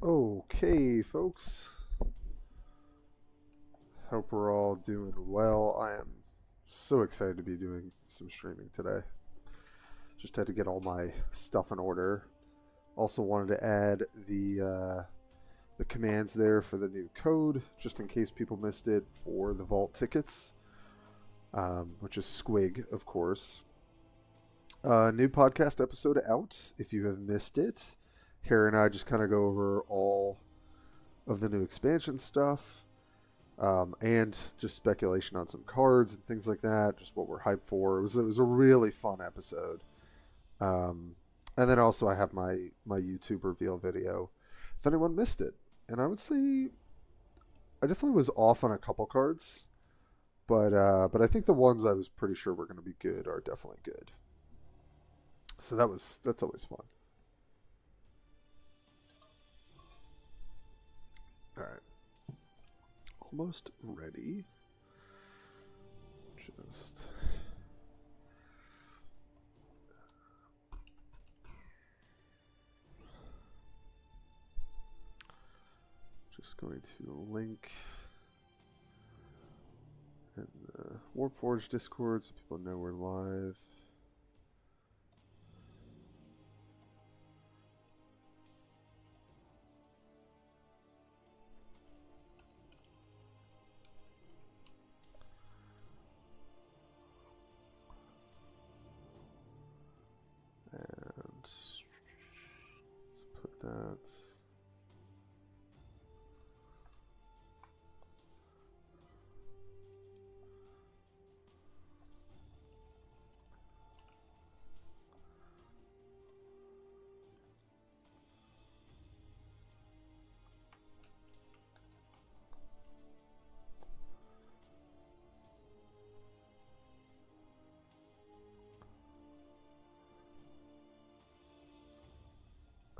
Okay, folks. Hope we're all doing well. I am so excited to be doing some streaming today. Just had to get all my stuff in order. Also wanted to add the commands there for the new code, just in case people missed it for the vault tickets, which is Squig, of course. New podcast episode out. If you have missed it, Harry and I just kind of go over all of the new expansion stuff. And just speculation on some cards and things like that, just what we're hyped for. It was a really fun episode. And then also I have my YouTube reveal video if anyone missed it. And I would say I definitely was off on a couple cards, but I think the ones I was pretty sure were going to be good are definitely good. So that's always fun. All right. Almost ready. Just going to link in the Warpforge Discord so people know we're live. Let's put that.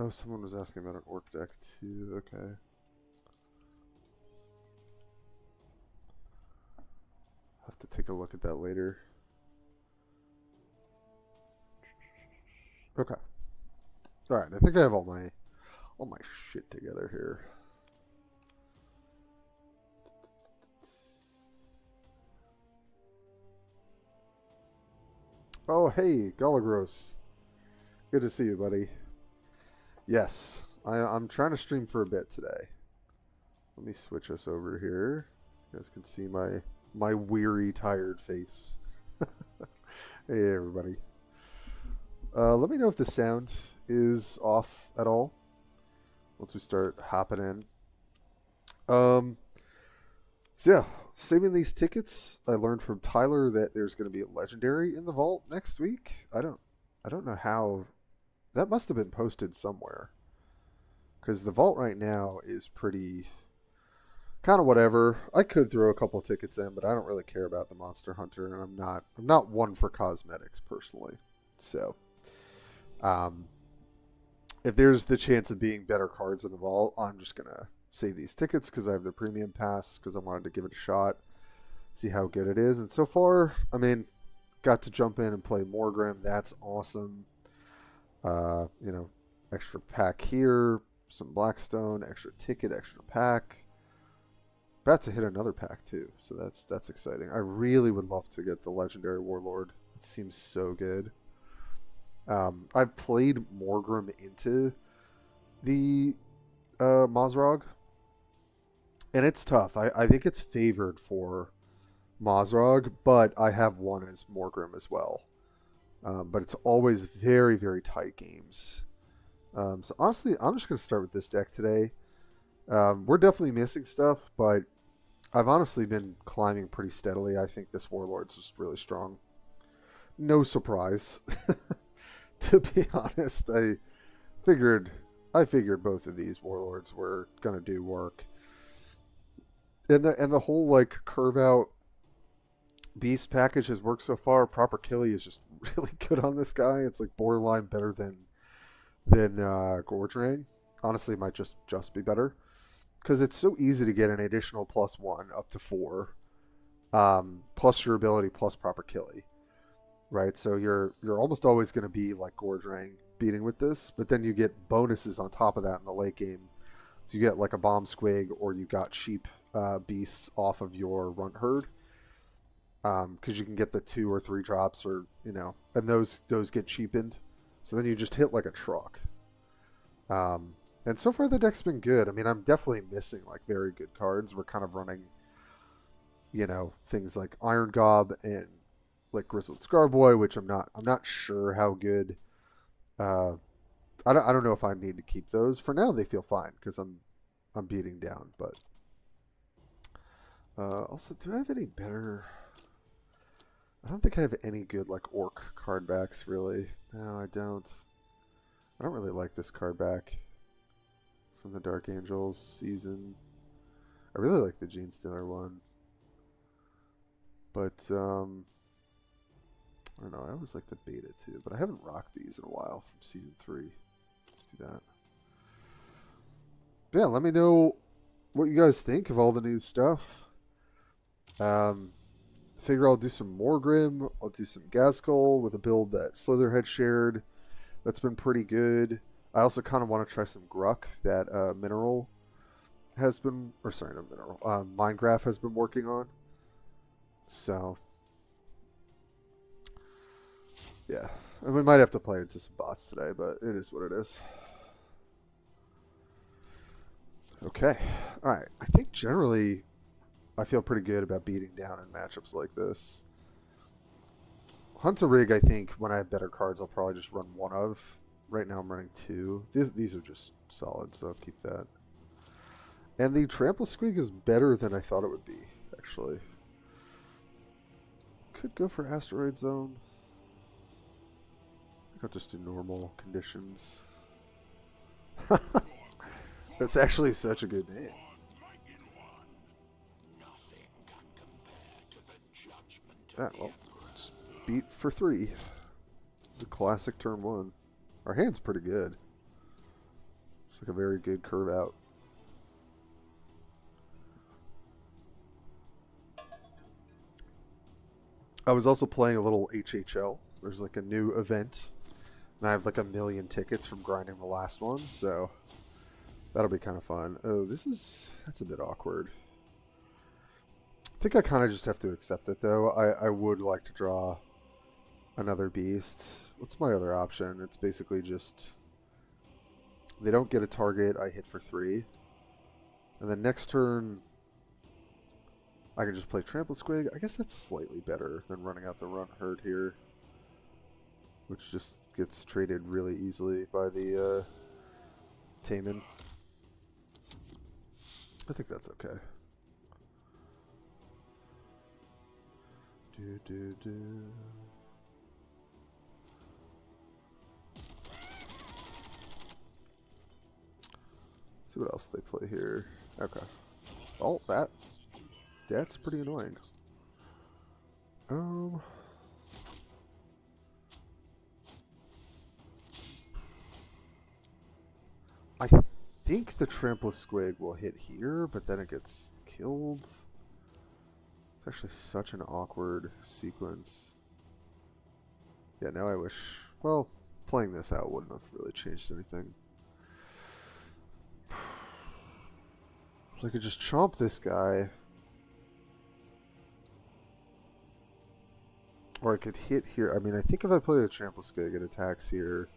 Oh, someone was asking about an orc deck too. Okay. Have to take a look at that later. Okay. All right. I think I have all my shit together here. Oh, hey, Galagros. Good to see you, buddy. Yes, I'm trying to stream for a bit today. Let me switch us over here so you guys can see my weary, tired face. Hey, everybody. Let me know if the sound is off at all once we start hopping in. So yeah, saving these tickets. I learned from Tyler that there's going to be a legendary in the vault next week. I don't know how. That must have been posted somewhere. Because the vault right now is pretty kind of whatever. I could throw a couple tickets in, but I don't really care about the Monster Hunter, and I'm not one for cosmetics personally. So, if there's the chance of being better cards in the vault, I'm just gonna save these tickets because I have the premium pass because I wanted to give it a shot, see how good it is. And so far, I mean, got to jump in and play Morgrim. That's awesome. Extra pack here, some Blackstone, extra ticket, extra pack. About to hit another pack too, so that's exciting. I really would love to get the Legendary Warlord. It seems so good. I've played Morgrim into the Mazrog, and it's tough. I think it's favored for Mazrog, but I have one as Morgrim as well. But it's always very, very tight games. So honestly, I'm just going to start with this deck today. We're definitely missing stuff, but I've honestly been climbing pretty steadily. I think this Warlord's just really strong. No surprise. To be honest, I figured both of these Warlords were going to do work. And the whole like curve out beast package has worked so far. Proper Killy is just really good on this guy. It's like borderline better than Gordrang. Honestly, it might just be better because it's so easy to get an additional +1 up to 4, plus your ability plus Proper Killy, right? So you're almost always going to be like Gordrang beating with this, but then you get bonuses on top of that in the late game you get like a bomb squig, or you got cheap beasts off of your runt herd. Because you can get the 2 or 3 drops, or and those get cheapened. So then you just hit like a truck. And so far the deck's been good. I mean, I'm definitely missing like very good cards. We're kind of running, things like Iron Gob and like Grizzled Scarboy, which I'm not sure how good. I don't know if I need to keep those. For now they feel fine because I'm beating down, but also, do I have any better? I don't think I have any good like orc card backs really. No, I don't. I don't really like this card back from the Dark Angels season. I really like the Gene Stealer one. But I don't know, I always like the beta too, but I haven't rocked these in a while from season 3. Let's do that. But yeah, let me know what you guys think of all the new stuff. Figure I'll do some Morgrim. I'll do some Gaskell with a build that Slitherhead shared. That's been pretty good. I also kind of want to try some Gruck that Mineral has been, or sorry, not Mineral, Mindgraph has been working on. So, yeah. And we might have to play into some bots today, but it is what it is. Okay. Alright. I think generally I feel pretty good about beating down in matchups like this. Hunt a Rig, I think, when I have better cards, I'll probably just run one of. Right now I'm running 2. These are just solid, so I'll keep that. And the Trample Squeak is better than I thought it would be, actually. Could go for Asteroid Zone. I think I'll just do normal conditions. That's actually such a good name. Yeah, well, just beat for 3. The classic turn 1. Our hand's pretty good. It's like a very good curve out. I was also playing a little HHL. There's like a new event. And I have like 1 million tickets from grinding the last one, so that'll be kind of fun. Oh, that's a bit awkward. I think I kind of just have to accept it, though. I would like to draw another beast. What's my other option? It's basically just they don't get a target, I hit for 3. And then next turn I can just play Trample Squig. I guess that's slightly better than running out the Runt Herd here, which just gets traded really easily by the Taman. I think that's okay. See what else they play here. Okay. Oh, that's pretty annoying. I think the Trample Squig will hit here, but then it gets killed. It's actually such an awkward sequence. Yeah, now I wish... Well, playing this out wouldn't have really changed anything. So I could just chomp this guy. Or I could hit here. I mean, I think if I play the Trample Squig, it attacks here.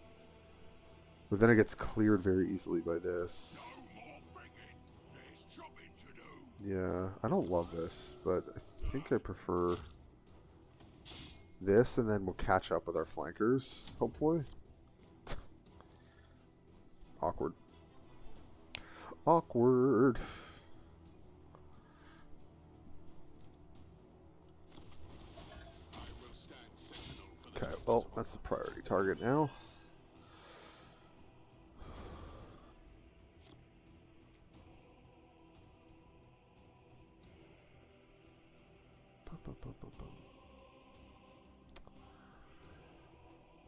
But then it gets cleared very easily by this. Yeah, I don't love this, but I think I prefer this, and then we'll catch up with our flankers, hopefully. Awkward. Awkward. Okay, well, that's the priority target now.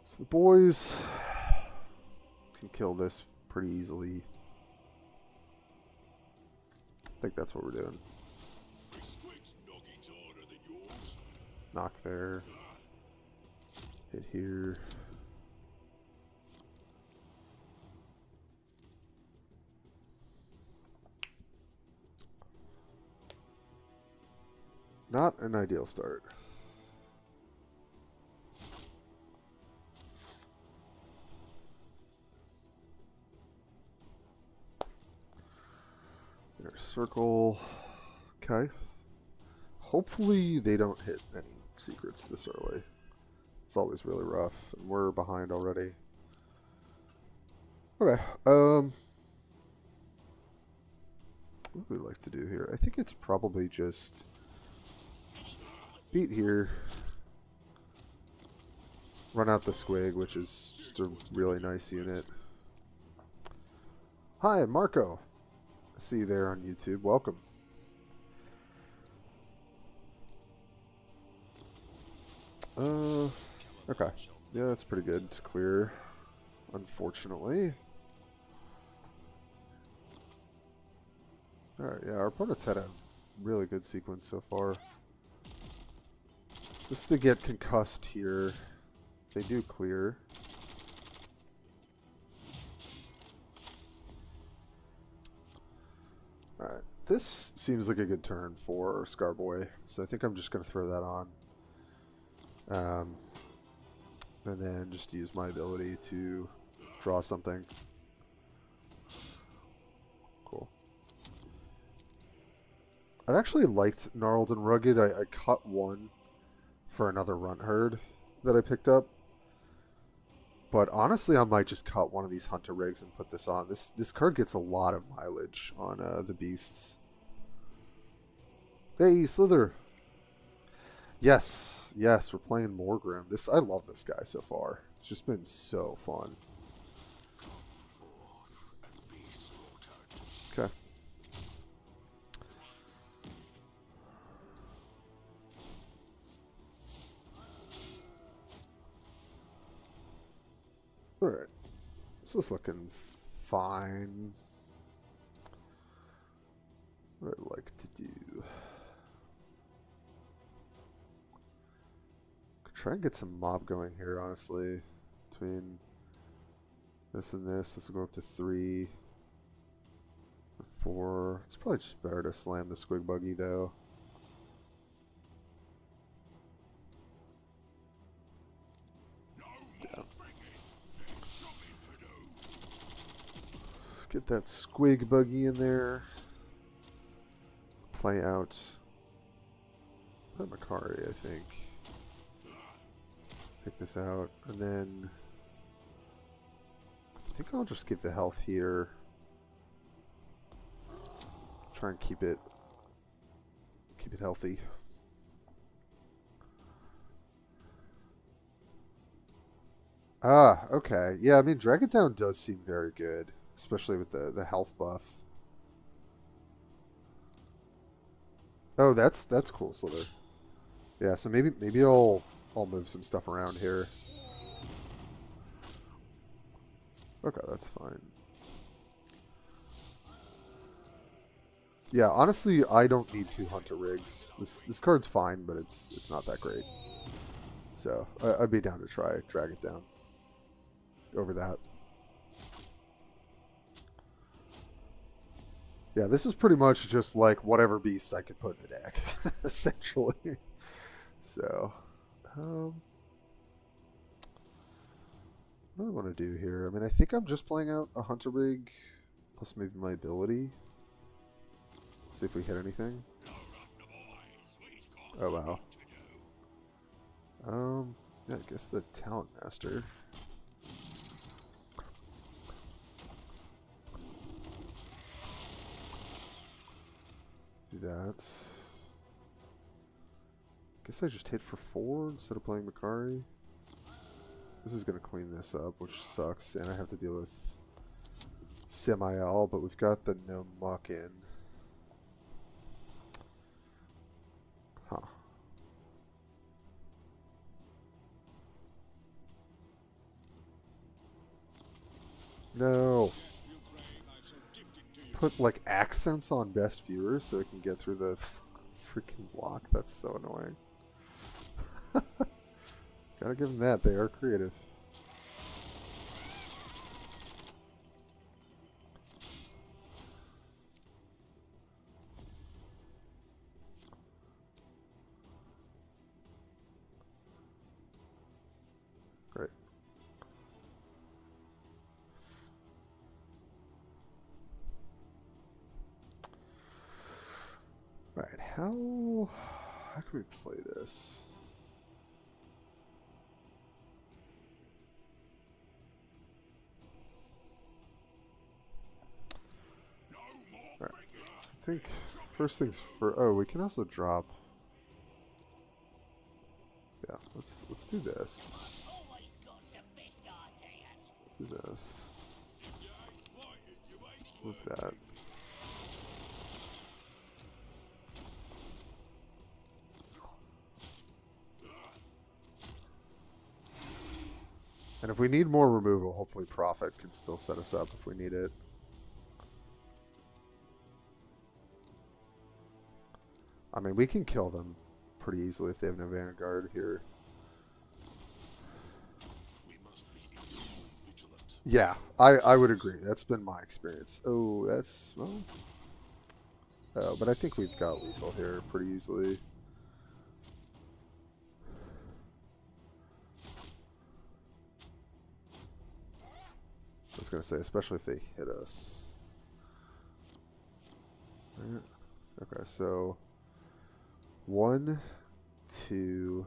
So the boys can kill this pretty easily. I think that's what we're doing. Knock there. Hit here. Not an ideal start. There's circle. Okay. Hopefully they don't hit any secrets this early. It's always really rough, and we're behind already. Okay. What do we like to do here? I think it's probably just beat here. Run out the squig, which is just a really nice unit. Hi, Marco. I see you there on YouTube. Welcome. Okay. Yeah, that's pretty good to clear, unfortunately. Alright, yeah, our opponent's had a really good sequence so far. Just to get concussed here. They do clear. Alright, this seems like a good turn for Scarboy, so I think I'm just going to throw that on. And then just use my ability to draw something. Cool. I've actually liked Gnarled and Rugged. I cut one for another Runt Herd that I picked up. But honestly, I might just cut one of these Hunter Rigs and put this on. This card gets a lot of mileage on the beasts. Hey, Slither. Yes, yes, we're playing Morgrim. I love this guy so far. It's just been so fun. Okay. Alright. This is looking fine. What I'd like to do. Try and get some mob going here, honestly. Between this and this will go up to 3 or 4. It's probably just better to slam the squig buggy, though. Yeah. Let's get that squig buggy in there. Play out. Play Makari, I think. Take this out, and then I think I'll just give the health here. Try and keep it healthy. Ah, okay. Yeah, I mean, Drag It Down does seem very good, especially with the health buff. Oh, that's cool, Slither. Yeah, so maybe I'll move some stuff around here. Okay, that's fine. Yeah, honestly, I don't need 2 Hunter Rigs. This card's fine, but it's not that great. So I'd be down to try Drag It Down over that. Yeah, this is pretty much just like whatever beasts I could put in a deck, essentially. So, what do I want to do here? I mean, I think I'm just playing out a Hunter Rig, plus maybe my ability. See if we hit anything. Oh, wow. Yeah, I guess the Talent Master. Do that. Guess I just hit for 4 instead of playing Makari. This is going to clean this up, which sucks, and I have to deal with Semi-L, but we've got the No Muck in. Huh. No. Put, like, accents on best viewers so it can get through the freaking block. That's so annoying. Gotta give them that. They are creative. Great. All right, how can we play this? All right, so I think first things for we can also drop. Yeah, let's do this. Let's do this. Move that. And if we need more removal, hopefully Prophet can still set us up if we need it. I mean, we can kill them pretty easily if they have no Vanguard here. Yeah, I would agree. That's been my experience. Oh, that's... well... Oh, but I think we've got lethal here pretty easily. I was going to say, especially if they hit us. Right. Okay, so... 1, 2...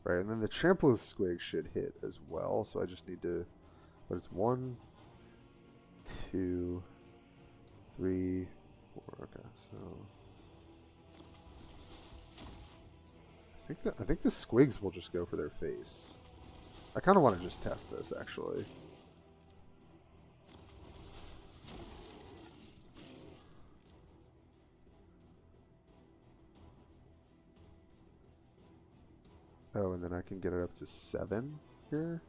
Right, and then the Trample Squig should hit as well, so I just need to... But it's 1, 2, 3, 4. Okay, so... I think the Squigs will just go for their face. I kind of want to just test this, actually. Oh, and then I can get it up to 7 here.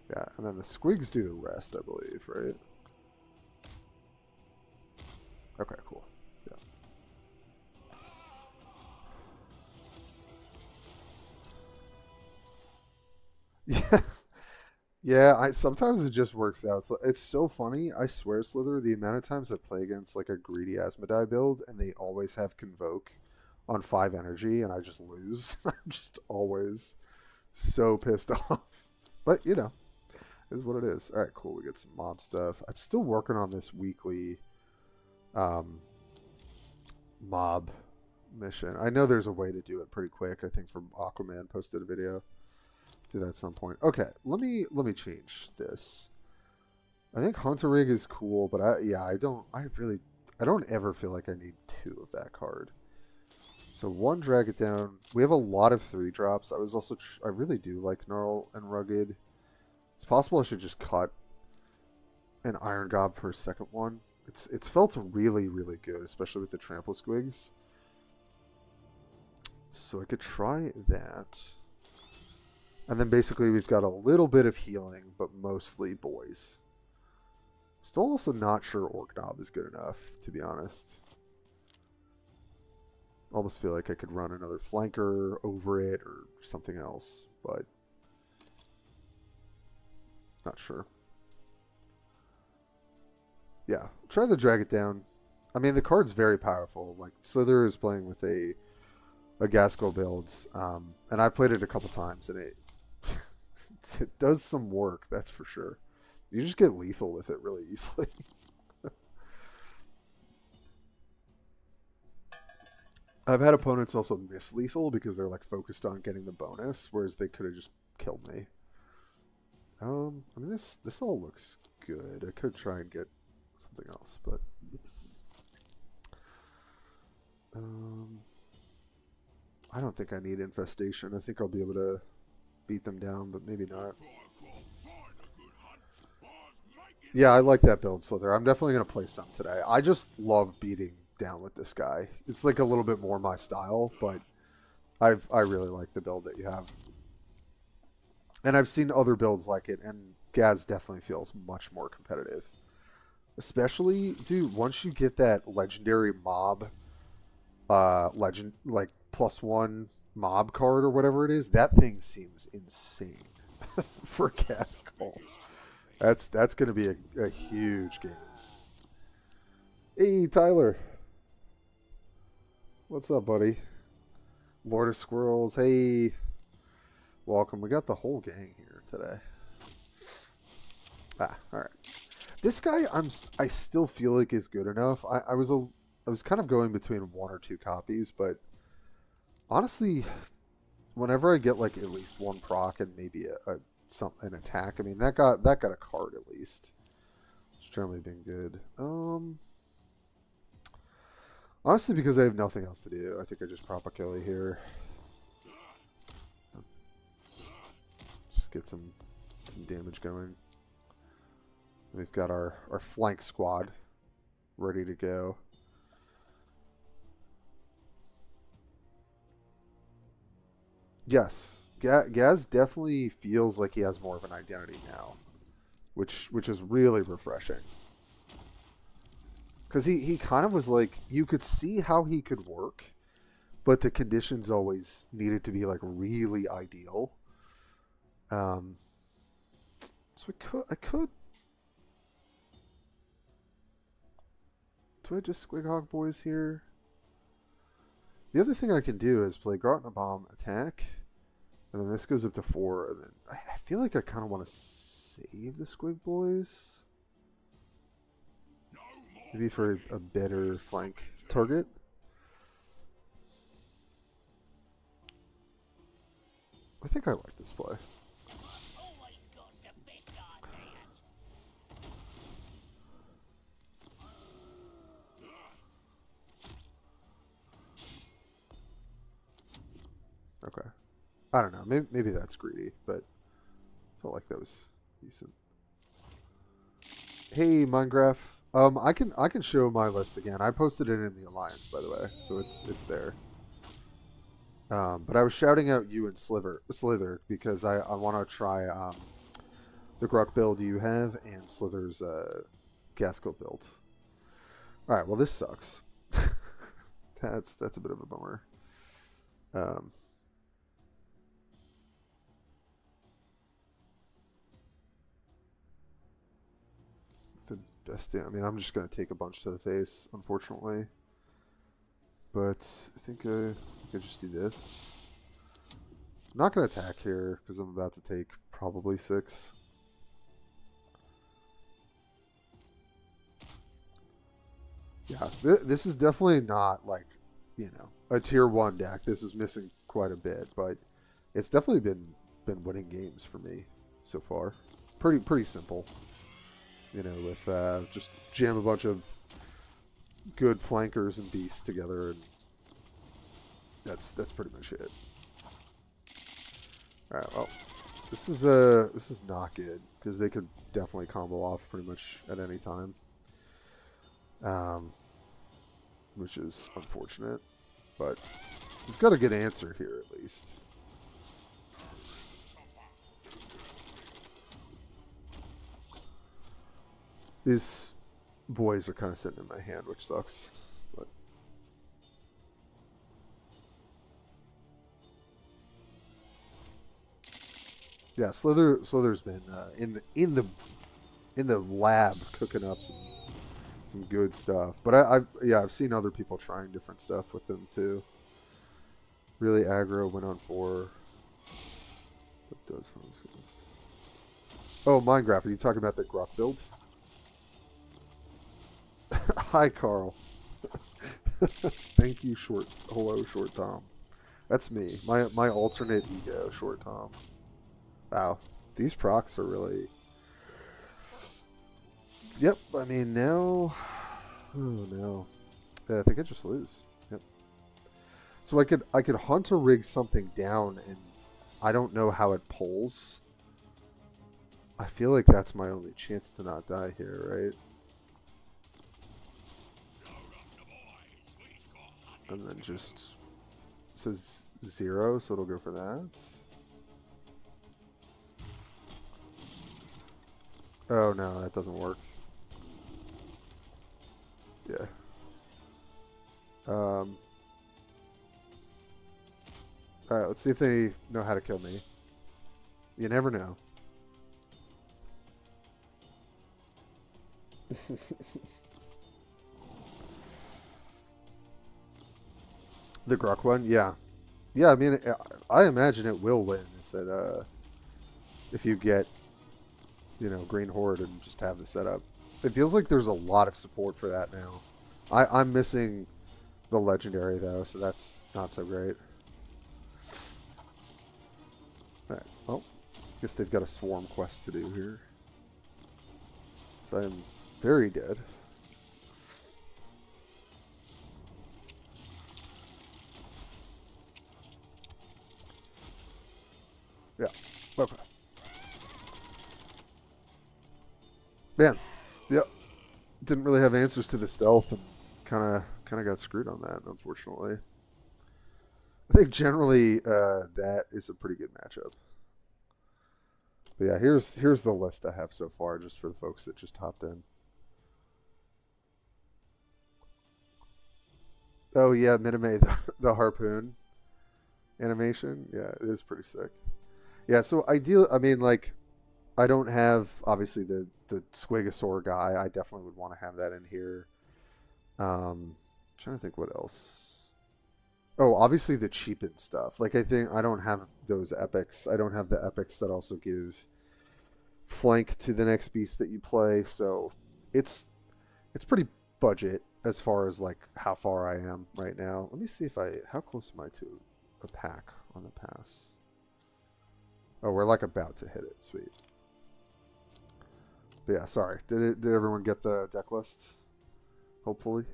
Yeah, and then the Squigs do the rest, I believe, right? Okay, cool. Yeah. Yeah. Yeah, sometimes it just works out. It's so funny. I swear, Slither, the amount of times I play against like a greedy Asmodai build and they always have Convoke on 5 energy and I just lose. I'm just always so pissed off. But, you know, it is what it is. All right, cool. We get some mob stuff. I'm still working on this weekly mob mission. I know there's a way to do it pretty quick. I think from Aquaman posted a video. Do that at some point. Okay, let me change this. I think Hunter Rig is cool, but I don't ever feel like I need 2 of that card. So 1, drag it down. We have a lot of 3 drops. I really do like Gnarl and Rugged. It's possible I should just cut an Iron Gob for a second one. It's felt really, really good, especially with the Trample Squigs. So I could try that. And then basically we've got a little bit of healing, but mostly boys. Still also not sure Orc Knob is good enough, to be honest. Almost feel like I could run another flanker over it or something else, but not sure. Yeah, try to drag it down. I mean, the card's very powerful. Like, Slither is playing with a Gaskell build, and I've played it a couple times, and it does some work, that's for sure. You just get lethal with it really easily. I've had opponents also miss lethal because they're like focused on getting the bonus, whereas they could have just killed me. I mean, this all looks good. I could try and get something else, but I don't think I need Infestation. I think I'll be able to beat them down, but maybe not. Yeah, I like that build, Slither. I'm definitely going to play some today. I just love beating down with this guy. It's like a little bit more my style, but I really like the build that you have. And I've seen other builds like it, and Gaz definitely feels much more competitive. Especially, dude, once you get that legendary mob, like +1 mob card or whatever it is, that thing seems insane for Gaskell. That's going to be a huge game. Hey, Tyler. What's up, buddy? Lord of Squirrels. Hey. Welcome. We got the whole gang here today. All right. This guy, I still feel like is good enough. I was kind of going between 1 or 2 copies, but honestly, whenever I get like at least 1 proc and maybe an attack, I mean that got a card at least. It's generally been good. Honestly, because I have nothing else to do, I think I just prop a Kelly here. Just get some damage going. We've got our flank squad ready to go. Yes, Gaz definitely feels like he has more of an identity now, which is really refreshing. Because he kind of was like, you could see how he could work, but the conditions always needed to be like really ideal. So I could. Do I just Squig Hog Boys here? The other thing I can do is play Gartner Bomb attack, and then this goes up to 4, and then I feel like I kind of want to save the Squig Boys. Maybe for a better flank target. I think I like this play. Okay. I don't know. Maybe that's greedy, but I felt like that was decent. Hey, Minecraft. I can show my list again. I posted it in the Alliance, by the way, so it's there. But I was shouting out you and Slither because I want to try the Grok build you have and Slither's Gaskell build. All right. Well, this sucks. That's a bit of a bummer. I mean, I'm just going to take a bunch to the face, unfortunately. But I think I just do this. I'm not going to attack here because I'm about to take probably 6. Yeah, this is definitely not like, a tier 1 deck. This is missing quite a bit, but it's definitely been winning games for me so far. Pretty simple. With just jam a bunch of good flankers and beasts together, and that's pretty much it. All right, well, this is not good because they could definitely combo off pretty much at any time, which is unfortunate. But we've got a good answer here at least. These boys are kind of sitting in my hand, which sucks. But yeah, Slither's been in the lab cooking up some good stuff. But I've seen other people trying different stuff with them too. Really aggro, went on 4. What does? Oh, Minecraft. Are you talking about the Grok build? Hi, Carl. Thank you, Hello, Short Tom. That's me. My alternate ego, Short Tom. Wow. These procs are really... Yep, I mean, now... Oh, no. I think I just lose. Yep. So I could Hunter rig something down, and I don't know how it pulls. I feel like that's my only chance to not die here, right? And then just says 0, so it'll go for that. Oh no, that doesn't work. Yeah. Alright, let's see if they know how to kill me. You never know. The Grok one, yeah. Yeah, I mean, I imagine it will win if you get, you know, Green Horde and just have the setup. It feels like there's a lot of support for that now. I'm missing the Legendary, though, so that's not so great. Alright, well, guess they've got a Swarm quest to do here. So I'm very dead. Yeah, okay. Man, yep. Didn't really have answers to the stealth and kind of got screwed on that, unfortunately. I think generally that is a pretty good matchup. But yeah, here's the list I have so far, just for the folks that just hopped in. Oh yeah, Miname, the harpoon animation. Yeah, it is pretty sick. Yeah, so I mean, like, I don't have obviously the Squigosaur guy. I definitely would want to have that in here. Trying to think what else. Oh, obviously the cheapened stuff. Like, I think I don't have those epics. I don't have the epics that also give flank to the next beast that you play. So it's pretty budget as far as like how far I am right now. Let me see how close am I to a pack on the pass? Oh, we're like about to hit it. Sweet. But yeah, sorry. Did everyone get the deck list? Hopefully.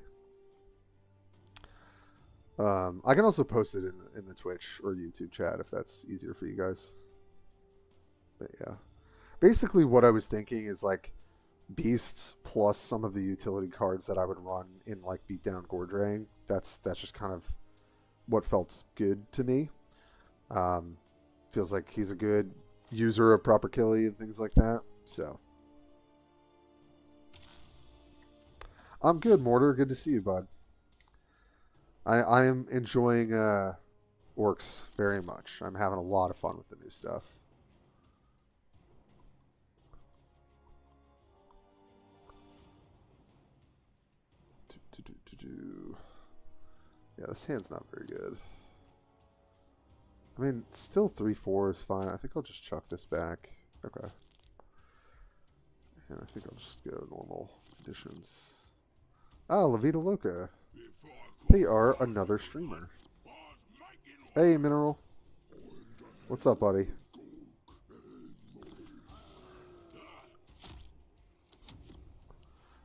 I can also post it in the Twitch or YouTube chat if that's easier for you guys. But yeah. Basically what I was thinking is like beasts plus some of the utility cards that I would run in like Beatdown Gordrang. That's just kind of what felt good to me. Feels like he's a good user of proper killy and things like that. So I'm good, Mortar. Good to see you, bud. I am enjoying Orcs very much. I'm having a lot of fun with the new stuff. Yeah, this hand's not very good. I mean, still 3-4 is fine. I think I'll just chuck this back. Okay. And I think I'll just go normal conditions. Ah, La Vida Loca. They are another streamer. Hey, Mineral. What's up, buddy?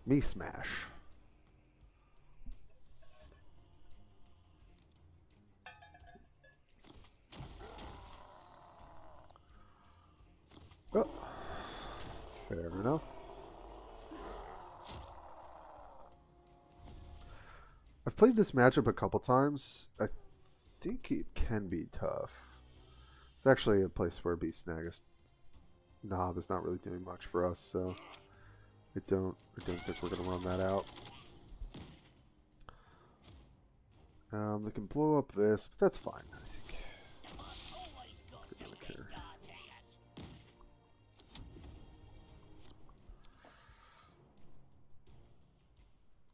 Me smash. Oh, fair enough. I've played this matchup a couple times. I think it can be tough. It's actually a place where Beast Snag Knob is not really doing much for us, so I don't think we're gonna run that out. They can blow up this, but that's fine. I think. I don't care.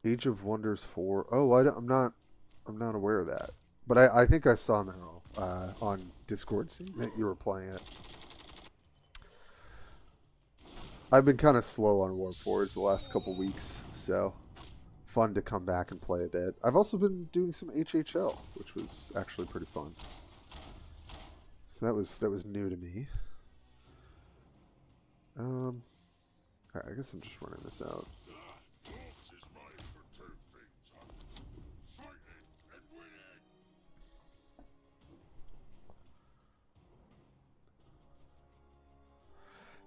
Age of Wonders 4. Oh, I'm not aware of that. But I think I saw Mineral on Discord saying that you were playing it. I've been kind of slow on Warpforge the last couple weeks, so fun to come back and play a bit. I've also been doing some HHL, which was actually pretty fun. So that was new to me. Alright, I guess I'm just running this out.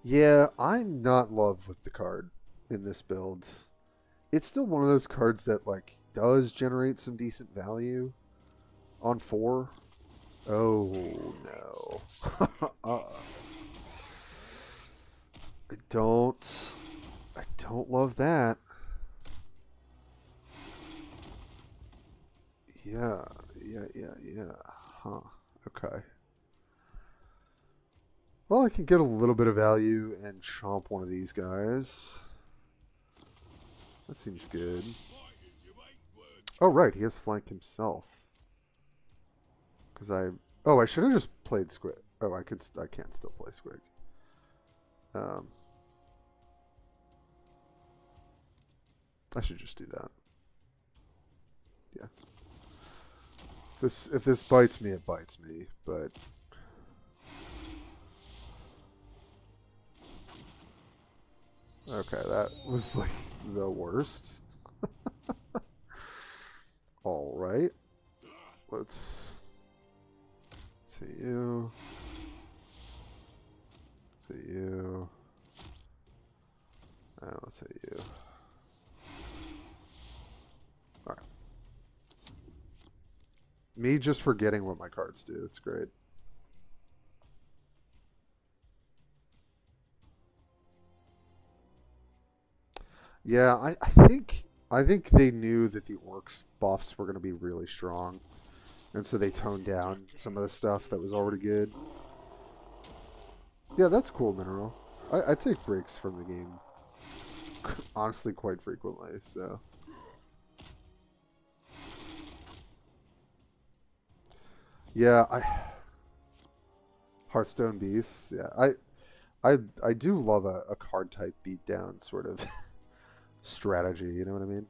Yeah, I'm not in love with the card in this build. It's still one of those cards that like does generate some decent value on 4. Oh no. I don't love that. Yeah. Huh. Okay. Well, I can get a little bit of value and chomp one of these guys. That seems good. Oh, right. He has flank himself. Because I should have just played Squig. Oh, I can't still play Squig. I should just do that. Yeah. If this bites me, it bites me, but okay, that was like the worst. All right. Let's see you. See you. And let's hit you. Alright. Me just forgetting what my cards do. It's great. Yeah, I think they knew that the orcs buffs were going to be really strong. And so they toned down some of the stuff that was already good. Yeah, that's cool, Mineral. I take breaks from the game honestly quite frequently, so. Yeah, Hearthstone Beasts, yeah. I do love a card type beatdown sort of strategy, you know what I mean?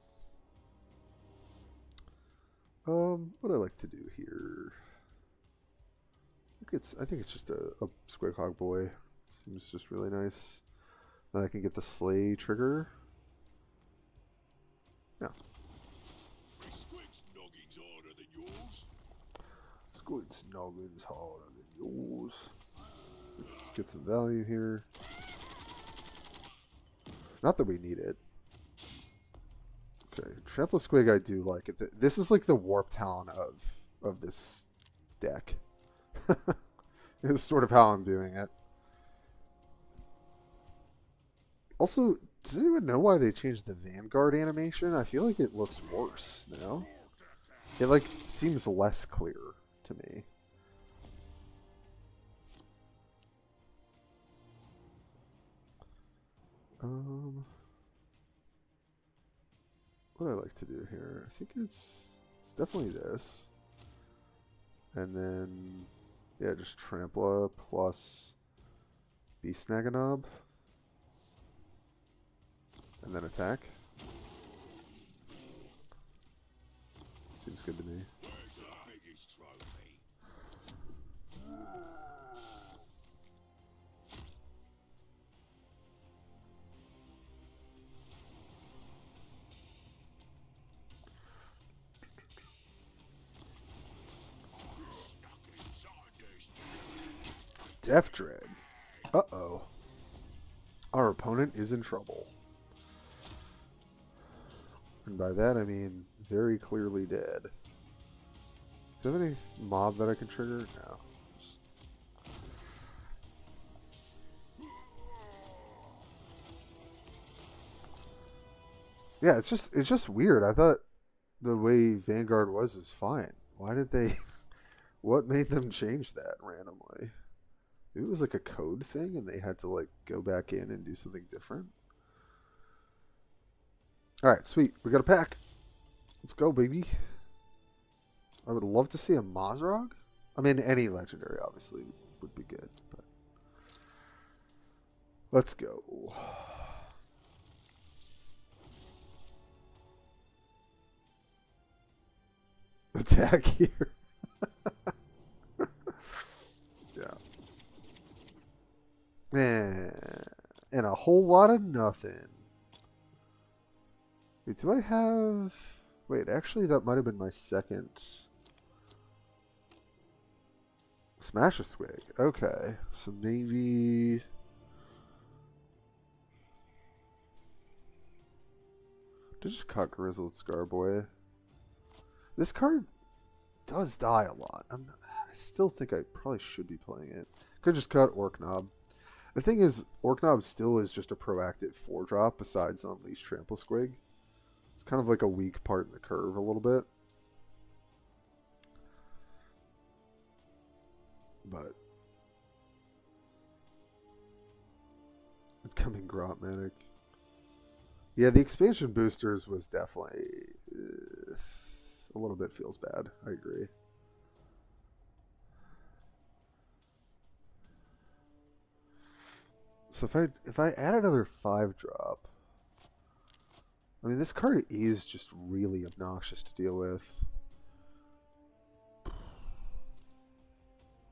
What I like to do here. I think it's just a Squighog boy. Seems just really nice. Then I can get the Slay trigger. Yeah. Squid's noggin's harder than yours. Let's get some value here. Not that we need it. Okay, Trample Squig I do like it. This is like the Warp Talon of this deck. Is sort of how I'm doing it. Also, does anyone know why they changed the Vanguard animation? I feel like it looks worse now. It like seems less clear to me. What I like to do here, I think it's definitely this. And then, yeah, just Trampler plus Beast Naganob. And then attack. Seems good to me. Death Dread. Uh-oh. Our opponent is in trouble. And by that I mean very clearly dead. Do you have any mob that I can trigger? No. Yeah, it's just weird. I thought the way Vanguard was fine. Why did they what made them change that randomly? It was like a code thing and they had to like go back in and do something different. Alright, sweet. We got a pack. Let's go, baby. I would love to see a Mazrog. I mean, any legendary obviously would be good, but let's go. Attack here. Yeah. And a whole lot of nothing. Wait, do I have... Wait, actually that might have been my second... Smash a Squig. Okay, so maybe... I just cut Grizzled Scarboy. This card does die a lot. I still think I probably should be playing it. Could just cut Orc Knob. The thing is, Orc Knob still is just a proactive 4-drop besides Unleash Trample Squig. It's kind of like a weak part in the curve a little bit. But incoming Grotmanic. Yeah, the expansion boosters was definitely a little bit feels bad. I agree. So if I add another 5-drop, I mean this card is just really obnoxious to deal with.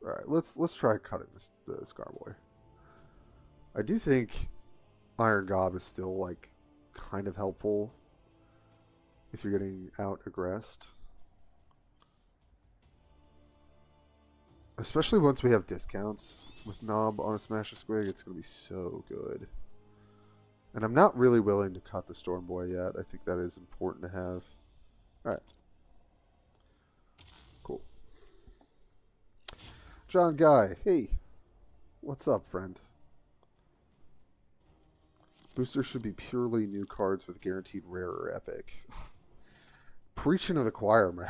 All right, let's try cutting the Scarboy. I do think Iron Gob is still like kind of helpful if you're getting out aggressed. Especially once we have discounts with Knob on a Smash a Squig, it's going to be so good. And I'm not really willing to cut the Storm Boy yet. I think that is important to have. Alright. Cool. John Guy, hey. What's up, friend? Boosters should be purely new cards with guaranteed rare or epic. Preaching to the choir, man.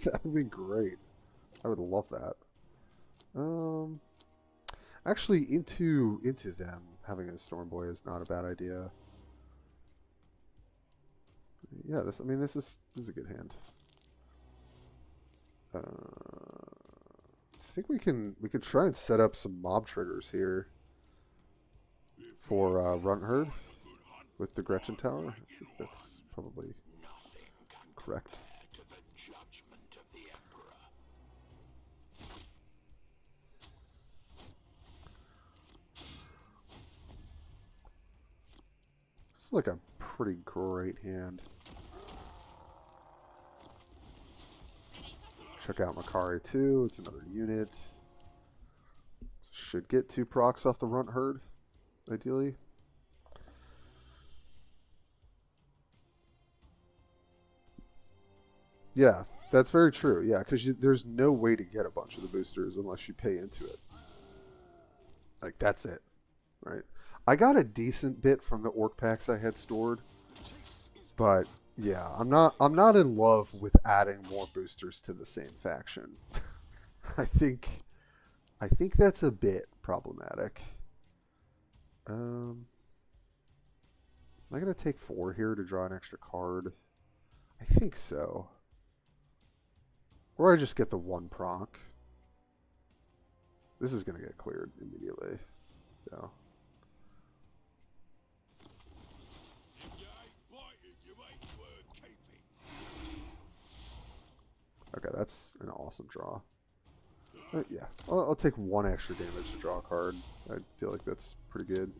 That would be great. I would love that. Actually, into them having a Storm Boy is not a bad idea. Yeah, this is a good hand. I think we can try and set up some mob triggers here for Runt Herd with the Gretchen Tower. I think that's probably correct. It's like a pretty great hand. Check out Makari too. It's another unit. Should get 2 procs off the Runt Herd, ideally. Yeah, that's very true. Yeah, because there's no way to get a bunch of the boosters unless you pay into it. Like, that's it, right? I got a decent bit from the orc packs I had stored, but yeah, I'm not in love with adding more boosters to the same faction. I think that's a bit problematic. Am I gonna take 4 here to draw an extra card? I think so. Or I just get the 1 proc. This is gonna get cleared immediately. Yeah. Okay, that's an awesome draw. Yeah, I'll take 1 extra damage to draw a card. I feel like that's pretty good.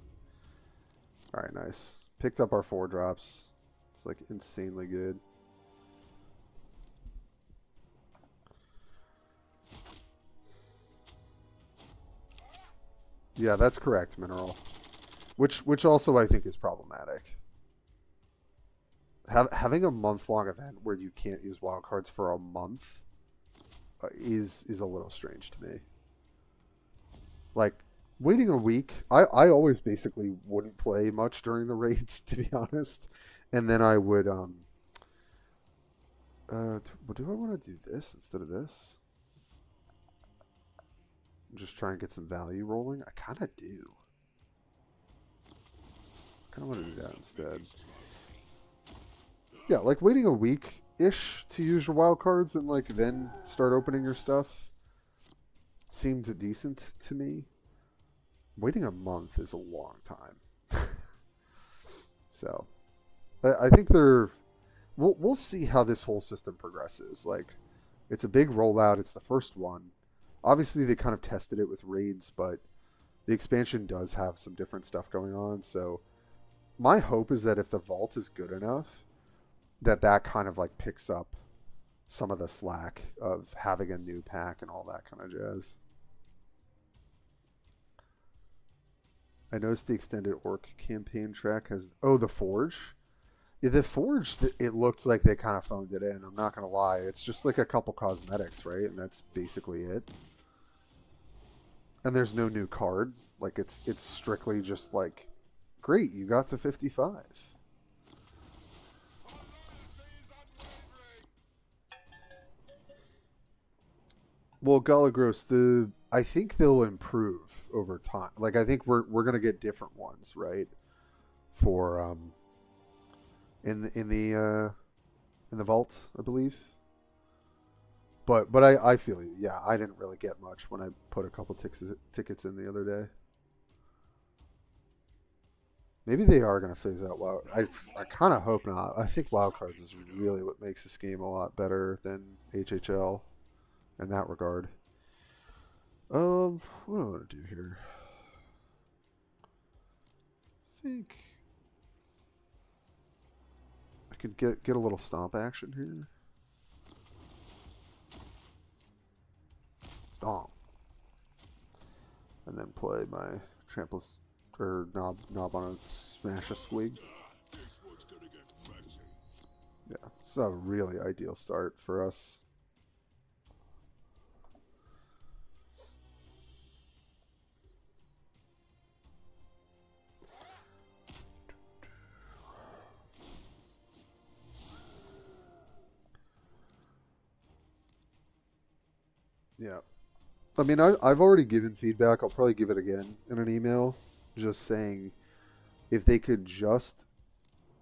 Alright, nice. Picked up our 4 drops. It's like insanely good. Yeah, that's correct, Mineral. Which also I think is problematic. Having a month-long event where you can't use wildcards for a month is a little strange to me. Like, waiting a week, I always basically wouldn't play much during the raids, to be honest. And then I would, do I want to do this instead of this? Just try and get some value rolling? I kind of do. I kind of want to do that instead. Yeah, like waiting a week-ish to use your wild cards and like then start opening your stuff seemed decent to me. Waiting a month is a long time. So, I think we'll see how this whole system progresses. Like, it's a big rollout. It's the first one. Obviously, they kind of tested it with raids, but the expansion does have some different stuff going on. So, my hope is that if the vault is good enough, that kind of like picks up some of the slack of having a new pack and all that kind of jazz. I noticed the extended Orc campaign track has... Oh, the Forge? Yeah, the Forge, it looked like they kind of phoned it in. I'm not going to lie. It's just like a couple cosmetics, right? And that's basically it. And there's no new card. Like, it's strictly just like, great, you got to 55. Well, Galagros, I think they'll improve over time. Like, I think we're gonna get different ones, right? For in the vault, I believe. But I feel you. Yeah, I didn't really get much when I put a couple tickets in the other day. Maybe they are going to phase out wild. I kind of hope not. I think wildcards is really what makes this game a lot better than HHL in that regard. What do I want to do here? I think I could get a little stomp action here. Stomp. And then play my trampless or knob on a smash a squig. Yeah, it's a really ideal start for us. Yeah. I mean, I've already given feedback. I'll probably give it again in an email. Just saying if they could just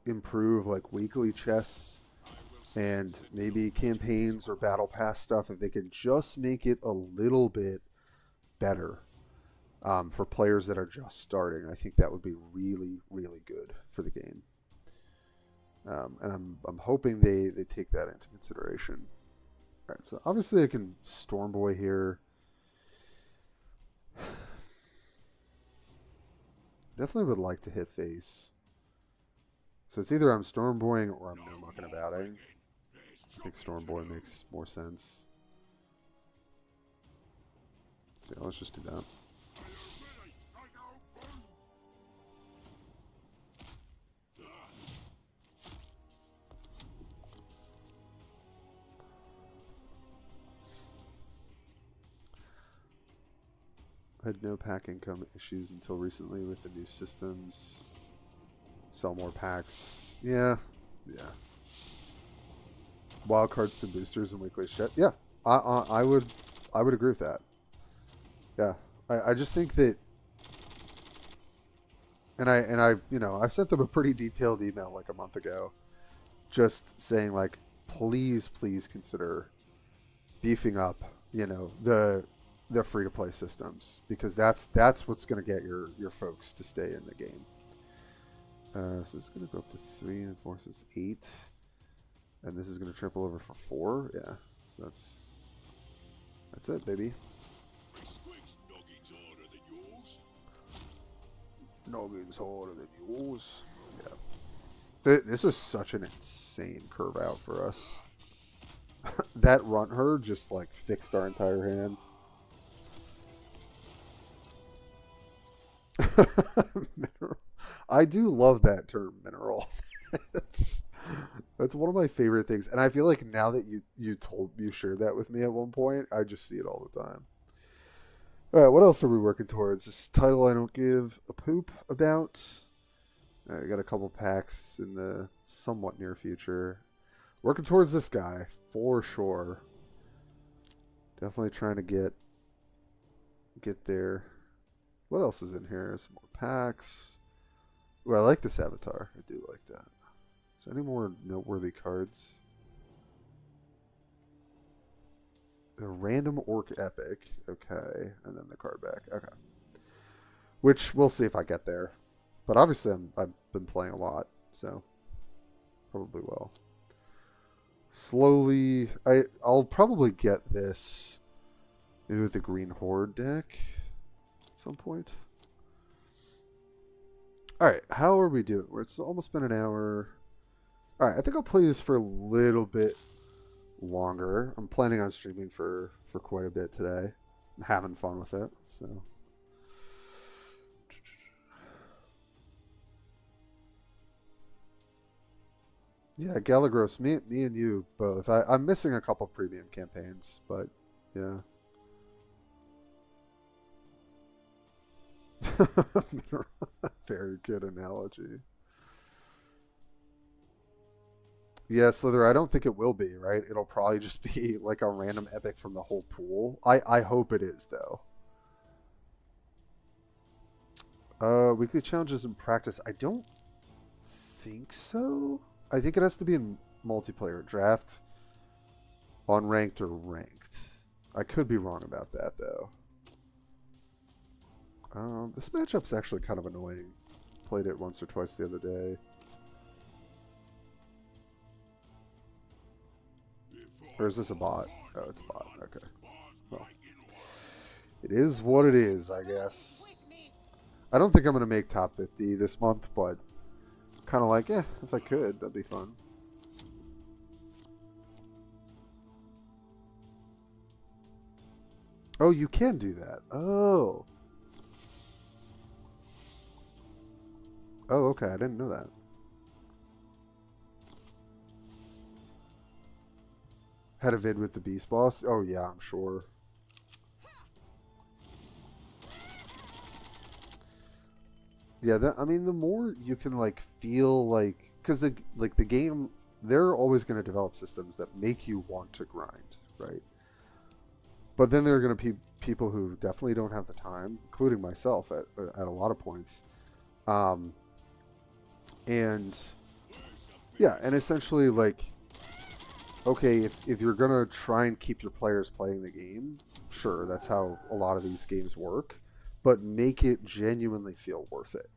improve like weekly chests and maybe campaigns or battle pass stuff, if they could just make it a little bit better for players that are just starting, I think that would be really, really good for the game. And I'm hoping they take that into consideration. All right, so obviously I can Stormboy here. Definitely would like to hit face. So it's either I'm Stormboying or I'm no mucking abouting. I think Stormboy makes more sense. So yeah, let's just do that. I had no pack income issues until recently with the new systems. Sell more packs. Yeah. Wildcards to boosters and weekly shit. Yeah, I would agree with that. Yeah, I just think that, and I I sent them a pretty detailed email like a month ago, just saying like please consider beefing up the free to play systems, because that's what's going to get your folks to stay in the game. So this is going to go up to 3 and forces 8, and this is going to triple over for 4. Yeah, so that's it, baby. Noggins harder than yours. Yeah, this was such an insane curve out for us. That run her just like fixed our entire hand. Mineral. I do love that term, mineral. that's one of my favorite things, and I feel like now that you shared that with me at one point, I just see it all the time. All right, what else are we working towards? This title I don't give a poop about. I got a couple packs in the somewhat near future. Working towards this guy for sure. Definitely trying to get there. What else is in here? Some more packs. Well, I like this avatar. I do like that. Is there any more noteworthy cards? A random orc epic. Okay. And then the card back. Okay. Which we'll see if I get there. But obviously I've been playing a lot, so probably will. Slowly, I'll probably get this maybe with the Green Horde deck at some point. Alright, how are we doing? It's almost been an hour. Alright, I think I'll play this for a little bit longer. I'm planning on streaming for quite a bit today. I'm having fun with it, so. Yeah, Galagros, me and you both. I'm missing a couple premium campaigns, but yeah. Very good analogy. Yeah, Slither, I don't think it will be, right? It'll probably just be like a random epic from the whole pool. I hope it is, though. Weekly challenges in practice. I don't think so. I think it has to be in multiplayer draft, unranked or ranked. I could be wrong about that though. This matchup's actually kind of annoying. Played it once or twice the other day. Or is this a bot? Oh, it's a bot. Okay. Well, it is what it is, I guess. I don't think I'm going to make top 50 this month, but kind of like, if I could, that'd be fun. Oh, you can do that. Oh. Oh, okay. I didn't know that. Had a vid with the Beast Boss? Oh, yeah, I'm sure. Yeah, I mean, the more you can, like, feel like... Because, the game... They're always going to develop systems that make you want to grind, right? But then there are going to be people who definitely don't have the time, including myself at a lot of points. And yeah, and essentially, like, okay, if you're going to try and keep your players playing the game, sure, that's how a lot of these games work, but make it genuinely feel worth it.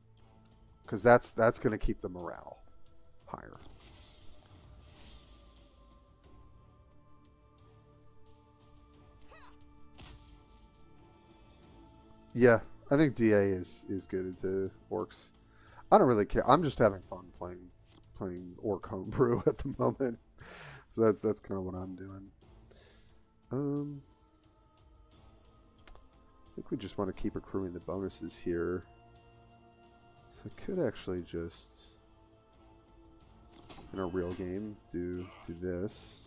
Because that's going to keep the morale higher. Yeah, I think DA is good into orcs. I don't really care. I'm just having fun playing orc homebrew at the moment. So that's kind of what I'm doing. I think we just want to keep accruing the bonuses here. So I could actually just, in a real game, do this.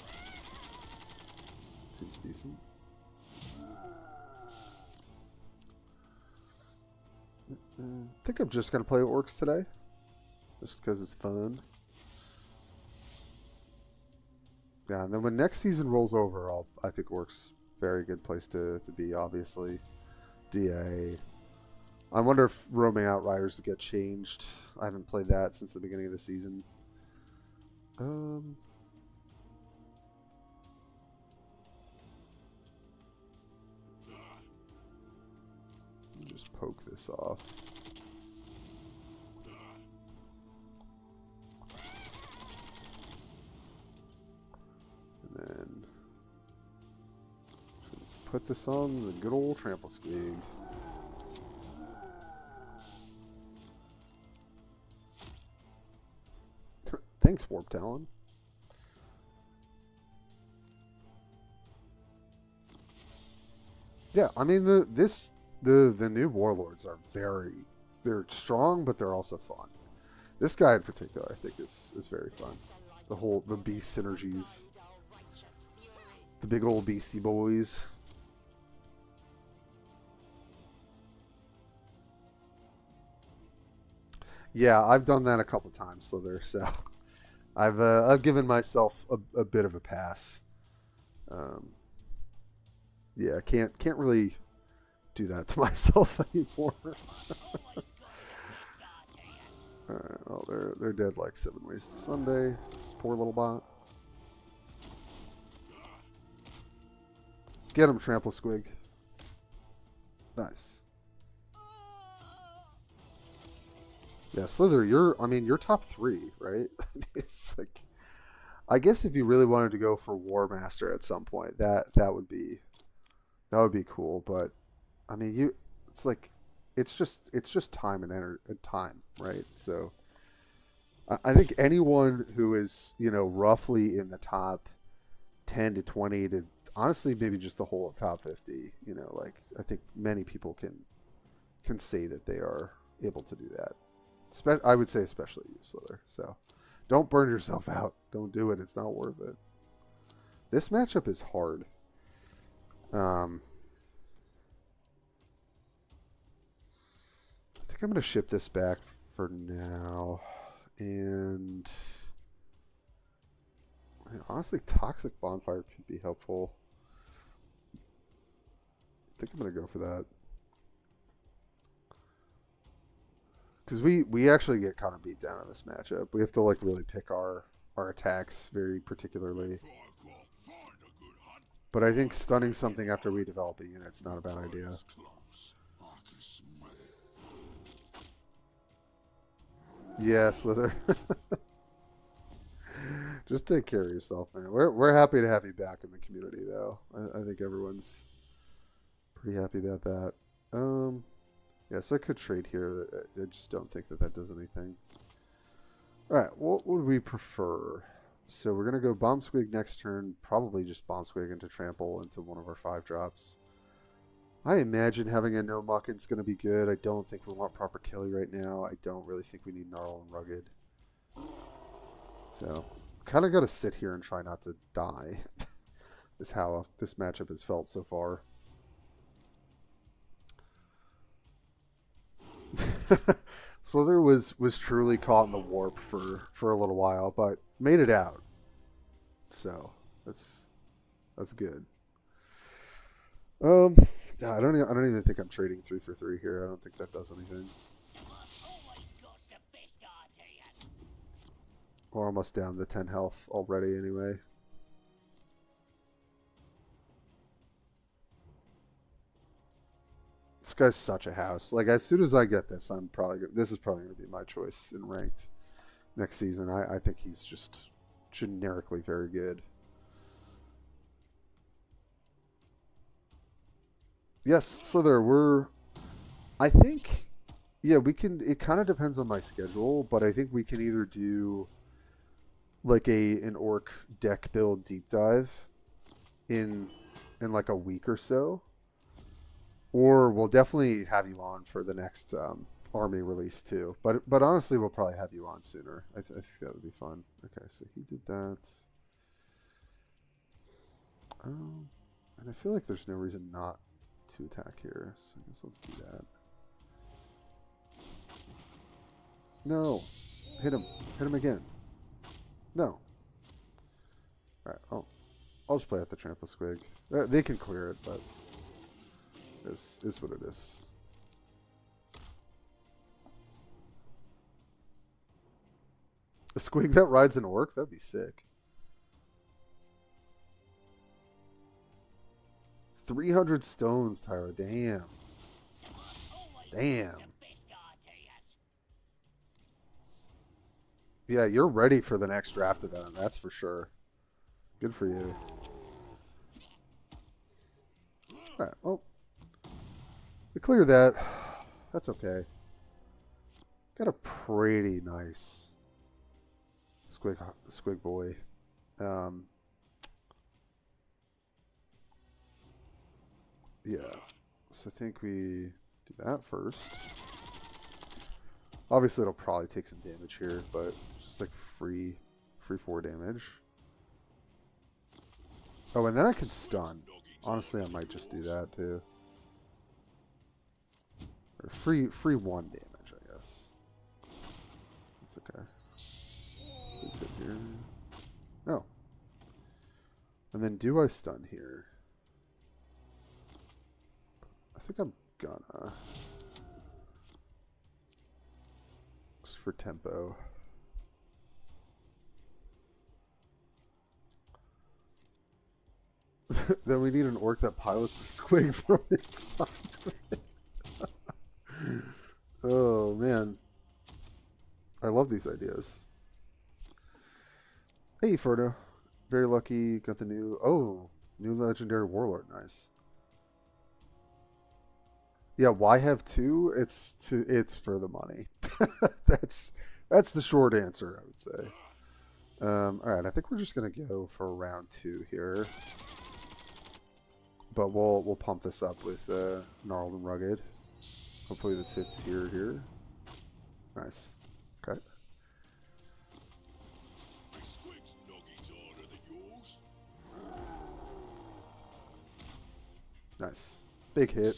Seems decent. I think I'm just going to play orcs today. Just because it's fun. Yeah, and then when next season rolls over, I think orcs very good place to be, obviously. DA. I wonder if roaming outriders will get changed. I haven't played that since the beginning of the season. Just poke this off. And then put this on the good old trample squig. Thanks, Warp Talon. Yeah, I mean the new warlords are they're strong, but they're also fun. This guy in particular, I think, is very fun. The beast synergies, the big old beastie boys. Yeah, I've done that a couple times, Slither. So I've given myself a bit of a pass. Yeah, can't really do that to myself anymore. Alright, well, they're dead like 7 ways to Sunday. This poor little bot. Get him, trample squig. Nice. Yeah, Slither, you're top 3, right? It's like, I guess if you really wanted to go for War Master at some point, that would be cool. But I mean, it's just time and time, right? So I think anyone who is, roughly in the top 10 to 20 to honestly maybe just the whole of top 50, like I think many people can say that they are able to do that. I would say especially you, Slither. So don't burn yourself out. Don't do it. It's not worth it. This matchup is hard. I think I'm going to ship this back for now. And honestly, Toxic Bonfire could be helpful. I think I'm going to go for that. Because we actually get kind of beat down in this matchup. We have to like really pick our our attacks very particularly. But I think stunning something after we develop a unit's not a bad idea. Yeah, Slither. Just take care of yourself, man. We're happy to have you back in the community, though. I think everyone's pretty happy about that. Yeah, so I could trade here. I just don't think that does anything. All right, what would we prefer? So we're gonna go Bomb Squig next turn. Probably just Bomb Squig into Trample into one of our 5-drops. I imagine having a No Muckin's gonna be good. I don't think we want proper Killy right now. I don't really think we need Gnarl and Rugged. So kind of got to sit here and try not to die. Is how this matchup has felt so far. Slither was truly caught in the warp for a little while, but made it out. So that's good. I don't even think I'm trading 3 for 3 here. I don't think that does anything. We're almost down to 10 health already anyway. This guy's such a house. Like, as soon as I get this, this is probably going to be my choice in ranked next season. I think he's just generically very good. Yes, Slither, I think, yeah, we can, it kind of depends on my schedule, but I think we can either do like an orc deck build deep dive in like a week or so, or we'll definitely have you on for the next army release too. But honestly, we'll probably have you on sooner. I think that would be fun. Okay, so he did that. And I feel like there's no reason not to attack here, so I guess I'll do that. No, hit him again. No. Alright, I'll just play out the Trample Squig. They can clear it, but this is what it is. A Squig that rides an orc? That'd be sick. 300 stones, Tyler. Damn. Damn. Yeah, you're ready for the next draft event, that's for sure. Good for you. Alright, well. To clear that, that's okay. Got a pretty nice Squig boy. Yeah, so I think we do that first. Obviously, it'll probably take some damage here, but just like free 4 damage. Oh, and then I can stun. Honestly, I might just do that too. Or free 1 damage, I guess. That's okay. Please hit here. No. And then do I stun here? I think I'm gonna. Just for tempo. Then we need an orc that pilots the Squig from inside. Oh man, I love these ideas. Hey Frodo, very lucky. Got the new legendary warlord. Nice. Yeah, why have 2? It's for the money. that's the short answer, I would say. All right, I think we're just gonna go for round 2 here. But we'll pump this up with Gnarled and Rugged. Hopefully this hits here. Nice. Okay. Nice. Big hit.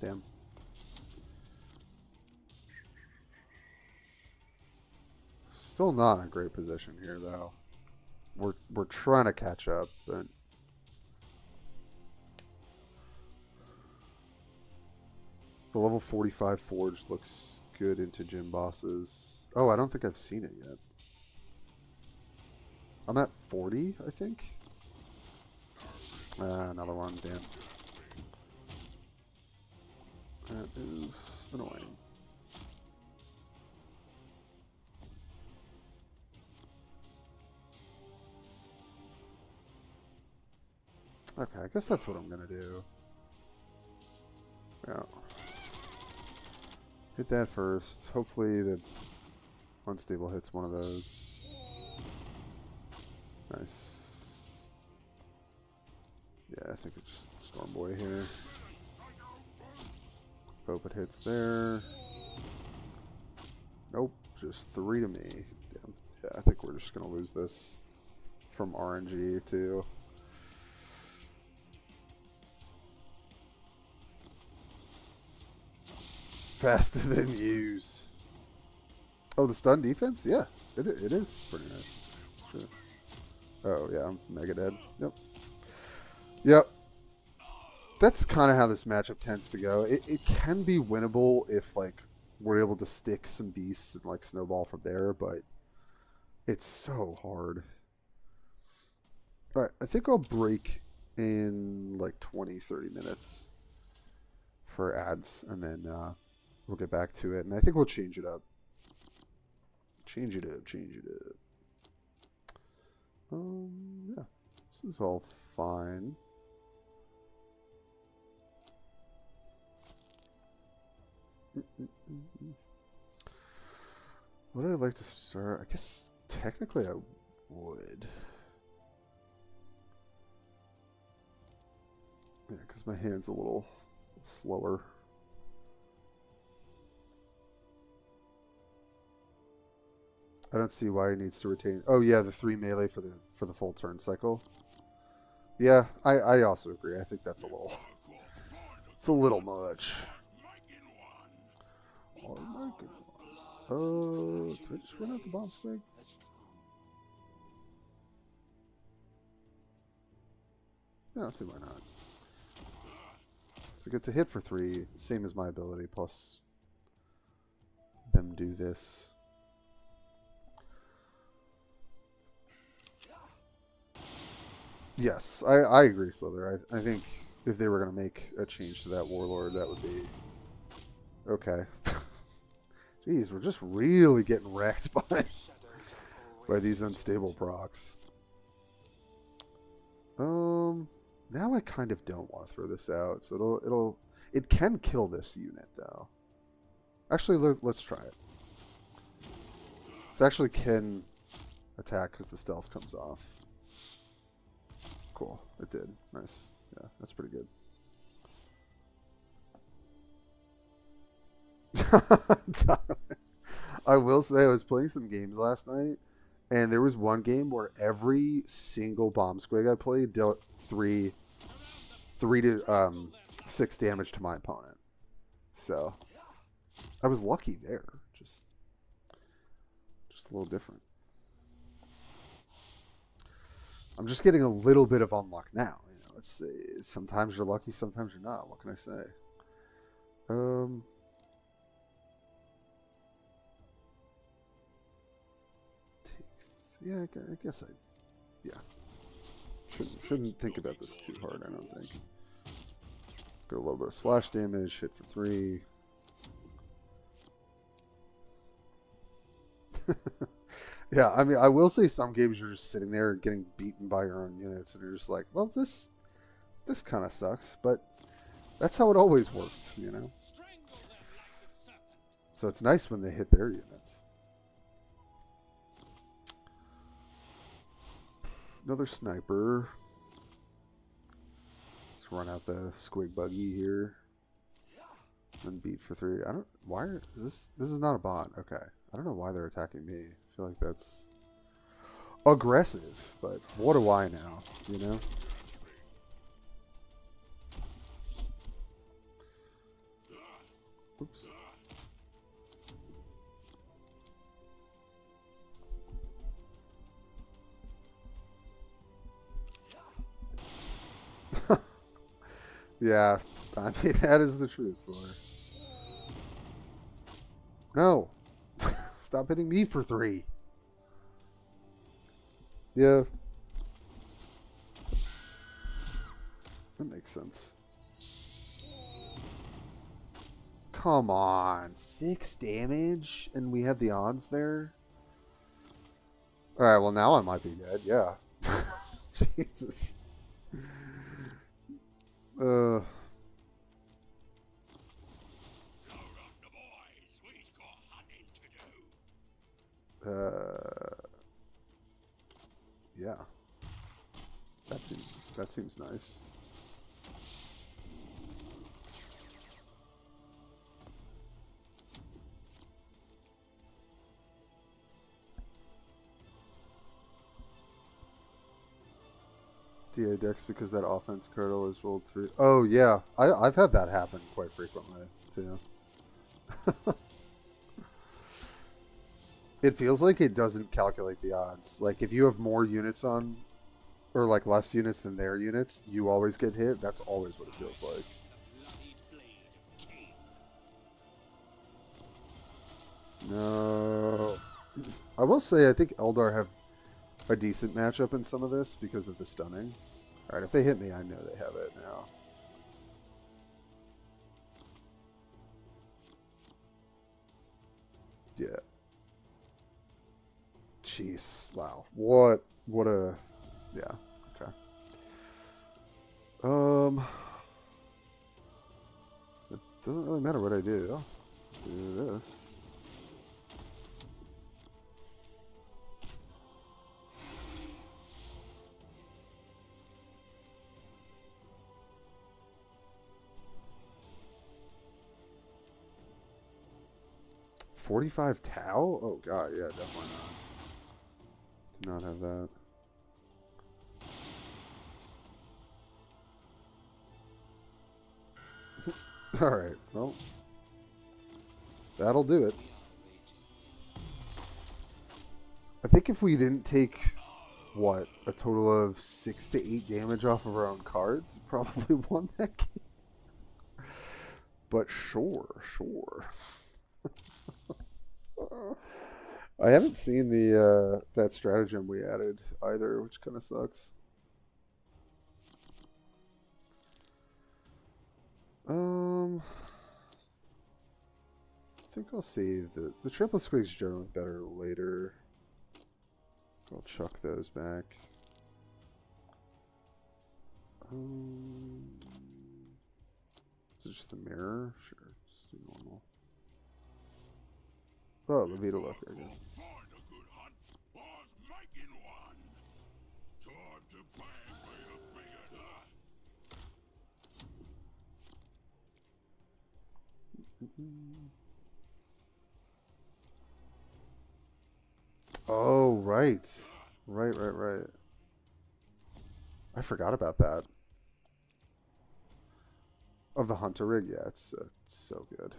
Damn. Still not in a great position here though. We're trying to catch up, but the level 45 forge looks good into gym bosses. Oh, I don't think I've seen it yet. I'm at 40, I think. Another one, damn. That is annoying. Okay, I guess that's what I'm gonna do. Yeah. Hit that first. Hopefully the unstable hits one of those. Nice. Yeah, I think it's just Storm Boy here. Hope it hits there. Nope, just 3 to me. Damn. Yeah, I think we're just gonna lose this from RNG too. Faster than use. Oh, the stun defense? Yeah, it is pretty nice. It's true. Oh, yeah, I'm mega dead. Yep. Yep. That's kind of how this matchup tends to go. It can be winnable if, like, we're able to stick some beasts and, like, snowball from there, but it's so hard. All right, I think I'll break in, like, 20, 30 minutes for ads, and then we'll get back to it. And I think we'll change it up. Change it up. Yeah, this is all fine. Would I like to start? I guess technically I would. Yeah, because my hand's a little slower. I don't see why he needs to retain. Oh yeah, the 3 melee for the full turn cycle. Yeah, I also agree. I think that's a little. It's a little much. Oh, did I just run out the bomb swig? Yeah, let's see why not. So get to hit for 3, same as my ability, plus them do this. Yes, I agree, Slither. I think if they were going to make a change to that Warlord, that would be... Okay. Jeez, we're just really getting wrecked by these unstable procs. Now I kind of don't want to throw this out, so it can kill this unit though. Actually, let's try it. This actually can attack because the stealth comes off. Cool, it did. Nice. Yeah, that's pretty good. I will say I was playing some games last night, and there was one game where every single bomb squig I played dealt 3 to 6 damage to my opponent. So I was lucky there. Just a little different. I'm just getting a little bit of unluck now. You know, it's sometimes you're lucky, sometimes you're not. What can I say? Yeah, I guess shouldn't think about this too hard. I don't think. Got a little bit of splash damage. Hit for 3. Yeah, I mean, I will say some games you're just sitting there getting beaten by your own units, and you're just like, well, this kind of sucks, but that's how it always worked, you know? So it's nice when they hit their units. Another sniper. Let's run out the squig buggy here. And beat for 3. I don't... Why are... This is not a bot. Okay. I don't know why they're attacking me. I feel like that's aggressive, but what do I know, you know? Oops. Yeah, I mean, that is the truth, Slayer. No. Stop hitting me for 3. Yeah. That makes sense. Come on. 6 damage? And we had the odds there? Alright, well now I might be dead. Yeah. Jesus. Yeah. That seems nice. DA decks because that offense card always rolled 3. Oh yeah, I've had that happen quite frequently too. It feels like it doesn't calculate the odds. Like if you have more units on, or like less units than their units, you always get hit. That's always what it feels like. No. I will say I think Eldar have a decent matchup in some of this because of the stunning. Alright, if they hit me, I know they have it now. Yeah. Jeez. Wow. What a... Yeah. Okay. It doesn't really matter what I do. Do this. $45 Tau? Oh god, yeah, definitely not. Do not have that. Alright, well. That'll do it. I think if we didn't take, what, a total of 6 to 8 damage off of our own cards, probably won that game. But sure. I haven't seen the that stratagem we added either, which kind of sucks. I think I'll save the triple squig's generally better later. I'll chuck those back. Is it just the mirror? Sure, just do normal. Oh, Levita look again. Oh, right. Right. I forgot about that. Of the Hunter rig, yeah, it's so good.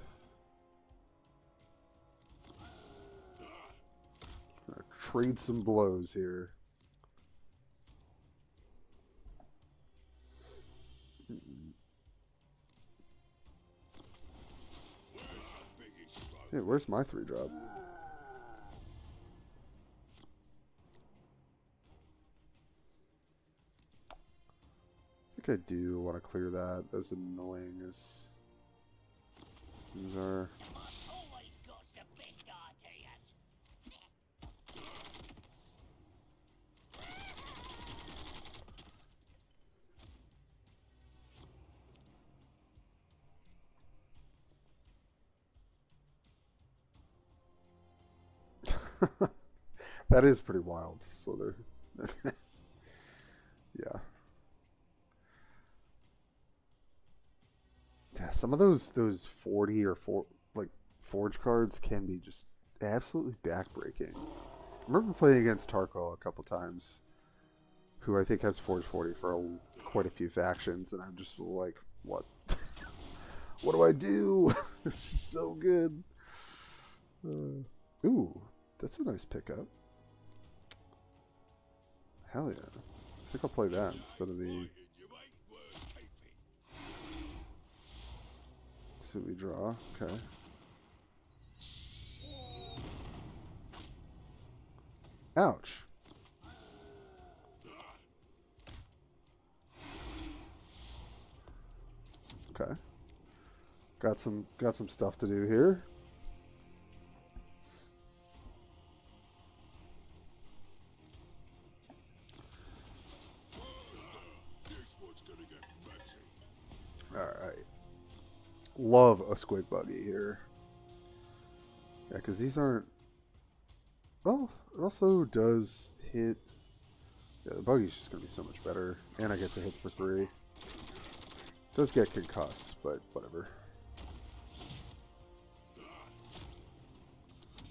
Gonna trade some blows here. Dude, where's my 3-drop? I think I do want to clear that, as annoying as things are. That is pretty wild. So they're yeah. Yeah, some of those 40 or like forge cards can be just absolutely backbreaking. I remember playing against Tarko a couple times, who I think has forge 40 for quite a few factions, and I'm just like, what? What do I do? This is so good. Ooh, that's a nice pickup. Hell yeah. I think I'll play that instead of the... So we draw. Okay. Ouch. Okay. Got some stuff to do here. Alright. Love a squig buggy here. Yeah, because these aren't... Oh, it also does hit... Yeah, the buggy's just going to be so much better. And I get to hit for 3. Does get concussed, but whatever.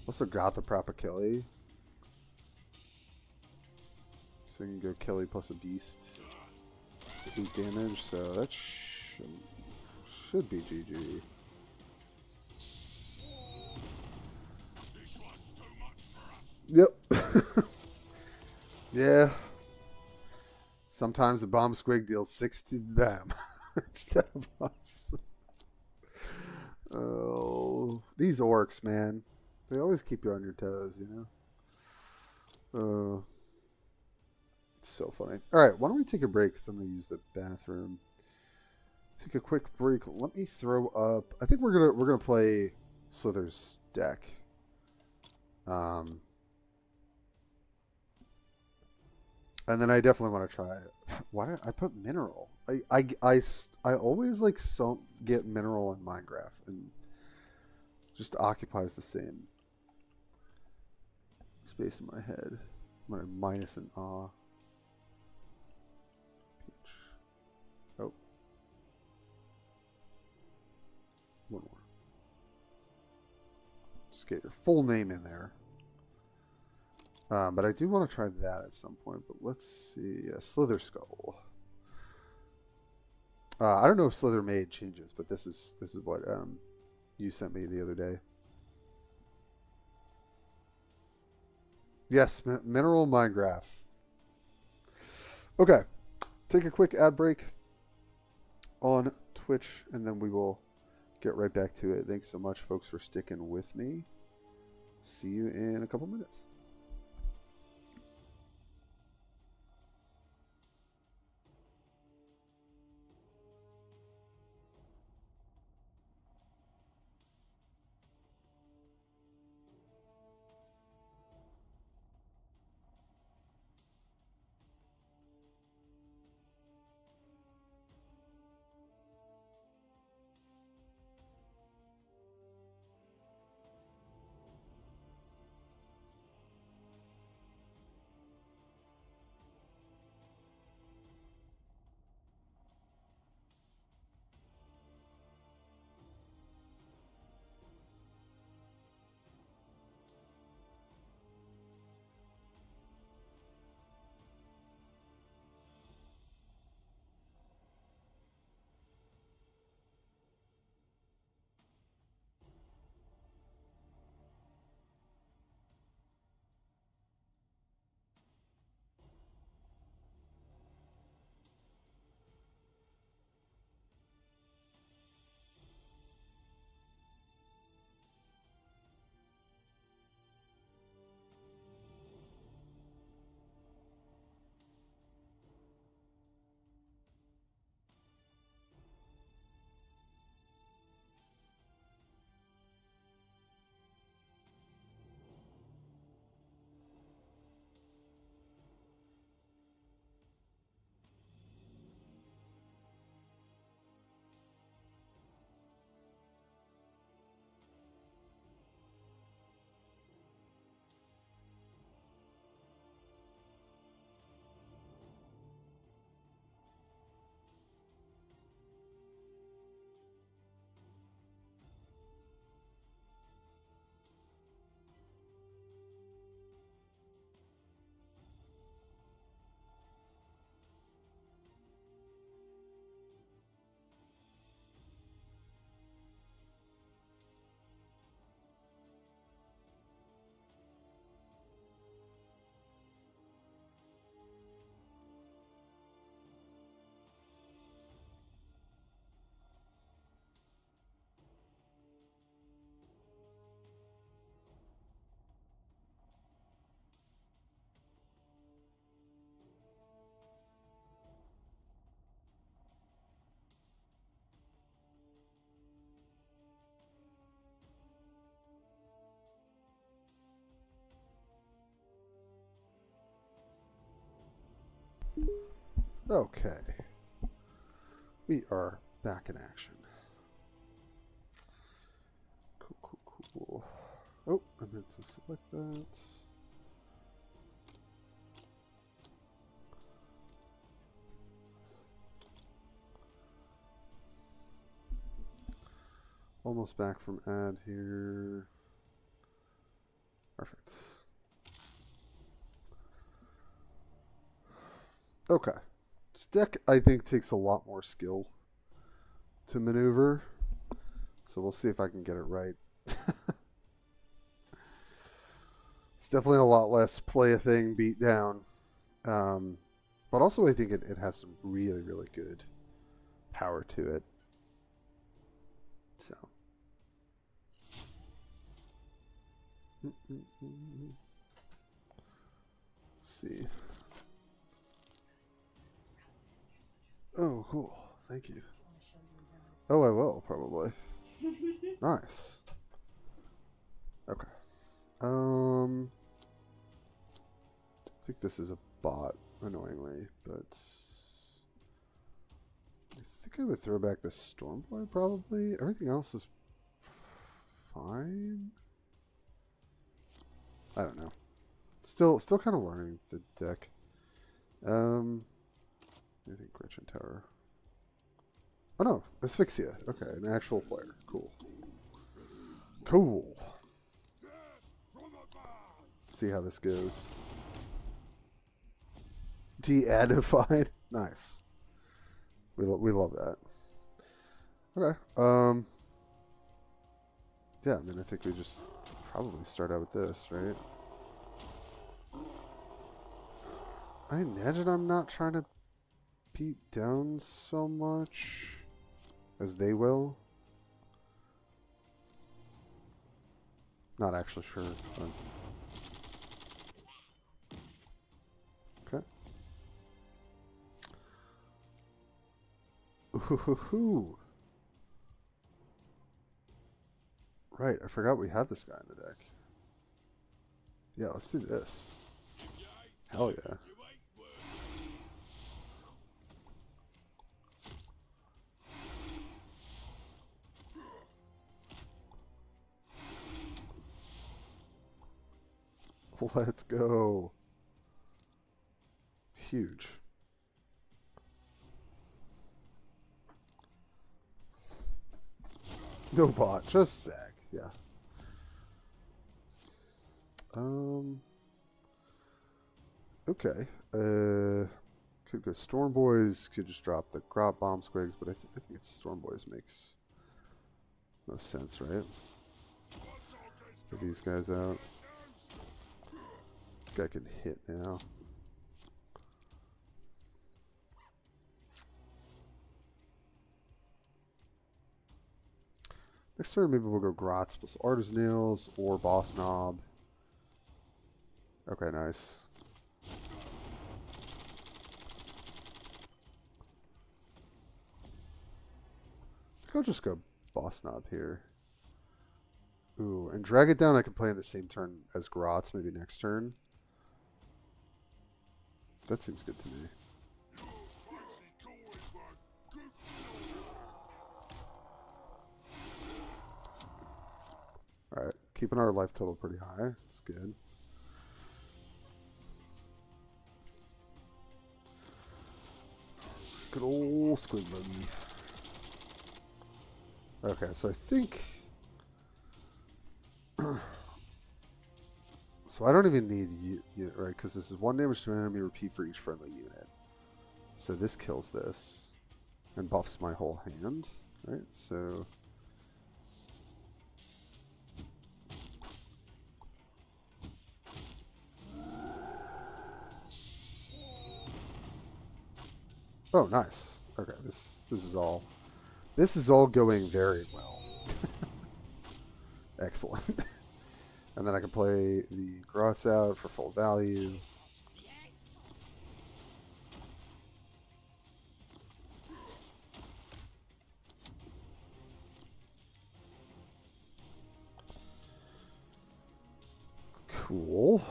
Also got the proper Kelly. So you can go Kelly plus a beast. It's 8 damage, so that should be GG. Yep. Yeah. Sometimes the bomb squig deals 6 to them instead of us. Oh, these orcs, man. They always keep you on your toes, you know? It's so funny. Alright, why don't we take a break because I'm going to use the bathroom. Take a quick break. Let me throw up... I think we're gonna play Slither's deck. And then I definitely want to try it. Why did I put mineral? I always like get mineral in Minecraft and just occupies the same space in my head. I'm gonna minus an awe. Oh. One more. Just get your full name in there. But I do want to try that at some point. But let's see. Slither Skull. I don't know if Slither Maid changes, but this is what you sent me the other day. Yes, Mineral Minecraft. Okay, take a quick ad break on Twitch, and then we will get right back to it. Thanks so much, folks, for sticking with me. See you in a couple minutes. Okay. We are back in action. Cool, cool, cool. Oh, I meant to select that. Almost back from ad here. Perfect. Okay. This deck, I think, takes a lot more skill to maneuver. So we'll see if I can get it right. It's definitely a lot less play a thing, beat down. But also I think it has some really, really good power to it. So. Let's see. Oh, cool. Thank you. Oh, I will, probably. Nice. Okay. I think this is a bot, annoyingly, but I think I would throw back the Stormboy, probably. Everything else is fine. I don't know. Still kind of learning the deck. I think Gretchen Tower. Oh no, Asphyxia. Okay, an actual player. Cool. Cool. See how this goes. De-adified. Nice. We love that. Okay. Yeah, I mean, I think we just probably start out with this, right? I imagine I'm not trying to beat down so much as they will. Not actually sure. But... okay. Ooh. Right, I forgot we had this guy in the deck. Yeah, let's do this. Hell yeah. Let's go. Huge. No bot, just Zach. Yeah. Okay. Could go Storm Boys. Could just drop the Grot Bomb Squigs, but I think it's Storm Boys makes most sense, right? Get these guys out. Guy can hit now. Next turn, maybe we'll go Grots plus Artist Nails or Boss Knob. Okay, nice. I'll just go Boss Knob here. Ooh, and Drag It Down I can play in the same turn as Grots, maybe next turn. That seems good to me. Alright, keeping our life total pretty high. That's good. Good old Squid Buggy. Okay, so I think... so I don't even need unit, right? Because this is 1 damage to an enemy, repeat for each friendly unit. So this kills this. And buffs my whole hand, right? So... oh, nice. Okay, this is all going very well. Excellent. And then I can play the Grots out for full value. Cool.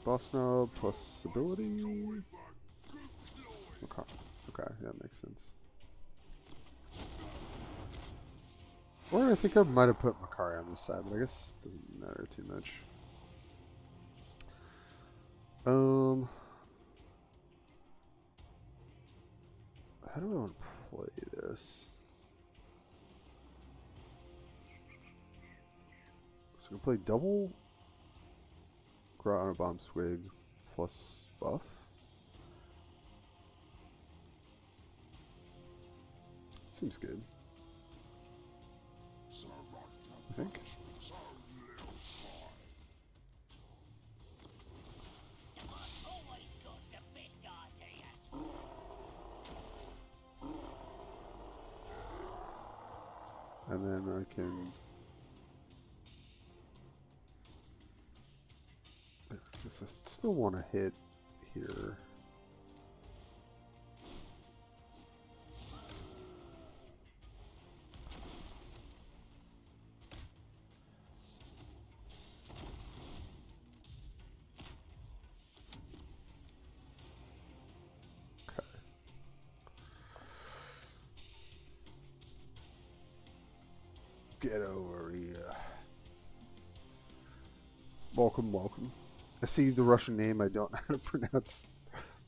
Boss Knob plus ability. Okay. Okay, yeah, that makes sense. Or I think I might have put Makari on this side, but I guess it doesn't matter too much. How do I want to play this? So we can play double Grout on a Bomb Swig plus buff. Seems good. I think. And then I can... I guess I still want to hit here. Get over here. Welcome, welcome. I see the Russian name. I don't know how to pronounce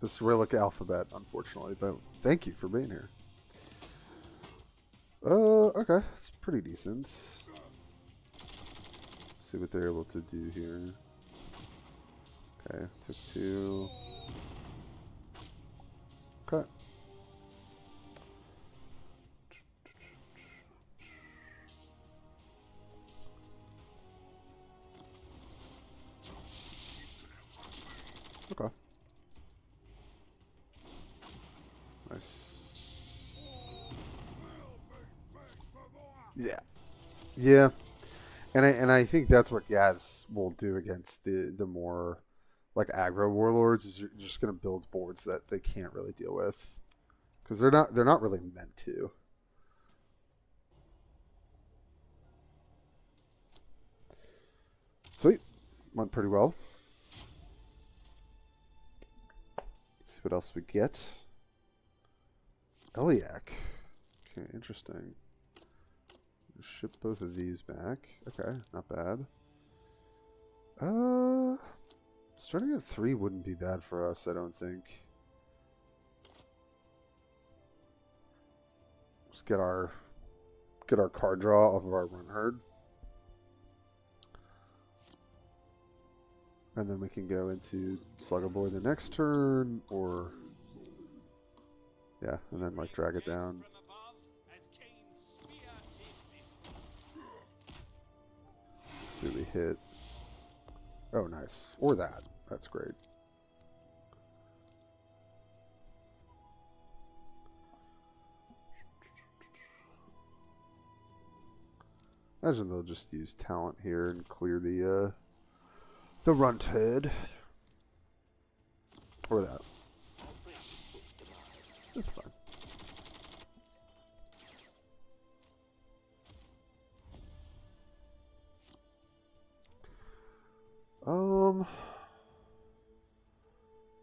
the Cyrillic alphabet, unfortunately, but thank you for being here. Okay. It's pretty decent. See what they're able to do here. Okay, took 2. Okay. Okay. Nice. Yeah. Yeah. And I think that's what Yaz will do against the more like aggro warlords is you're just gonna build boards that they can't really deal with. Because they're not really meant to. Sweet. Went pretty well. See what else we get. Eliac. Okay, interesting. Ship both of these back. Okay, not bad. Starting at 3 wouldn't be bad for us, I don't think. Just get our card draw off of our run herd. And then we can go into Slugger Boy the next turn, or... Yeah, and then like drag it down. See what we hit. Oh, nice. Or that. That's great. Imagine they'll just use talent here and clear the runt head. Or that. That's fine.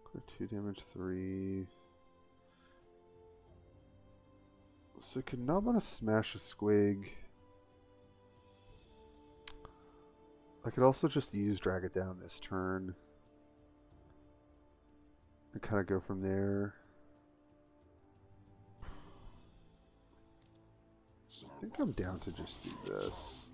Clear 2 damage 3. So I could not want to smash a squig. I could also just use drag it down this turn. And kind of go from there. I think I'm down to just do this.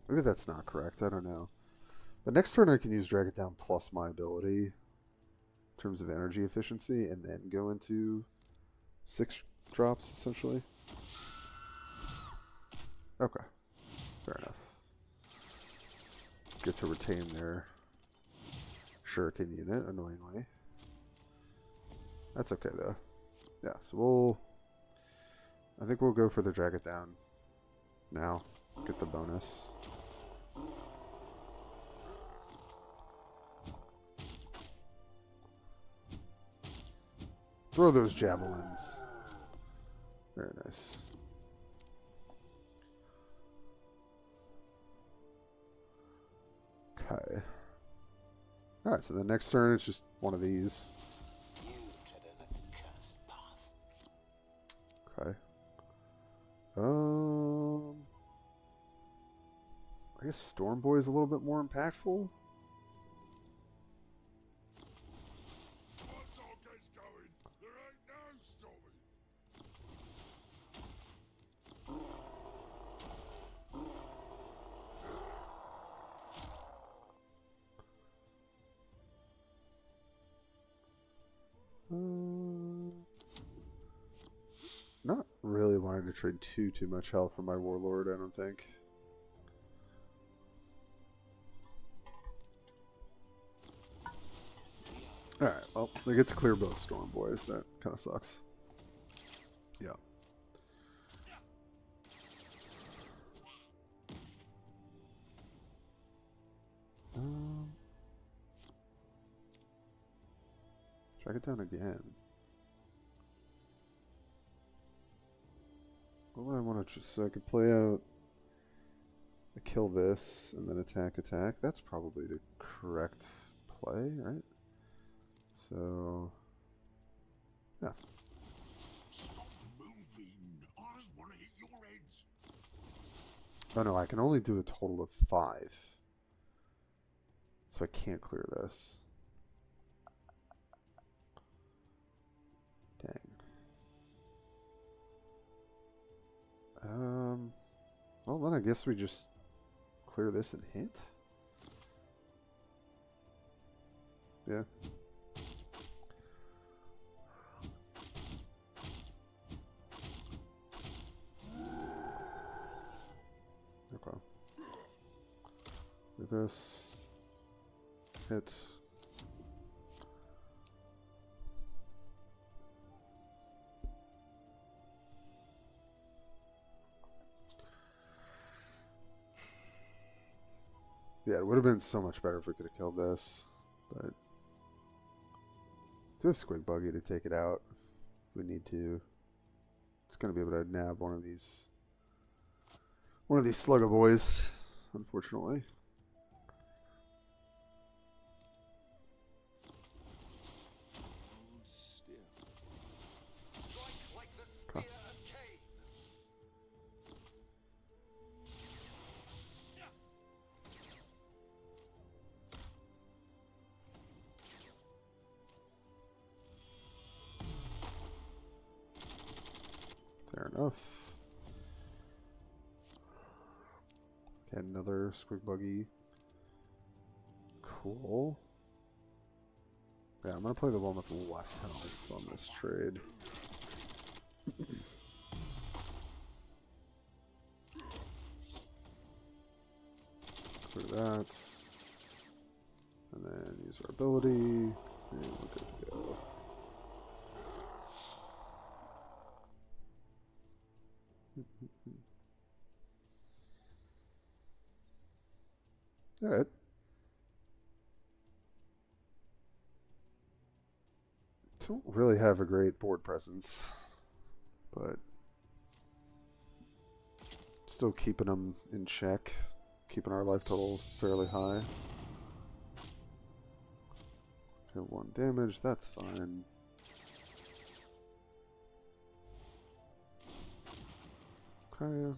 Maybe that's not correct. I don't know. But next turn I can use drag it down plus my ability in terms of energy efficiency and then go into 6 drops essentially. Okay. Fair enough. Get to retain their shuriken unit, annoyingly. That's okay though. Yeah, so I think we'll go for the drag it down now. Get the bonus. Throw those javelins. Very nice. Okay. Alright, so the next turn it's just one of these. Okay. I guess Storm Boy is a little bit more impactful. Not really wanting to trade too much health for my Warlord, I don't think. Alright, well, they get to clear both Storm Boys. That kind of sucks. Yeah. Track it down again. What would I want to just so I could play out I kill this and then attack. That's probably the correct play, right? So yeah. Stop moving. I just want to hit your heads. Oh no, I can only do a total of 5. So I can't clear this. Dang. Well then I guess we just clear this and hit. Yeah. Okay. Do this. Hit. Yeah, it would have been so much better if we could have killed this, but do have Squig Buggy to take it out if we need to. It's gonna be able to nab one of these Slugger boys, unfortunately. Okay. Fair enough. Okay, another Squig Buggy. Cool. Yeah, I'm gonna play the one with less health on this trade. Clear that. And then use our ability. And we're good to go. Alright. Don't really have a great board presence, but still keeping them in check, keeping our life total fairly high. Okay, 1 damage, that's fine. Okay.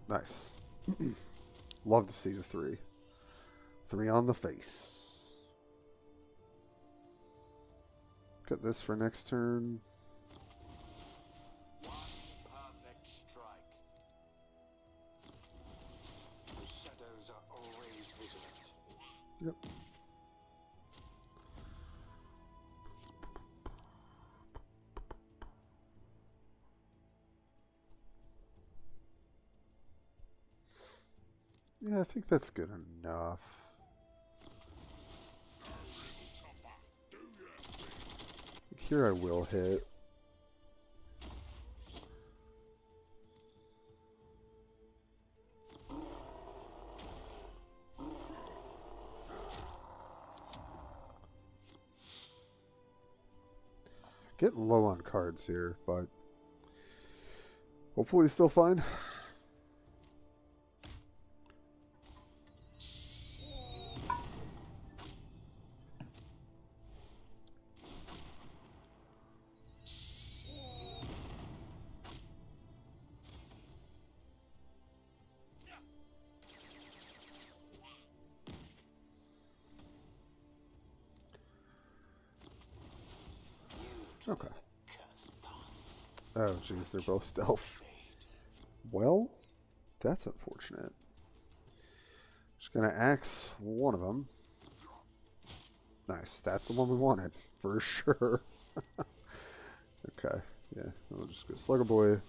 Nice. Love to see the 3. 3 on the face. Got this for next turn. One perfect strike. The shadows are always vigilant. Yep. Yeah, I think that's good enough. Here I will hit. Getting low on cards here, but hopefully still fine. Okay. Oh, geez, they're both stealth. Well, that's unfortunate. Just gonna axe one of them. Nice, that's the one we wanted, for sure. Okay, yeah, we'll just go Slugger Boy.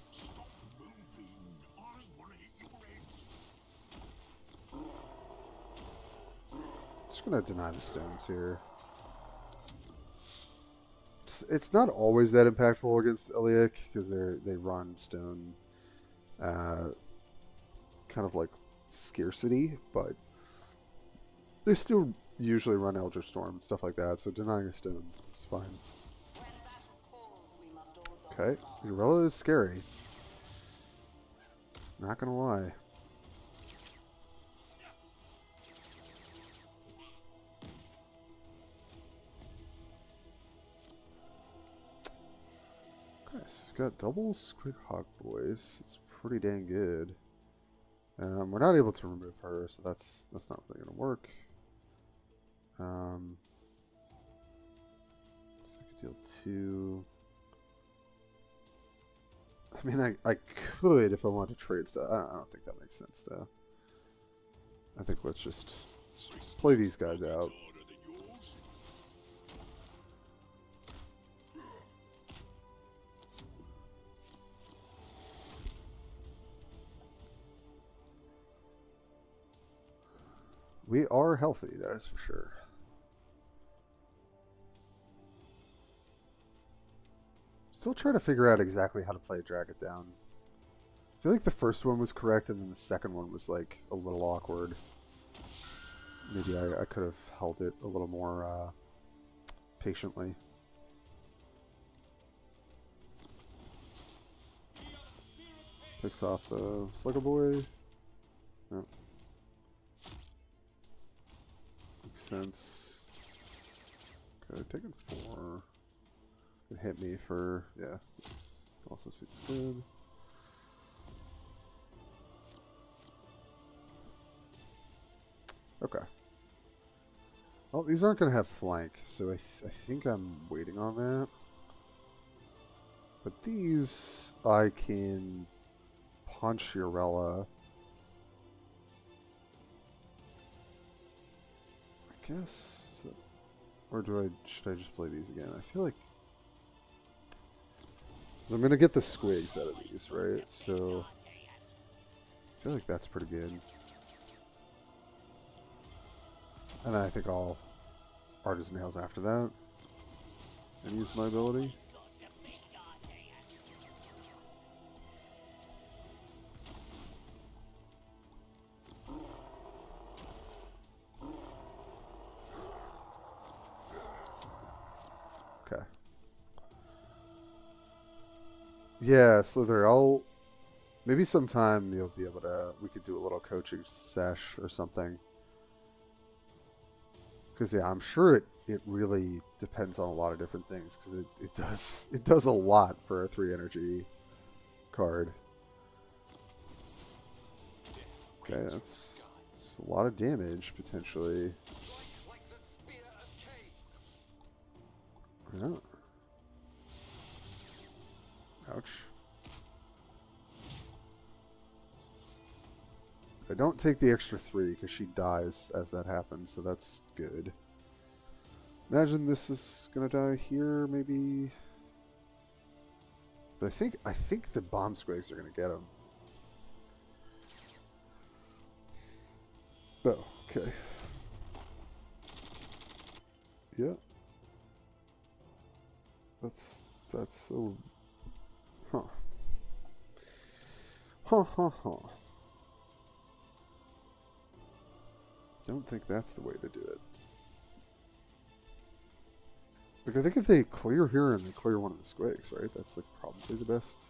Just gonna deny the stones here. It's not always that impactful against Iliac because they run stone, kind of like scarcity, but they still usually run Eldritch Storm and stuff like that. So denying a stone is fine. Okay, Urella is scary. Not gonna lie. Okay, so we've got double Squig Hawk Boys. It's pretty dang good. We're not able to remove her, so that's not really gonna work. So I could deal 2. I mean, I could if I wanted to trade stuff. I don't think that makes sense, though. I think let's just play these guys out. We are healthy, that is for sure. Still trying to figure out exactly how to play Drag It Down. I feel like the first one was correct, and then the second one was like a little awkward. Maybe I could have held it a little more patiently. Picks off the Slugger Boy. Yep. Makes sense. Okay, taking 4. It hit me for, yeah, this also seems good. Okay. Well, these aren't going to have flank, so I think I'm waiting on that. But these, I can punch Urella. I guess, is that, or should I just play these again? I feel like, because I'm going to get the squigs out of these, right? So, I feel like that's pretty good. And then I think I'll Artist Nails after that and use my ability. Okay. Yeah, Slither, maybe sometime you'll be able to, we could do a little coaching sesh or something. Because yeah, I'm sure it really depends on a lot of different things. Because it does a lot for a 3 energy card. Okay, that's a lot of damage potentially. Yeah. Ouch. I don't take the extra 3 because she dies as that happens, so that's good. Imagine this is gonna die here, maybe. But I think the bomb squigs are gonna get him. Oh, okay. Yeah. That's so. Huh. Huh. Don't think that's the way to do it. Like, I think if they clear here and they clear one of the squigs, right? That's like probably the best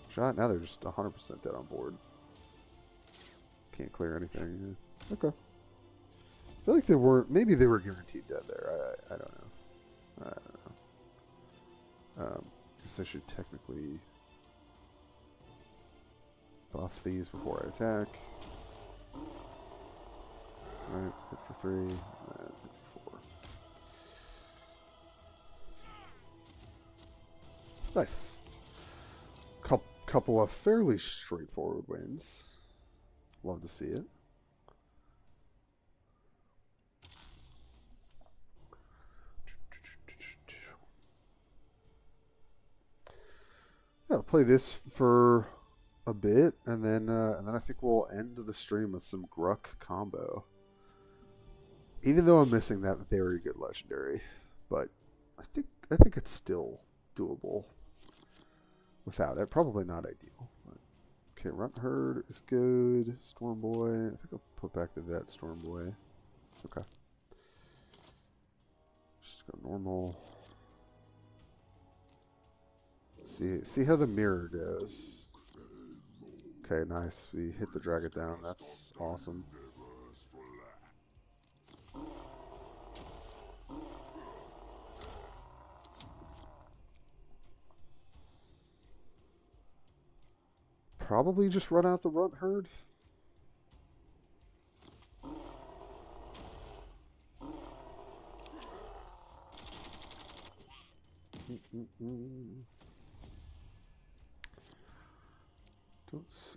shot. Now they're just 100% dead on board. Can't clear anything. Yeah. Okay. I feel like they were, maybe they were guaranteed dead there. I don't know. I don't know. Guess I should technically buff these before I attack. Alright, hit for 3, and then hit for 4. Nice. Couple of fairly straightforward wins. Love to see it. Yeah, I'll play this for a bit, and then I think we'll end the stream with some Gruck combo. Even though I'm missing that very good legendary, but I think it's still doable without it. Probably not ideal. But. Okay, Runt Herd is good. Storm Boy. I think I'll put back the Vet Storm Boy. Okay. Just go normal. See how the mirror goes. Okay, nice. We hit the drag it down. That's awesome. Probably just run out the Runt Herd.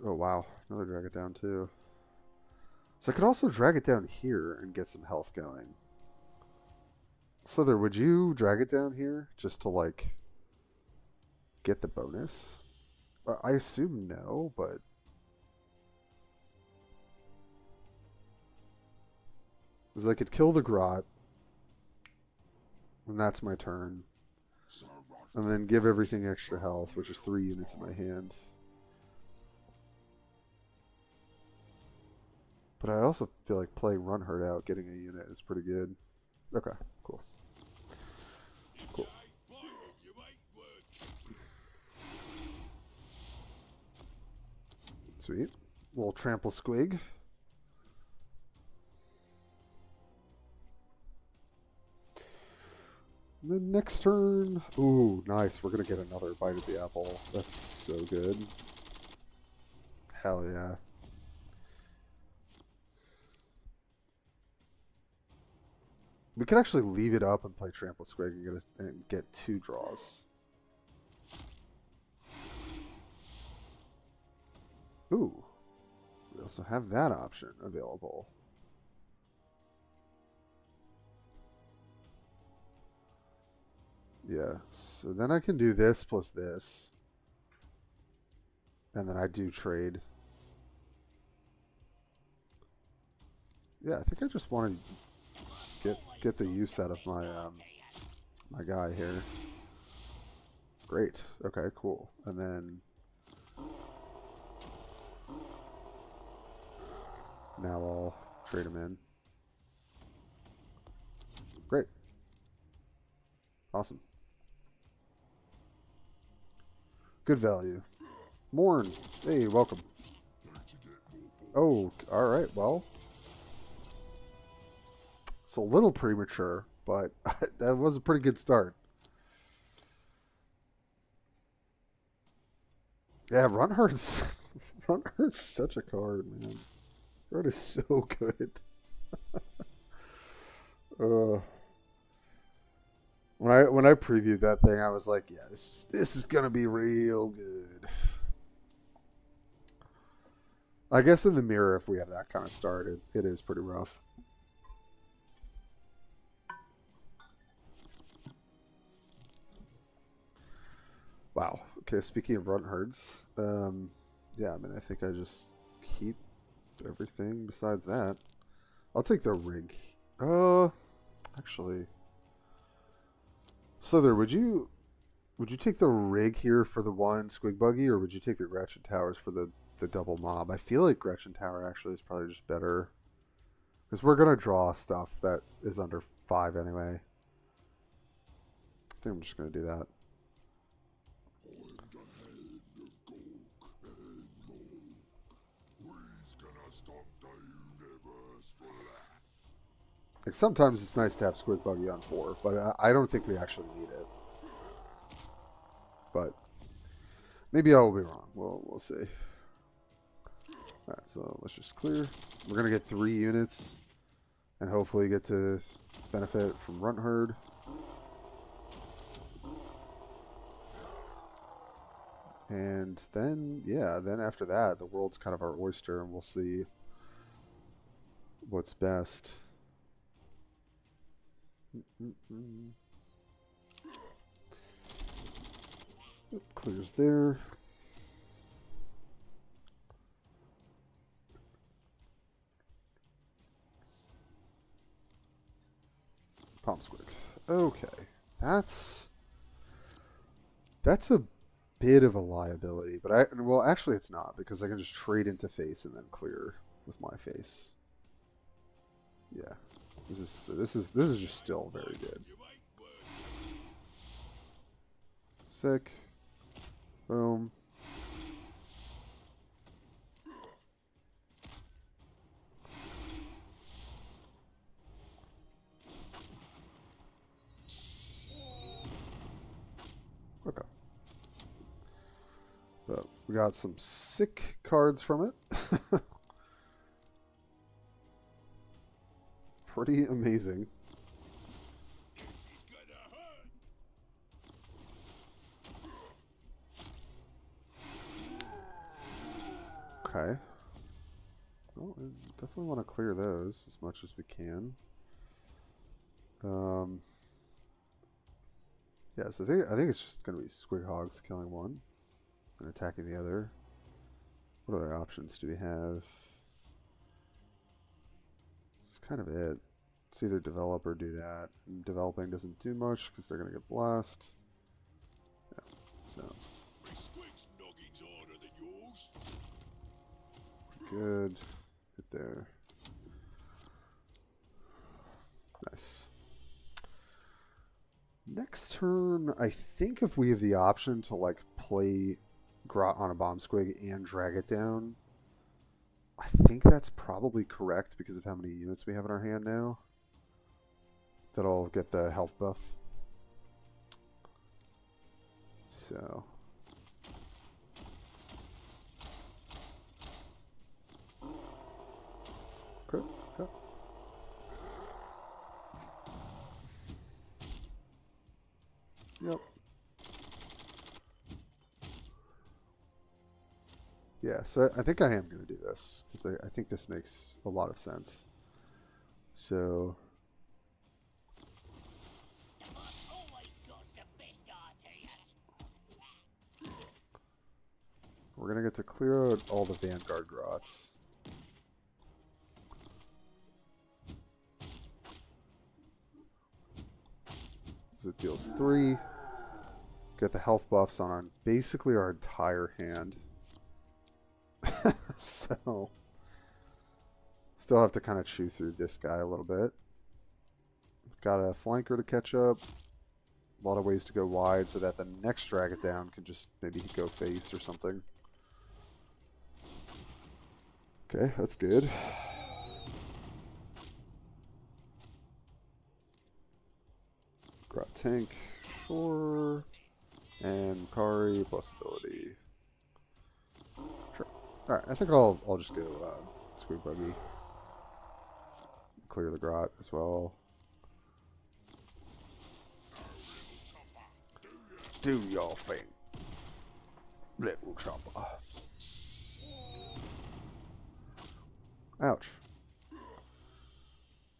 Oh wow, another drag it down too. So I could also drag it down here and get some health going. Slither, would you drag it down here just to like get the bonus? I assume no, but because I could kill the Grot, and that's my turn, and then give everything extra health, which is 3 units in my hand. But I also feel like playing Run Herd out, getting a unit is pretty good. Okay, cool. Cool. Sweet. We'll trample Squig. The next turn. Ooh, nice. We're going to get another bite of the apple. That's so good. Hell yeah. We could actually leave it up and play Trample Squig and get 2 draws. Ooh. We also have that option available. Yeah, so then I can do this plus this. And then I do trade. Yeah, I think I just want to get the use out of my my guy here. Great. Okay, cool. And then now I'll trade him in. Great. Awesome. Good value. Morn. Hey, welcome. Oh, alright, well. It's a little premature, but that was a pretty good start. Yeah, Run Herd's such a card, man. Run is so good. When I previewed that thing, I was like, yeah, this is gonna be real good. I guess in the mirror, if we have that kind of start, it is pretty rough. Wow. Okay, speaking of Runt Herds, yeah, I mean, I think I just keep everything besides that. I'll take the rig. Actually, Slither, would you take the rig here for the 1 Squig Buggy, or would you take the Gretchen Towers for the double mob? I feel like Gretchen Tower actually is probably just better, because we're gonna draw stuff that is under 5 anyway. think I'm just going to do that. Like sometimes it's nice to have Squid Buggy on 4, but I don't think we actually need it. But maybe I will be wrong. We'll see. Alright, so let's just clear. We're going to get 3 units and hopefully get to benefit from Runt Herd. And then, yeah, then after that, the world's kind of our oyster and we'll see what's best. Clears there. Palm Squig. Okay, that's a bit of a liability, but well actually it's not because I can just trade into face and then clear with my face. Yeah, this is just still very good. Sick. Boom. Okay. But we got some sick cards from it. Pretty amazing. Okay. Well, I definitely want to clear those as much as we can. Yeah, so I think it's just going to be Squig Hogs killing one and attacking the other. What other options do we have? It's kind of it. It's either develop or do that. And developing doesn't do much because they're going to get blast. Yeah, so. Good. Hit there. Nice. Next turn, I think if we have the option to like play Grot on a Bomb Squig and drag it down, I think that's probably correct because of how many units we have in our hand now. That'll get the health buff. So. Okay. Okay. Yep. Yeah, so I think I am going to do this because I think this makes a lot of sense. So. We're going to get to clear out all the Vanguard Grots. It deals 3. Get the health buffs on basically our entire hand. So, still have to kind of chew through this guy a little bit. Got a flanker to catch up. A lot of ways to go wide so that the next drag it down can just maybe go face or something. Okay, that's good. Grot tank, sure. And Kari plus ability. Sure. Alright, I think I'll just go Squig Buggy. Clear the Grot as well. Do your thing, little chopper. Ouch.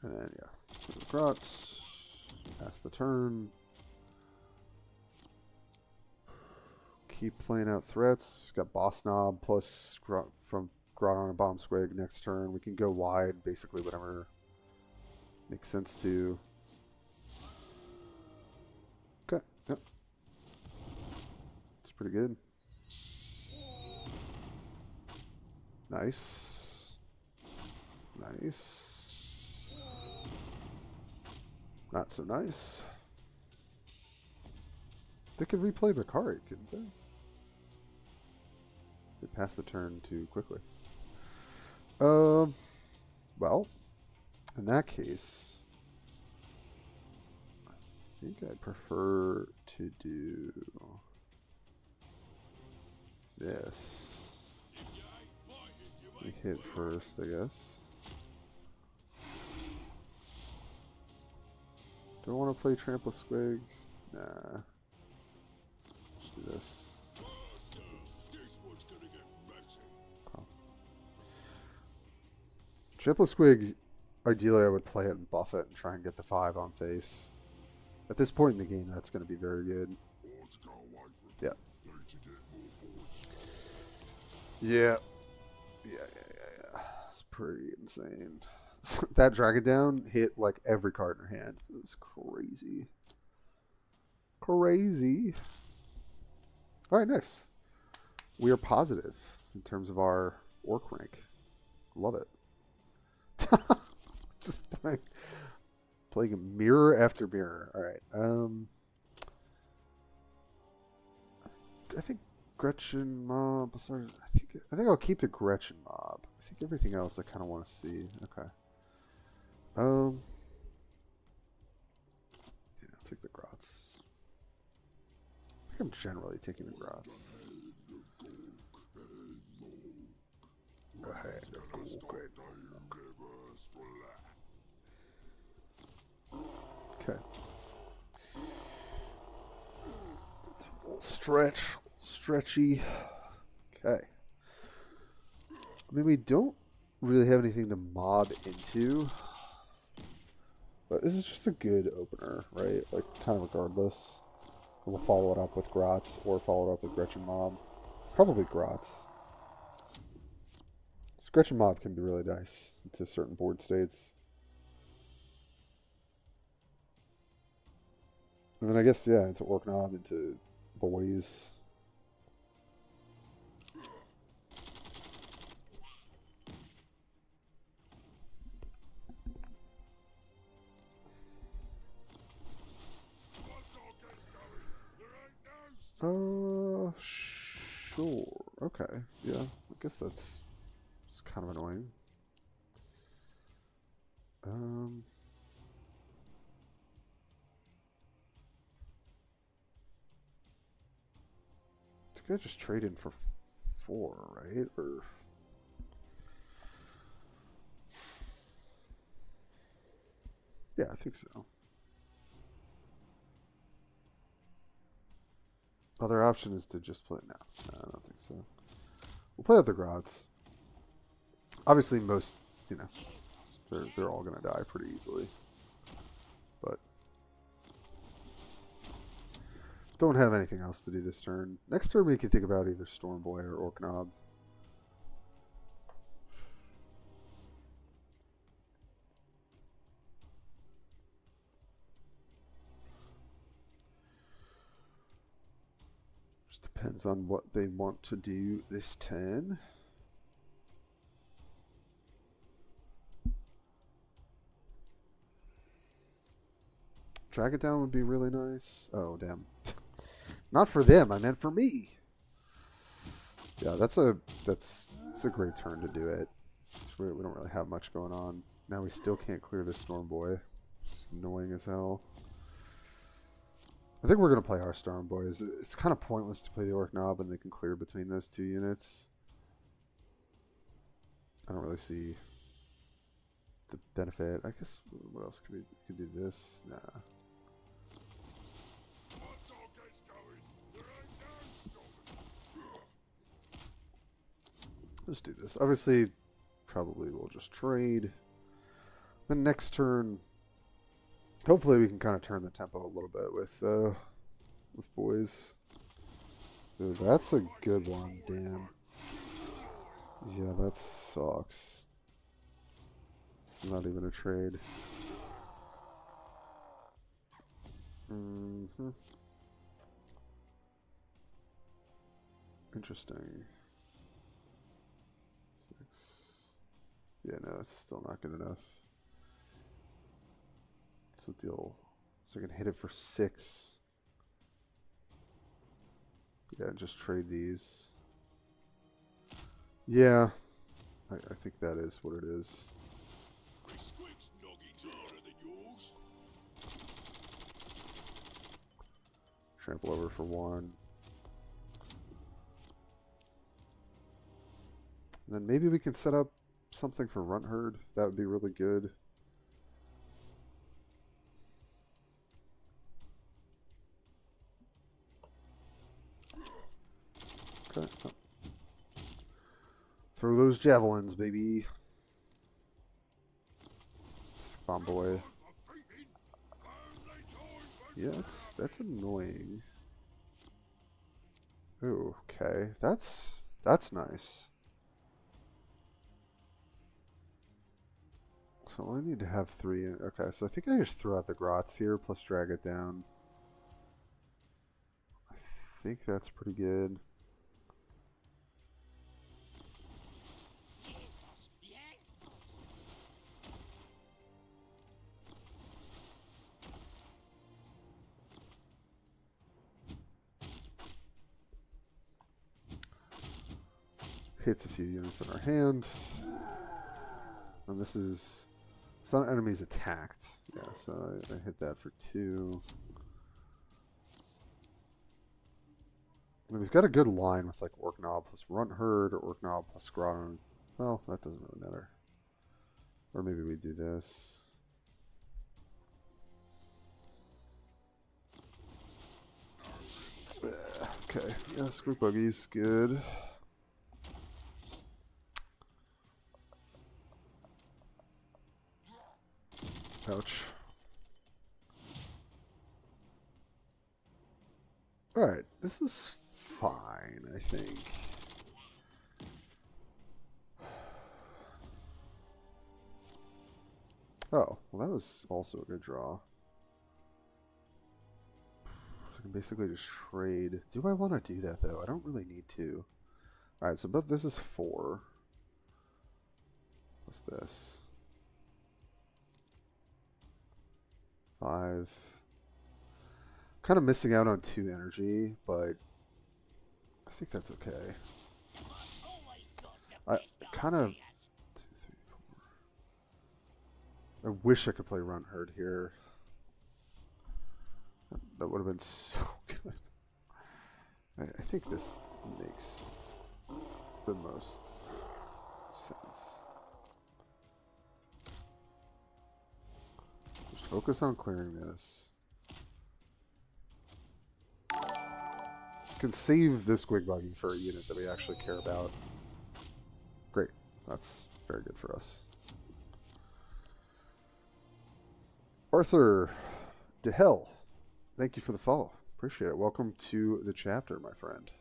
And then, yeah. Clear the Grot. Pass the turn. Keep playing out threats. Got Boss Knob plus from Grot on a Bomb Squig next turn. We can go wide, basically whatever makes sense to. Okay, yep. It's pretty good. Nice. Nice. Not so nice. They could replay Bakari, couldn't they? They passed the turn too quickly. Well, in that case, I think I'd prefer to do this. We hit first, I guess. Do I want to play Trample Squig? Nah. Let's do this. Oh. Trample Squig, ideally I would play it and buff it and try and get the 5 on face. At this point in the game, that's going to be very good. Yeah. Yeah. Yeah. It's pretty insane. That Dragon Down hit like every card in her hand. It was crazy. Crazy. Alright, next. We are positive in terms of our orc rank. Love it. Just playing a mirror after mirror. Alright. I think Gretchen mob. I think I'll keep the Gretchen mob. I think everything else I kind of want to see. Okay. Yeah, I'll take the Grots. I think I'm generally taking the Grots. Okay. It's a little stretchy. Okay. I mean, we don't really have anything to mob into. But this is just a good opener, right? Like, kind of regardless. We'll follow it up with Grots or follow it up with Gretchen Mob. Probably Grots. So Gretchen Mob can be really nice into certain board states. And then I guess, yeah, into Orc Knob, into Boys. Sure. Okay. Yeah. I guess that's kind of annoying. I think I just trade in for 4, right? Or yeah, I think so. Other option is to just play no. No, I don't think so. We'll play with the Grots. Obviously, most, they're all gonna die pretty easily. But don't have anything else to do this turn. Next turn we can think about either Stormboy or Orc Knob. Just depends on what they want to do this turn. Drag it down would be really nice. Oh, damn. Not for them, I meant for me. Yeah, that's a great turn to do it. We don't really have much going on. Now we still can't clear this Stormboy. It's annoying as hell. I think we're going to play our Stormboys. It's kind of pointless to play the Orc Knob and they can clear between those 2 units. I don't really see the benefit. I guess, what else could we could do this? Nah. Let's do this. Obviously, probably we'll just trade. Then next turn, hopefully we can kind of turn the tempo a little bit with Boys. Dude, that's a good one. Damn. Yeah, that sucks. It's not even a trade. Interesting. 6. Yeah, no, it's still not good enough. What's the deal? So I can hit it for 6. Yeah, just trade these. Yeah, I think that is what it is. My squig's noggins harder than yours. Trample over for 1. And then maybe we can set up something for Runt Herd. That would be really good. Okay. Oh. Throw those javelins, baby. Bomb boy. Yeah, that's annoying. Ooh, okay. That's nice. So I only need to have 3 in. Okay, so I think I just throw out the grots here plus drag it down. I think that's pretty good. Hits a few units in our hand. And this is... Some enemies attacked. Yeah, so I hit that for 2. And we've got a good line with like Orc Knob plus Runt Herd or Orc Knob plus Scrotum. Well, that doesn't really matter. Or maybe we do this. Okay, yeah, Squeak Buggy's good. Ouch. Alright, this is fine, I think. Oh, well that was also a good draw. So I can basically just trade. Do I want to do that though? I don't really need to. Alright, so but this is 4. What's this? 5. Kind of missing out on 2 energy, but I think that's okay. I kind of 2, 3, 4. I wish I could play Runt Herd here. That would have been so good. I think this makes the most sense. Just focus on clearing this. Can save this Squig Buggy for a unit that we actually care about. Great. That's very good for us. Arthur DeHell, thank you for the follow. Appreciate it. Welcome to the chapter, my friend.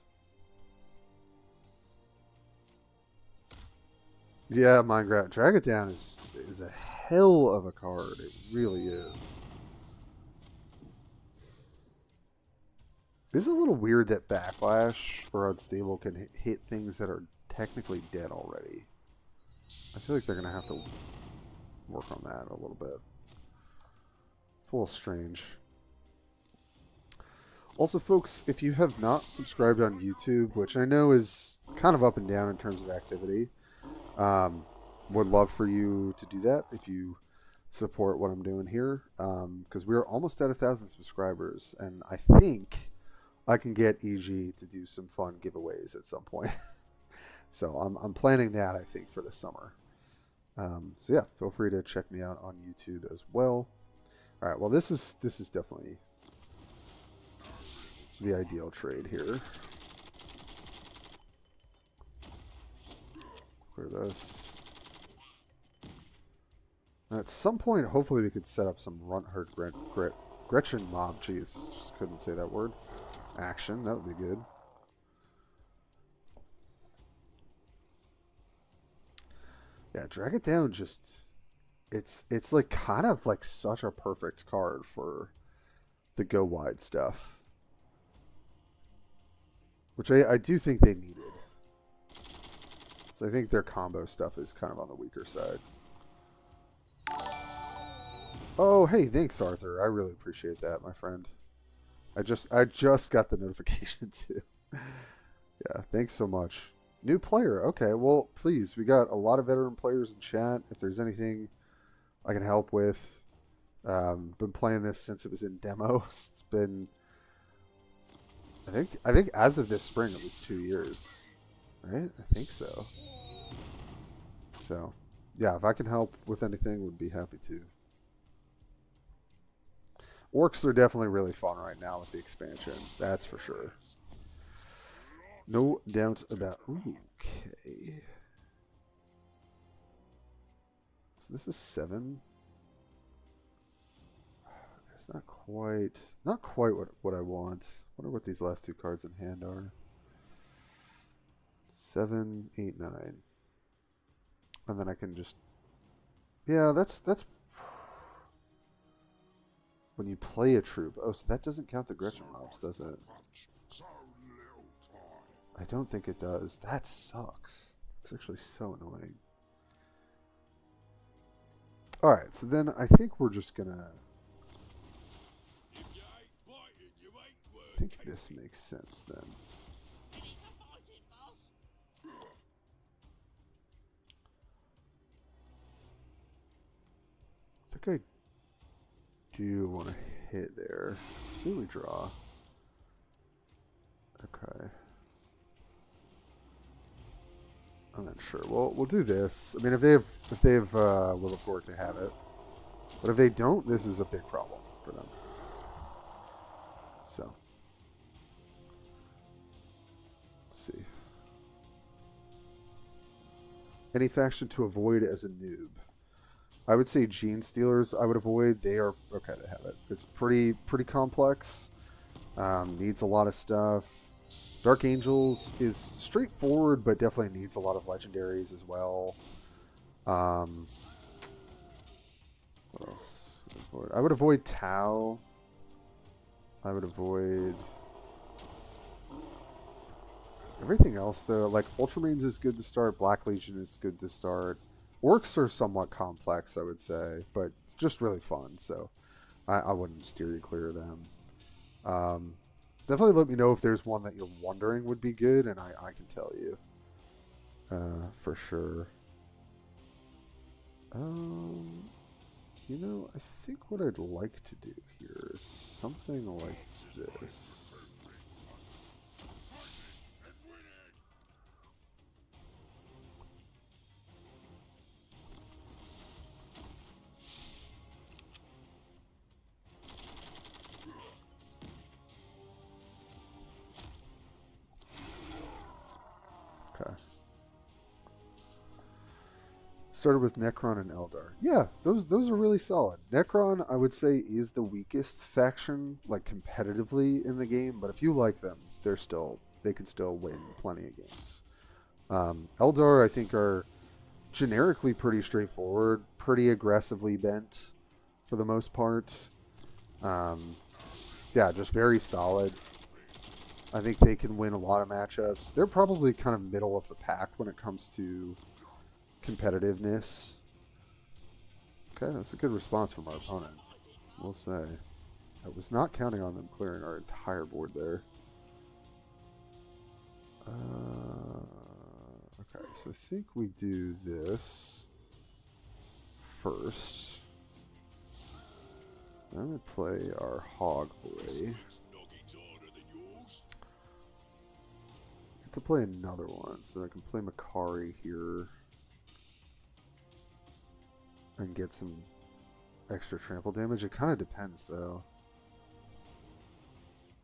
Yeah, Minecraft. Drag It Down is a hell of a card. It really is. It's a little weird that Backlash or Unstable can hit things that are technically dead already. I feel like they're going to have to work on that a little bit. It's a little strange. Also, folks, if you have not subscribed on YouTube, which I know is kind of up and down in terms of activity, would love for you to do that if you support what I'm doing here, because we're almost at 1,000 subscribers, and I think I can get EG to do some fun giveaways at some point. So I'm planning that, I think, for the summer. So yeah, feel free to check me out on YouTube as well. All right, well this is definitely the ideal trade here. Clear this. At some point, hopefully we could set up some Runt Herd Gretchen mob. Jeez, just couldn't say that word. Action, that would be good. Yeah, Drag It Down just... It's like kind of like such a perfect card for the go wide stuff. Which I do think they needed. So I think their combo stuff is kind of on the weaker side. Oh, hey, thanks, Arthur. I really appreciate that, my friend. I just got the notification too. Yeah, thanks so much. New player. Okay, well, please, we got a lot of veteran players in chat. If there's anything I can help with, been playing this since it was in demos. It's been, I think as of this spring it was 2 years, right? I think so. So, yeah, if I can help with anything, would be happy to. Orcs are definitely really fun right now with the expansion. That's for sure. No doubt about. Ooh, okay. So this is 7. It's not quite what I want. Wonder what these last 2 cards in hand are. 7, 8, 9, and then I can just. Yeah, that's when you play a troop. Oh, so that doesn't count the Gretchen mobs, does it? I don't think it does. That sucks. It's actually so annoying. Alright, so then I think we're just gonna... I think this makes sense then. I think I do want to hit there. Let's see what we draw. Okay. I'm not sure. Well, we'll do this. I mean, if they have Will of Gork, they have it. But if they don't, this is a big problem for them. So, let's see. Any faction to avoid as a noob? I would say Gene Stealers I would avoid. They are okay. They have it. It's pretty complex. Needs a lot of stuff. Dark Angels is straightforward, but definitely needs a lot of legendaries as well. What else? I would avoid Tau. I would avoid everything else though. Like Ultramarines is good to start. Black Legion is good to start. Orcs are somewhat complex, I would say, but it's just really fun. So I wouldn't steer you clear of them. Definitely let me know if there's one that you're wondering would be good, and I can tell you for sure. You know, I think what I'd like to do here is something like this. Okay. Started with Necron and Eldar. Yeah, those are really solid. Necron, I would say, is the weakest faction, like competitively in the game. But if you like them, they can still win plenty of games. Eldar, I think, are generically pretty straightforward, pretty aggressively bent for the most part. Yeah, just very solid. I think they can win a lot of matchups. They're probably kind of middle of the pack when it comes to competitiveness. Okay, that's a good response from our opponent, we'll say. I was not counting on them clearing our entire board there. Okay, so I think we do this first. I'm going to play our Hog Boy. Get to play another one, so I can play Makari here. And get some extra trample damage. It kind of depends, though.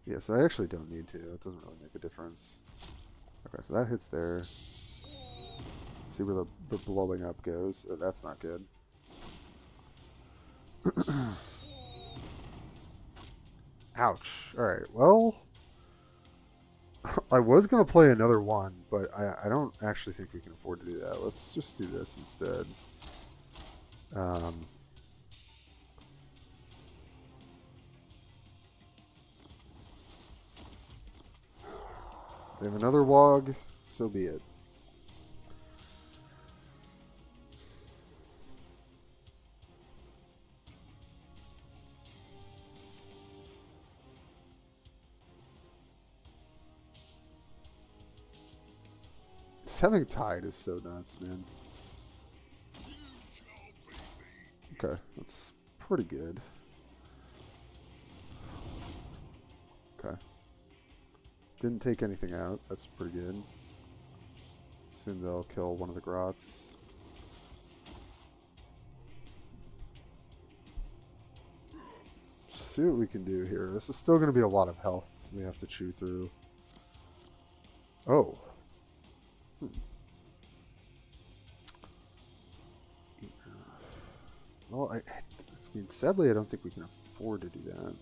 Yes, I actually don't need to. It doesn't really make a difference. Okay, so that hits there. See where the blowing up goes. Oh, that's not good. Ouch. Alright, well... I was going to play another one, but I don't actually think we can afford to do that. Let's just do this instead. They have another Wog, so be it. Just having Tide is so nuts, man. Okay, that's pretty good. Okay. Didn't take anything out. That's pretty good. Soon they'll kill one of the grots. See what we can do here. This is still going to be a lot of health we have to chew through. Oh. Well, I mean, sadly, I don't think we can afford to do that.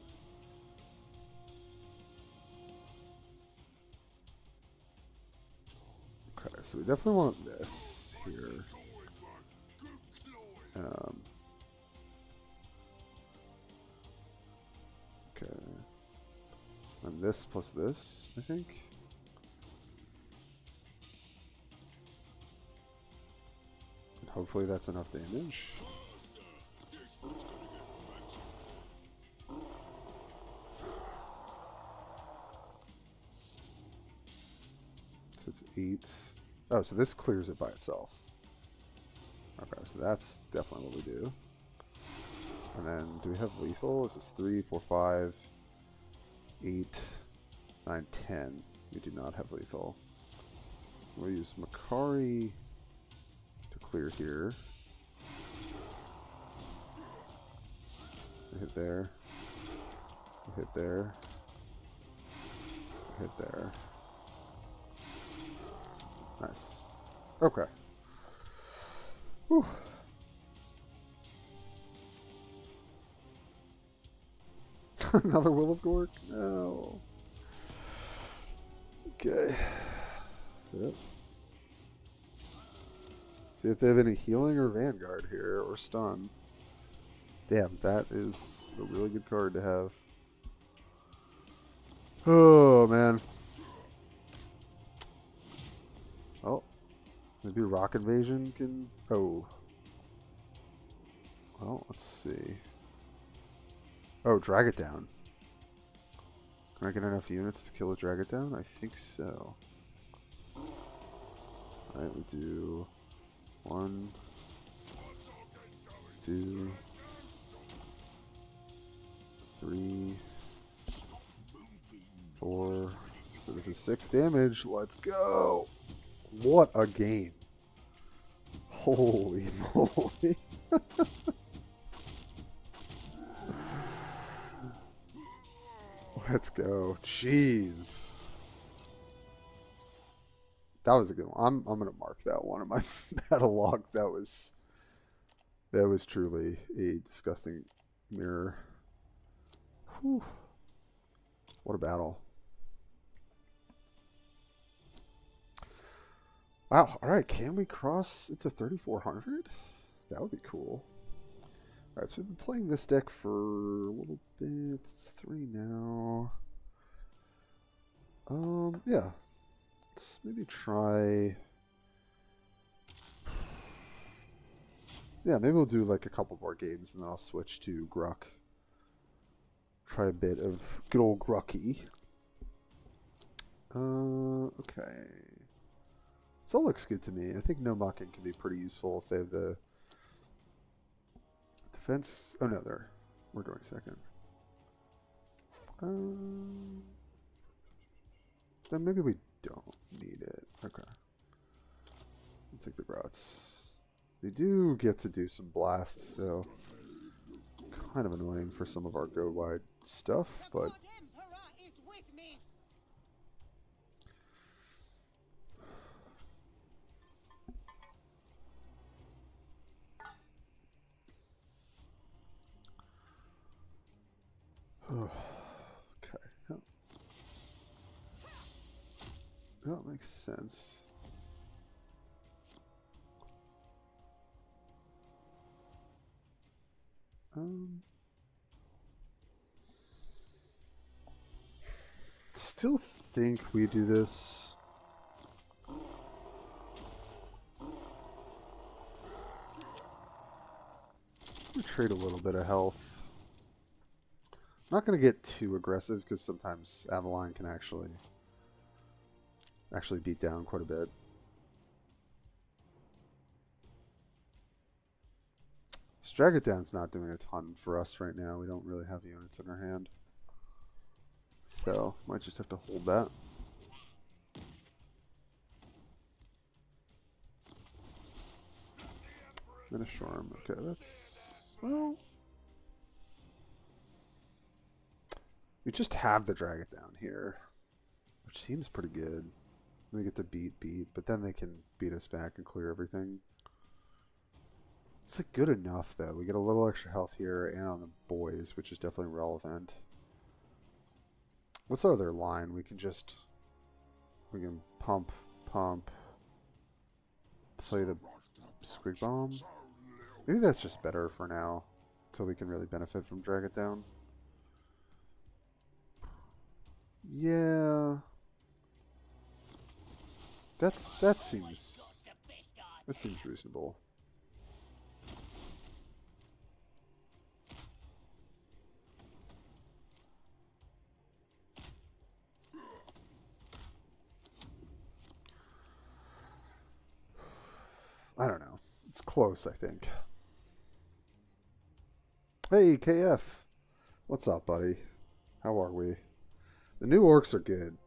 Okay, so we definitely want this here. Okay. And this plus this, I think. And hopefully that's enough damage. So it's 8. Oh, so this clears it by itself. Okay, so that's definitely what we do. And then, do we have lethal? This is 3, 4, 5, 8, 9, 10. We do not have lethal. We'll use Makari to clear here. We hit there. We hit there. We hit there. Nice. Okay. Whew. Another Will of Gork? No. Okay. Yep. See if they have any healing or Vanguard here, or stun. Damn, that is a really good card to have. Oh, man. Oh. Maybe Rock Invasion can... Oh. Well, let's see. Oh, drag it down. Can I get enough units to kill a drag it down? I think so. Alright, we do 1, 2, 3, 4. So this is 6 damage. Let's go. What a game. Holy moly. Let's go. Jeez. That was a good one. I'm gonna mark that one in my battle log. That was truly a disgusting mirror. Whew. What a battle. Wow. Alright, can we cross into 3,400? That would be cool. Alright, so we've been playing this deck for a little bit. It's 3 now. Yeah. Let's maybe try... Yeah, maybe we'll do like a couple more games and then I'll switch to Gruck. Try a bit of good old Grucky. Okay. So it looks good to me. I think no mucking can be pretty useful if they have the... Defense. Oh no, we're going second. Then maybe we don't need it. Okay. I'll take the grots. They do get to do some blasts, so kind of annoying for some of our go wide stuff, but okay. Yeah. That makes sense. Still think we do this. We trade a little bit of health. I'm not going to get too aggressive because sometimes Avalon can actually beat down quite a bit. Drag It Down's not doing a ton for us right now. We don't really have units in our hand. So, might just have to hold that. Storm. Okay, that's... Well... We just have the Drag It Down here, which seems pretty good. We get to beat, but then they can beat us back and clear everything. It's like good enough, though. We get a little extra health here and on the boys, which is definitely relevant. What's our other line? We can pump, play the Squig Bomb. Maybe that's just better for now, until we can really benefit from Drag It Down. Yeah, that seems reasonable. I don't know. It's close, I think. Hey, KF. What's up, buddy? How are we? The new orcs are good.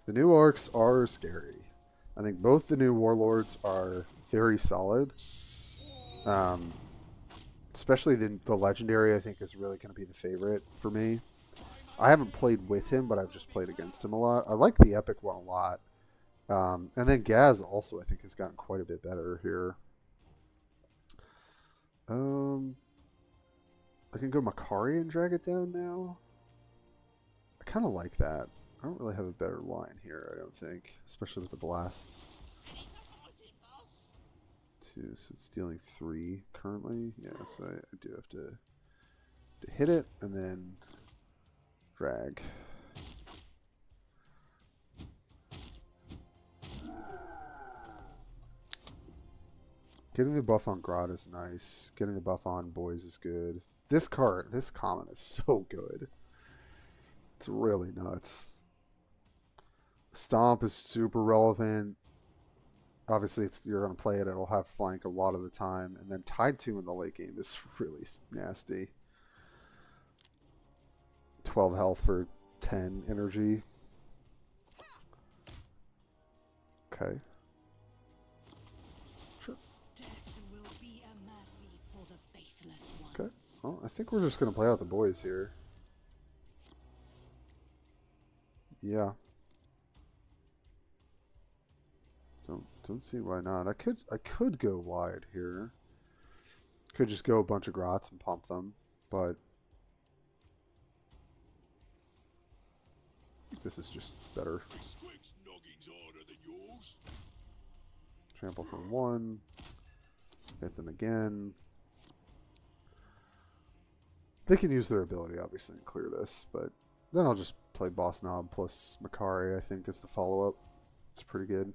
The new orcs are scary. I think both the new warlords are very solid. Especially the legendary, I think, is really going to be the favorite for me. I haven't played with him, but I've just played against him a lot. I like the epic one a lot. And then Gaz also, I think, has gotten quite a bit better here. I can go Makari and drag it down now. I kind of like that. I don't really have a better line here, I don't think. Especially with the blast. 2, so it's dealing 3 currently. Yeah, so I do have to hit it and then drag. Getting the buff on Grot is nice. Getting the buff on Boys is good. This common is so good. It's really nuts. Stomp is super relevant. Obviously, you're going to play it. It'll have flank a lot of the time. And then Tied to in the late game is really nasty. 12 health for 10 energy. Okay. Sure. Okay. Well, I think we're just going to play out the boys here. Yeah. Don't see why not. I could go wide here. Could just go a bunch of grots and pump them, but this is just better. Trample for 1. Hit them again. They can use their ability, obviously, and clear this, but then I'll just play Boss Knob plus Makari, I think, as the follow-up. It's pretty good.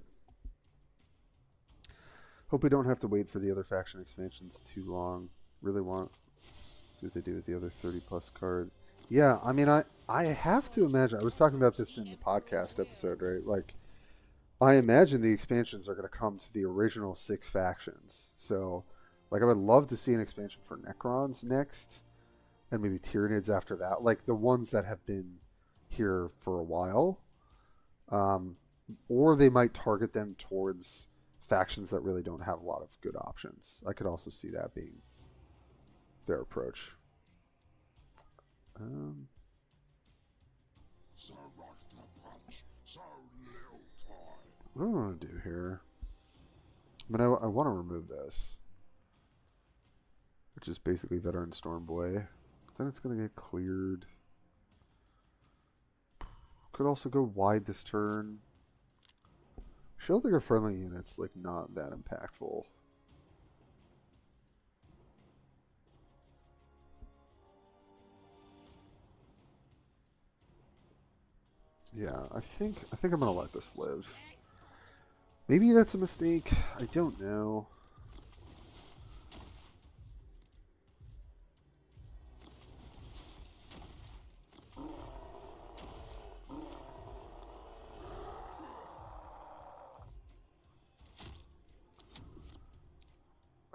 Hope we don't have to wait for the other faction expansions too long. Really want to see what they do with the other 30-plus card. Yeah, I mean, I have to imagine. I was talking about this in the podcast episode, right? Like, I imagine the expansions are going to come to the original 6 factions. So, like, I would love to see an expansion for Necrons next, and maybe Tyranids after that. Like, the ones that have been here for a while. Or they might target them towards factions that really don't have a lot of good options. I could also see that being their approach. What do I want to do here? I mean, I want to remove this, which is basically Veteran Stormboy. Then it's going to get cleared. Could also go wide this turn. Shielding or friendly units, like, not that impactful. Yeah, I think I'm gonna let this live. Maybe that's a mistake. I don't know.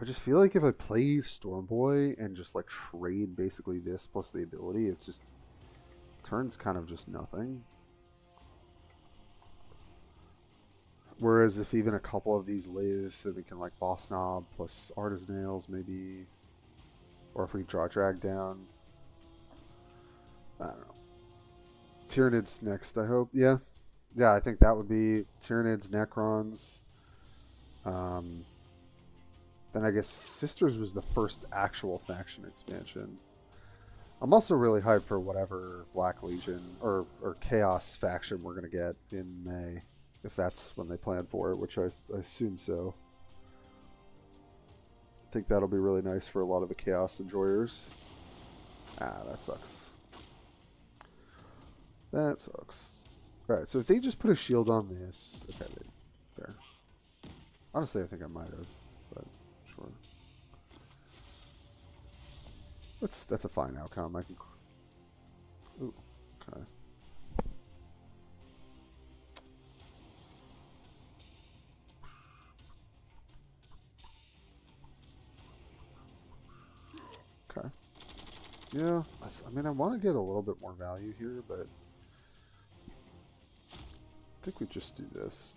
I just feel like if I play Stormboy and just like trade basically this plus the ability, it's just turns kind of just nothing. Whereas if even a couple of these live, then we can like Boss Knob plus Artist Nails maybe. Or if we draw drag down. I don't know. Tyranids next, I hope. Yeah. Yeah, I think that would be Tyranids, Necrons. Then I guess Sisters was the first actual faction expansion. I'm also really hyped for whatever Black Legion or Chaos faction we're going to get in May. If that's when they plan for it, which I assume so. I think that'll be really nice for a lot of the Chaos enjoyers. Ah, that sucks. That sucks. Alright, so if they just put a shield on this... Okay, there. Honestly, I think I might have, but sure. That's a fine outcome. I can... Ooh, okay. Okay. Yeah, I mean, I want to get a little bit more value here, but I think we just do this.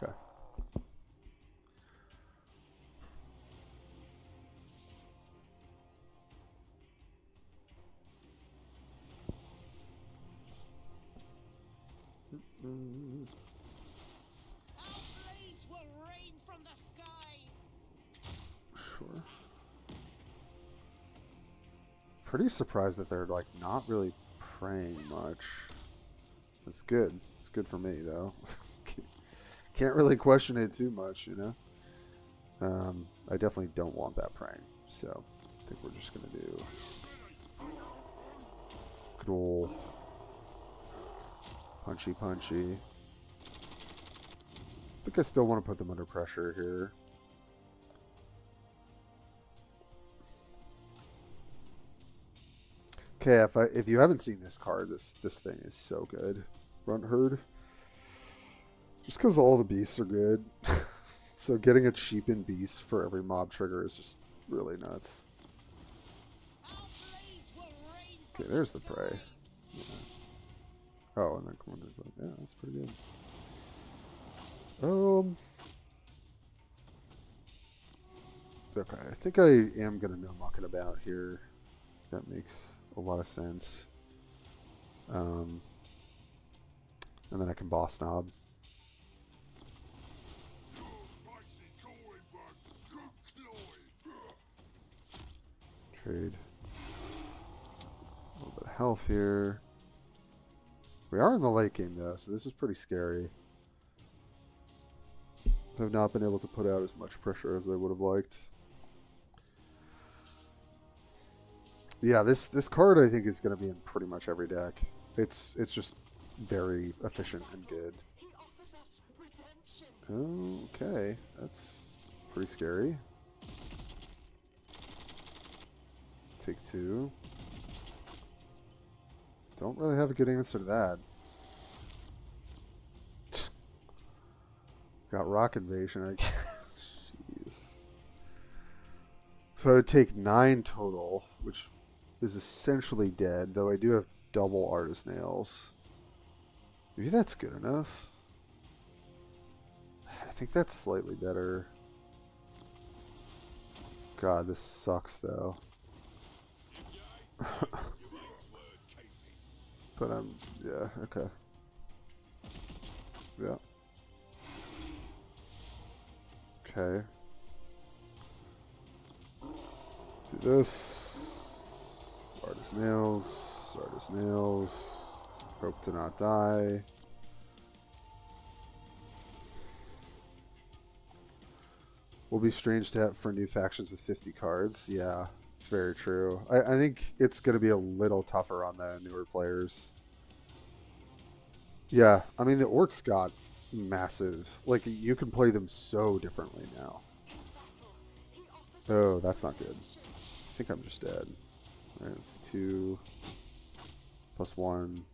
Okay. Sure. Pretty surprised that they're like not really praying much. It's good. It's good for me though. Can't really question it too much, you know. I definitely don't want that praying, so I think we're just gonna do good ol' punchy. I think I still want to put them under pressure here. Okay, if you haven't seen this card, this thing is so good. Runt Herd. Just because all the beasts are good. So getting a cheapened beast for every mob trigger is just really nuts. Okay, there's the prey. Yeah. Oh, and then cleanser. Yeah, that's pretty good. Okay, I think I am gonna know mucking about here. That makes a lot of sense. And then I can Boss Knob. Trade. A little bit of health here. We are in the late game though, so this is pretty scary. I've not been able to put out as much pressure as I would have liked. Yeah, this card I think is going to be in pretty much every deck. It's just very efficient and good. Okay, that's pretty scary. Take two. Don't really have a good answer to that. Got Rock Invasion. Jeez. So I would take 9 total, which is essentially dead, though I do have double Artist Nails. Maybe that's good enough. I think that's slightly better. God, this sucks though. But yeah, okay. Yeah. Okay. Do this. Artist Nails. Artist Nails. Hope to not die. Will be strange to have for new factions with 50 cards. Yeah, it's very true. I think it's going to be a little tougher on the newer players. Yeah, I mean, the Orcs got massive. Like, you can play them so differently now. Oh, that's not good. I think I'm just dead. Alright, it's 2 plus 1.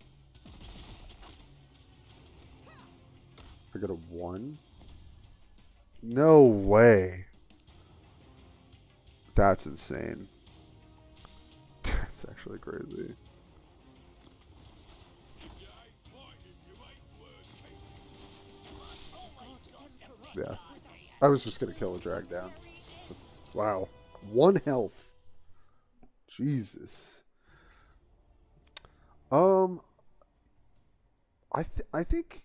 I got a 1. No way. That's insane. That's actually crazy. Yeah. I was just going to kill a drag down. Wow. 1 health. Jesus. I think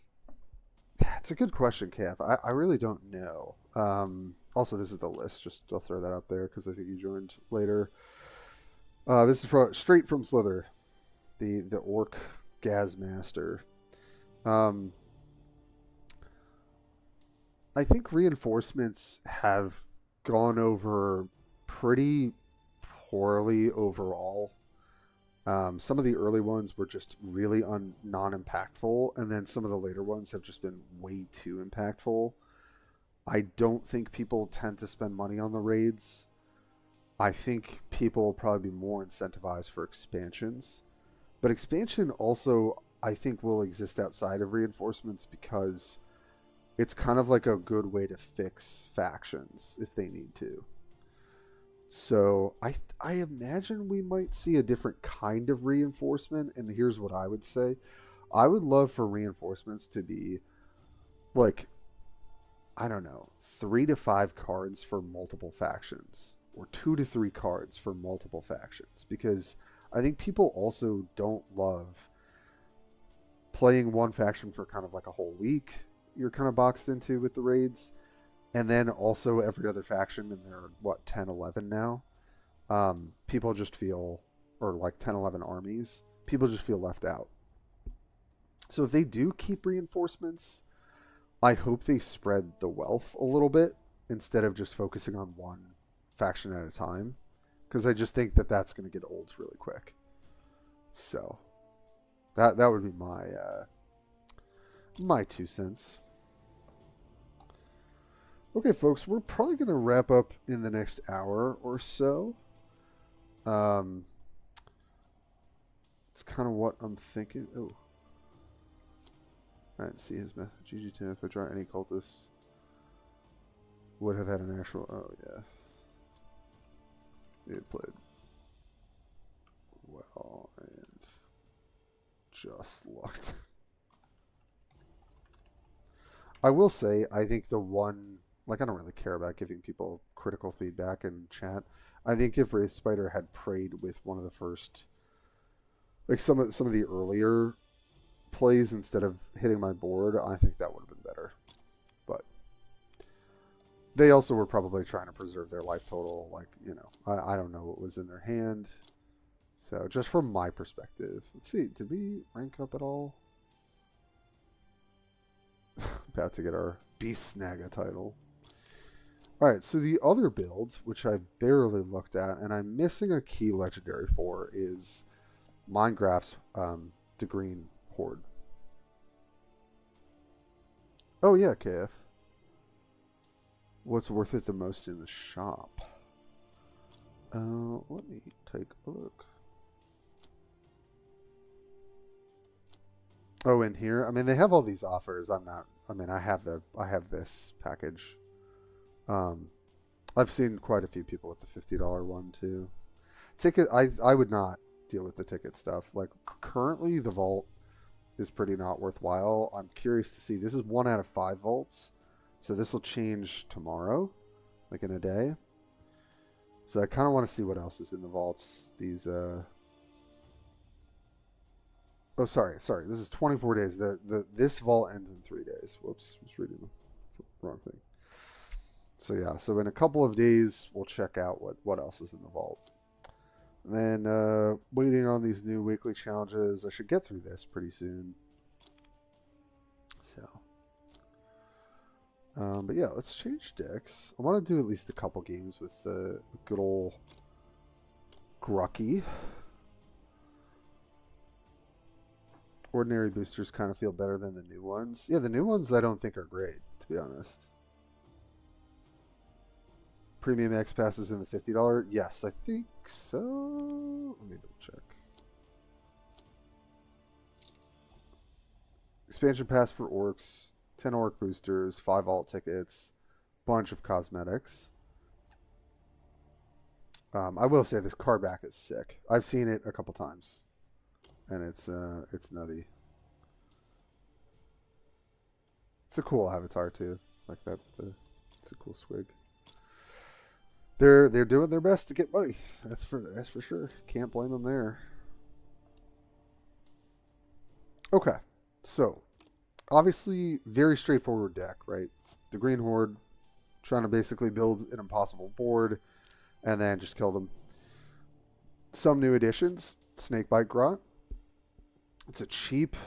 it's a good question, Kev. I really don't know. Also, this is the list. Just I'll throw that up there because I think you joined later. This is straight from Slither, the ORKZ master. I think reinforcements have gone over pretty poorly overall. Some of the early ones were just really non-impactful, and then some of the later ones have just been way too impactful. I don't think people tend to spend money on the raids. I think people will probably be more incentivized for expansions. But expansion also, I think, will exist outside of reinforcements because it's kind of like a good way to fix factions if they need to. So I imagine we might see a different kind of reinforcement, and here's what I would say. I would love for reinforcements to be like, I don't know, 3 to 5 cards for multiple factions, or 2 to 3 cards for multiple factions, because I think people also don't love playing one faction for kind of like a whole week. You're kind of boxed into with the raids. And then also every other faction, and there are, what, 10, 11 now? People just feel, or like 10, 11 armies, people just feel left out. So if they do keep reinforcements, I hope they spread the wealth a little bit instead of just focusing on one faction at a time. Because I just think that that's going to get old really quick. So that would be my 2 cents. Okay, folks, we're probably going to wrap up in the next hour or so. It's kind of what I'm thinking. Oh. I didn't see his message. GG10, if I draw any cultists, would have had an actual... Oh, yeah. It played well and just lucked. I will say, I think the one... Like, I don't really care about giving people critical feedback in chat. I think if Wraith Spider had prayed with one of the first, like some of the earlier plays instead of hitting my board, I think that would have been better. But they also were probably trying to preserve their life total. Like, you know, I don't know what was in their hand. So just from my perspective, let's see, did we rank up at all? About to get our Beast Snaga title. Alright, so the other build, which I barely looked at, and I'm missing a key legendary for, is Mindgraph's Degreen Horde. Oh yeah, KF. What's worth it the most in the shop? Let me take a look. Oh, in here? I mean, they have all these offers. I have this package. I've seen quite a few people with the $50 one too. Ticket, I would not deal with the ticket stuff. Like, currently the vault is pretty not worthwhile. I'm curious to see. This is 1 out of 5 vaults, so this will change tomorrow, like in a day. So I kind of want to see what else is in the vaults. These oh, sorry. This is 24 days. This vault ends in 3 days. Whoops, I was reading the wrong thing. So yeah, so in a couple of days, we'll check out what else is in the vault. And then waiting on these new weekly challenges. I should get through this pretty soon. So, but yeah, let's change decks. I want to do at least a couple games with the good old Grucky. Ordinary boosters kind of feel better than the new ones. Yeah, the new ones I don't think are great, to be honest. Premium X passes in the $50. Yes, I think so. Let me double check. Expansion pass for orcs, 10 orc boosters, 5 alt tickets, bunch of cosmetics. I will say this card back is sick. I've seen it a couple times, and it's nutty. It's a cool avatar too, like that. It's a cool swig. They're doing their best to get money. That's for sure. Can't blame them there. Okay, so obviously very straightforward deck, right? The Green Horde trying to basically build an impossible board and then just kill them. Some new additions: Snakebite Grot. It's a cheap,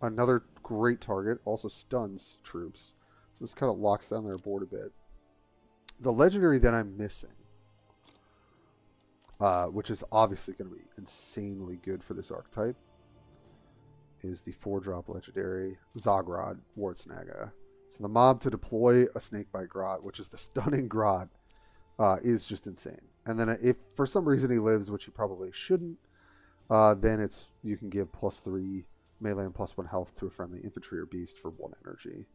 another great target. Also stuns troops, so this kind of locks down their board a bit. The legendary that I'm missing, which is obviously going to be insanely good for this archetype, is the 4-drop legendary Zogrod Wartsnaga. So the mob to deploy a Snakebite Grot, which is the stunning Grot, is just insane. And then if for some reason he lives, which he probably shouldn't, then you can give +3 melee and +1 health to a friendly infantry or beast for 1 energy.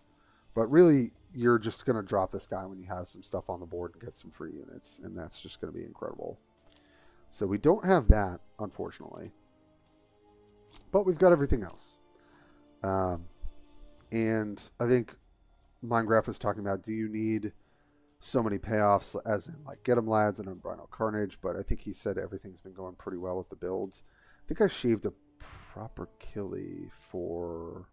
But really, you're just going to drop this guy when you have some stuff on the board and get some free units, and that's just going to be incredible. So we don't have that, unfortunately. But we've got everything else. And I think Mindgraph was talking about, do you need so many payoffs, as in like Get 'em Lads and Unbridled Carnage? But I think he said everything's been going pretty well with the builds. I think I shaved a proper killie for...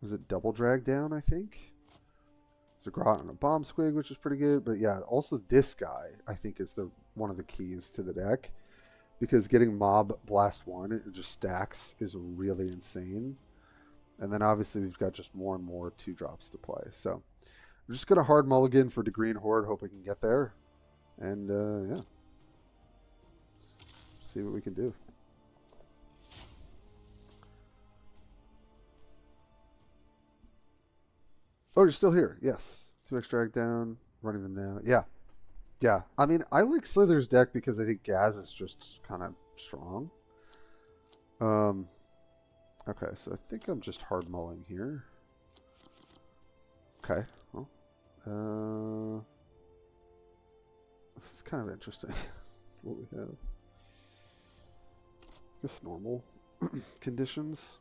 Was it Double Drag Down, I think? It's a Grot and a Bomb Squig, which is pretty good. But yeah, also this guy, I think, is one of the keys to the deck. Because getting Mob Blast 1, it just stacks, is really insane. And then obviously we've got just more and more 2-drops to play. So we're just going to hard mulligan for the Green Horde, hope we can get there. And yeah. See what we can do. Oh, you're still here. Yes. 2 extract down. Running them now. Yeah. Yeah. I mean, I like Slither's deck because I think Gaz is just kind of strong. Okay, so I think I'm just hard mulling here. Okay. Well, this is kind of interesting. What we have. I guess normal conditions.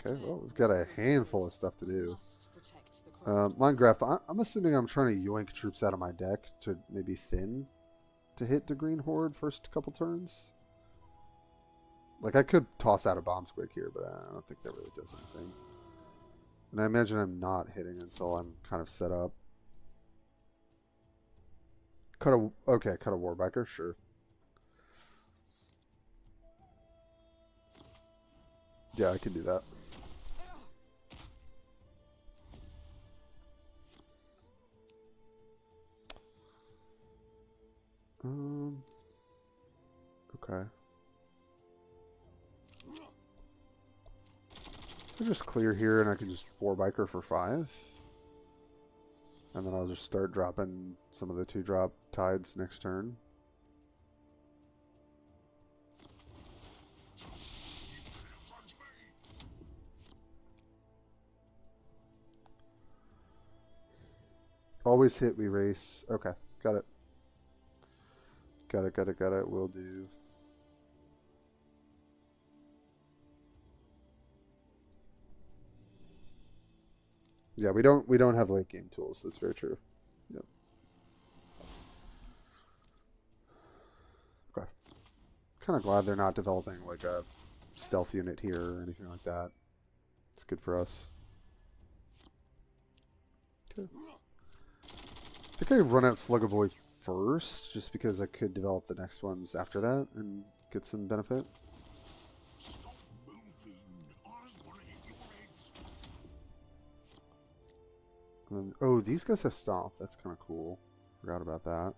Okay, well, we've got a handful of stuff to do. Mindgraph, I'm assuming I'm trying to yoink troops out of my deck to maybe thin to hit the Green Horde first couple turns. Like, I could toss out a Bomb Squig here, but I don't think that really does anything. And I imagine I'm not hitting until I'm kind of set up. Cut a Warbiker, sure. Yeah, I can do that. Okay. So just clear here and I can just Warbiker for 5. And then I'll just start dropping some of the 2-drop tides next turn. Always hit, we race. Okay, got it. Got it. Will do. Yeah, we don't have late game tools. That's very true. Yep. Okay. Kind of glad they're not developing like a stealth unit here or anything like that. It's good for us. Okay. I think I run out Slugger Boy first, just because I could develop the next ones after that and get some benefit. Stop moving. I just want to hit your heads. And then, oh, these guys have Stomp. That's kind of cool. Forgot about that.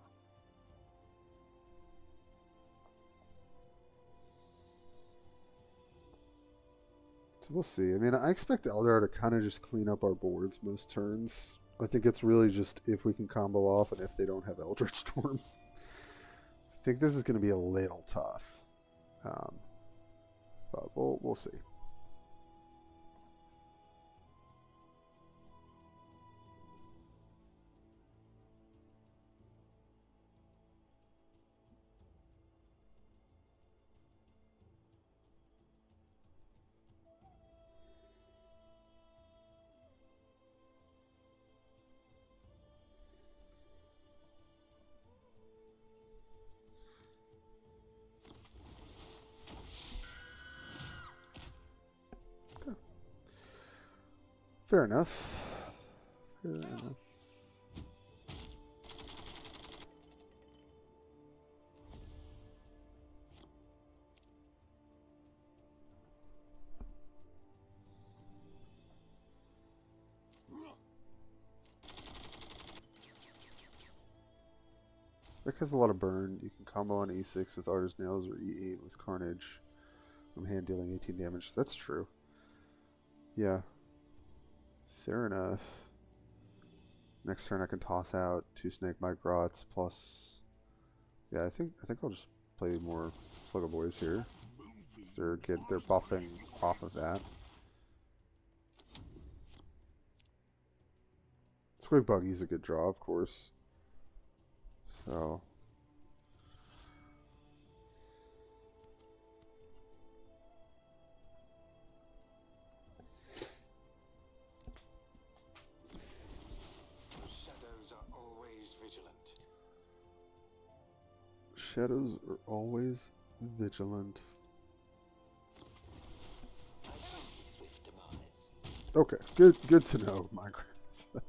So we'll see. I mean, I expect Eldar to kind of just clean up our boards most turns. I think it's really just if we can combo off and if they don't have Eldritch Storm. I think this is going to be a little tough. But we'll see. Fair enough. Fair enough. Deck has a lot of burn. You can combo on E6 with Arter's Nails or E8 with Carnage from hand dealing 18 damage. That's true. Yeah. Fair enough. Next turn I can toss out 2 Snake Microts plus... Yeah, I think I'll just play more Sluggo Boys here. They're buffing off of that. Squig Buggy's a good draw, of course. So... Shadows are always vigilant. Okay, good to know, Minecraft.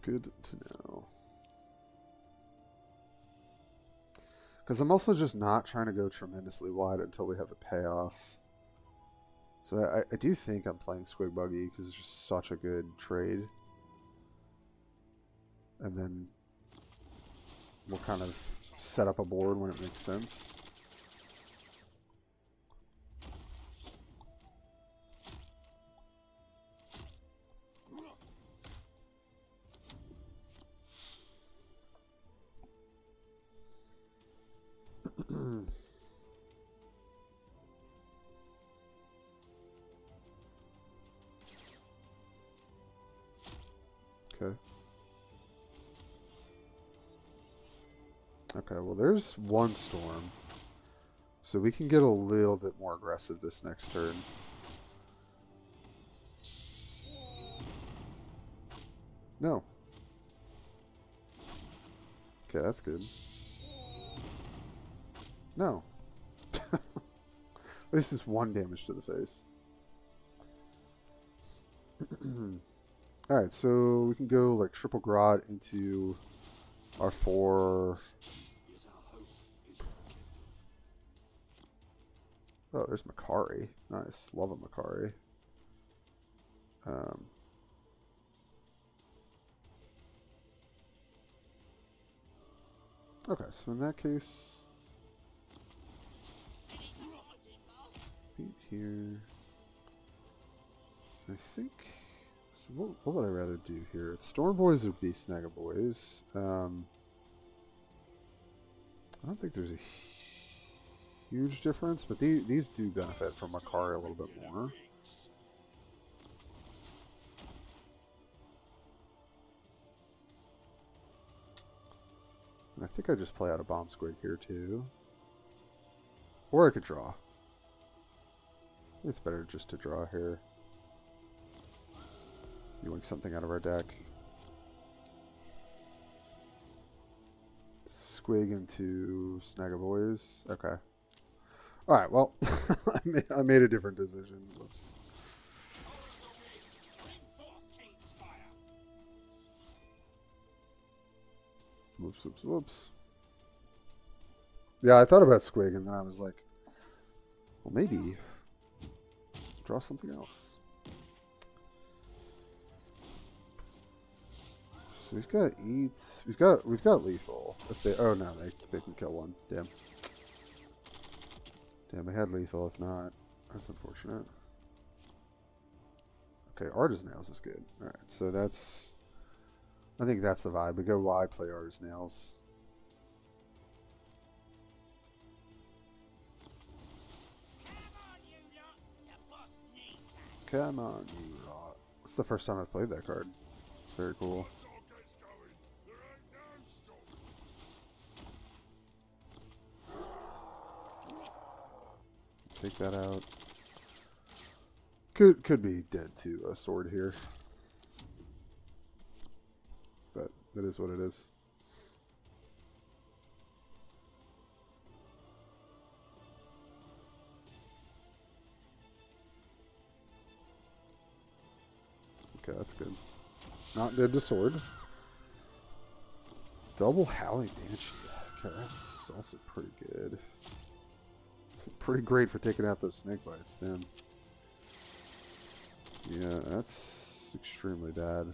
Good to know. Because I'm also just not trying to go tremendously wide until we have a payoff. So I do think I'm playing Squig Buggy because it's just such a good trade. And then we'll kind of set up a board when it makes sense. Okay. Okay, well there's one storm. So we can get a little bit more aggressive this next turn. No. Okay, that's good. No. At least it's 1 damage to the face. Alright, so we can go like triple Grot into our 4. Oh, there's Makari. Nice. Love a Makari. Okay, so in that case... Beat here. I think... So what would I rather do here? It's Storm Boys or Beast Snagga Boys. I don't think there's a huge difference, but these do benefit from Makari a little bit more. And I think I just play out a Bomb Squig here too. Or I could draw. It's better just to draw here. Yoink something out of our deck. Squig into Snagga Boys. Okay. Alright, well, I made a different decision. Whoops. Whoops, whoops, whoops. Yeah, I thought about Squig, and then I was like, well, maybe draw something else. So we've got eat. We've got lethal. If they no, they can kill one. Damn. Damn, I had lethal. If not, that's unfortunate. Okay, Artist Nails is good. Alright, so that's... I think that's the vibe. We go wide, play Artist Nails. Come on, you lot. It's the first time I've played that card. Very cool. Take that out. Could be dead to a sword here. But that is what it is. Okay, that's good. Not dead to sword. Double Howling Banshee. Okay, that's also pretty good. Pretty great for taking out those snake bites, then. Yeah, that's extremely bad.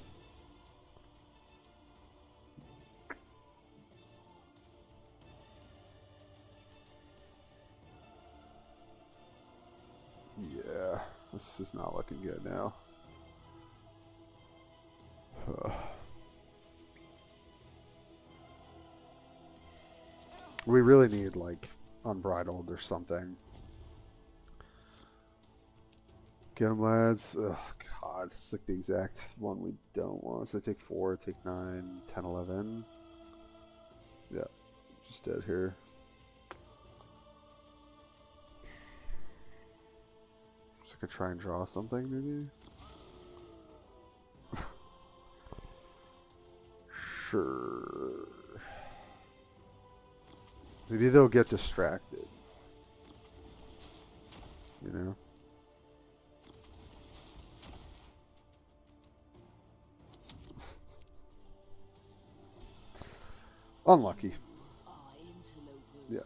Yeah, this is not looking good now. We really need, like, Unbridled or something. Get them, lads. Oh, God. It's like the exact one we don't want. So take 4, take 9, 10, 11. Yeah. Just dead here. Just I could try and draw something, maybe? Sure. Maybe they'll get distracted. You know? Unlucky. Yeah.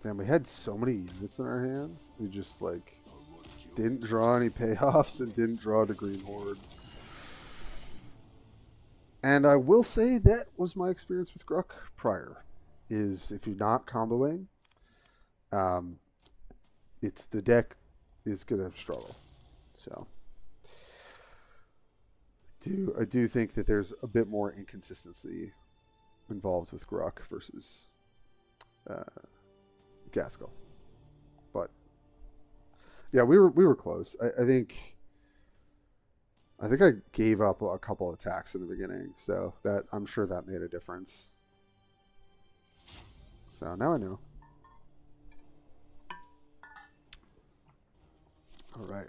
Damn, we had so many units in our hands. We just, like, didn't draw any payoffs and didn't draw the Green Horde. And I will say that was my experience with Gruk prior. Is if you're not comboing, it's the deck is gonna struggle. So I do think that there's a bit more inconsistency involved with Gruk versus Gaskell. But yeah, we were close. I think I gave up a couple attacks in the beginning, so that I'm sure that made a difference. So now I know. All right.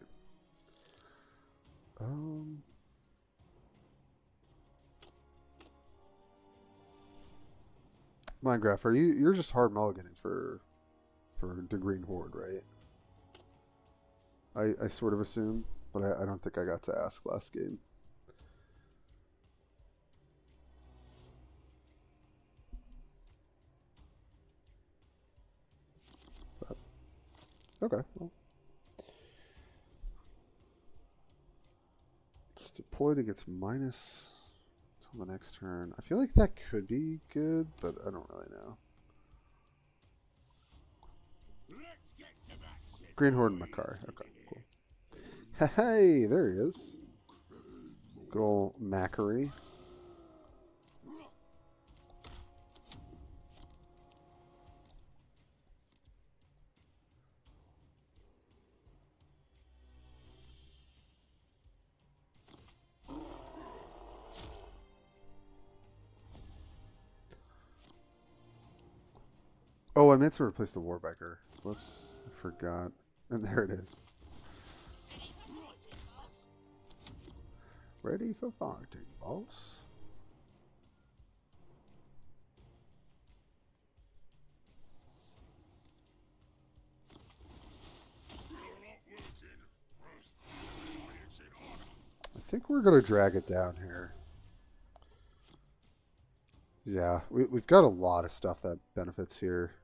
Minecraft, you're just hard mulliganing for the Green Horde, right? I sort of assume, but I don't think I got to ask last game. But, okay, well. Just deployed against minus until the next turn. I feel like that could be good, but I don't really know. Green Horde and Makar. Okay, cool. Hey, there he is. Good old Macquarie. Oh, I meant to replace the Warbiker. Whoops, I forgot. And there it is. Ready for fighting, boss. I think we're going to drag it down here. Yeah, we've got a lot of stuff that benefits here.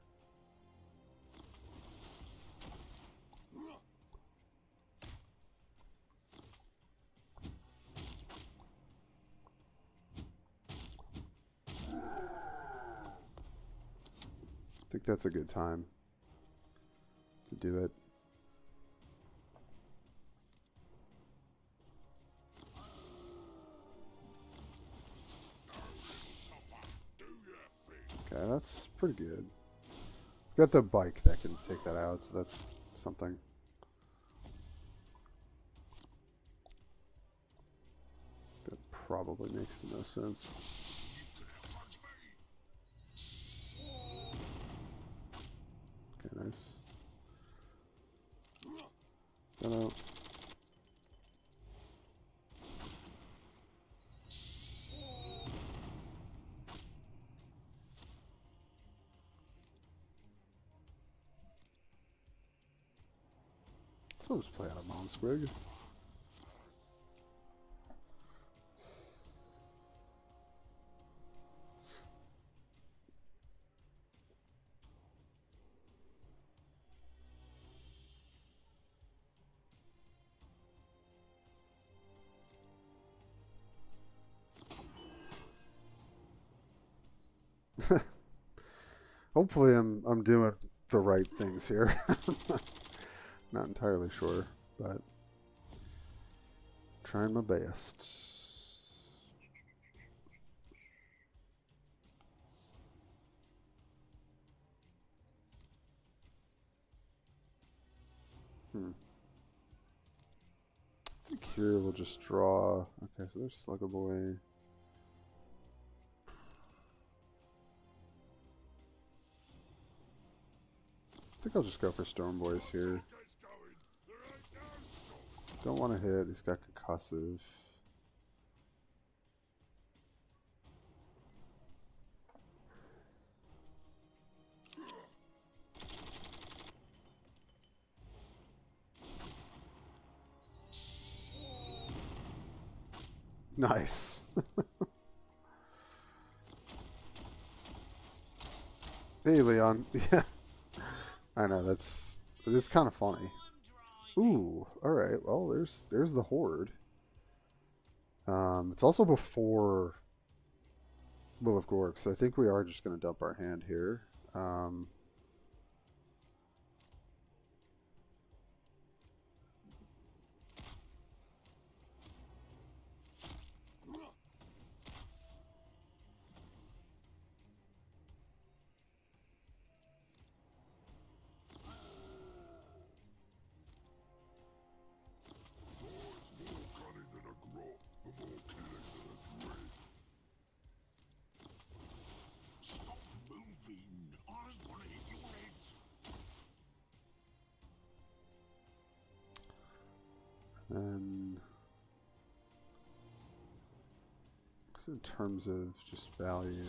think that's a good time to do it. Okay, that's pretty good. Got the bike that can take that out, so that's something. That probably makes the most sense. Okay, nice. Hello. So I'll just play out a Monsquig. Hopefully I'm doing the right things here. Not entirely sure, but trying my best. I think here we'll just draw. Okay, so there's Slugger Boy. I think I'll just go for Storm Boys here. Don't want to hit. He's got concussive. Nice. Hey, Leon. Yeah. I know, it is kind of funny. Ooh, alright, well, there's the Horde. It's also before Will of Gork, so I think we are just going to dump our hand here. And in terms of just value,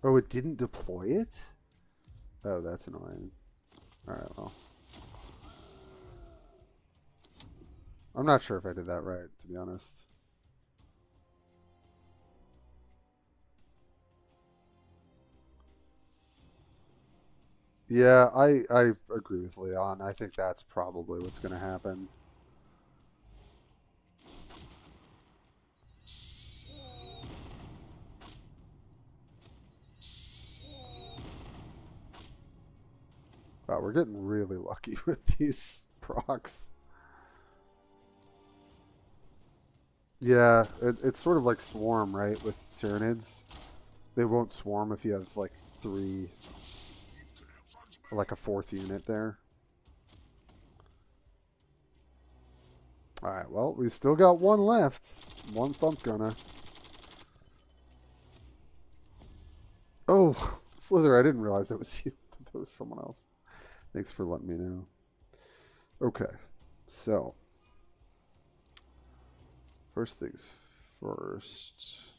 oh, it didn't deploy it? Oh, that's annoying. Alright, well. I'm not sure if I did that right, to be honest. Yeah, I agree with Leon. I think that's probably what's going to happen. Wow, we're getting really lucky with these procs. Yeah, it's sort of like Swarm, right, with Tyranids. They won't swarm if you have, like, 3... like a 4th unit there. Alright, well, we still got one left. One Thump Gunner. Oh, Slither, I didn't realize that was you. I thought that was someone else. Thanks for letting me know. Okay, so first things first.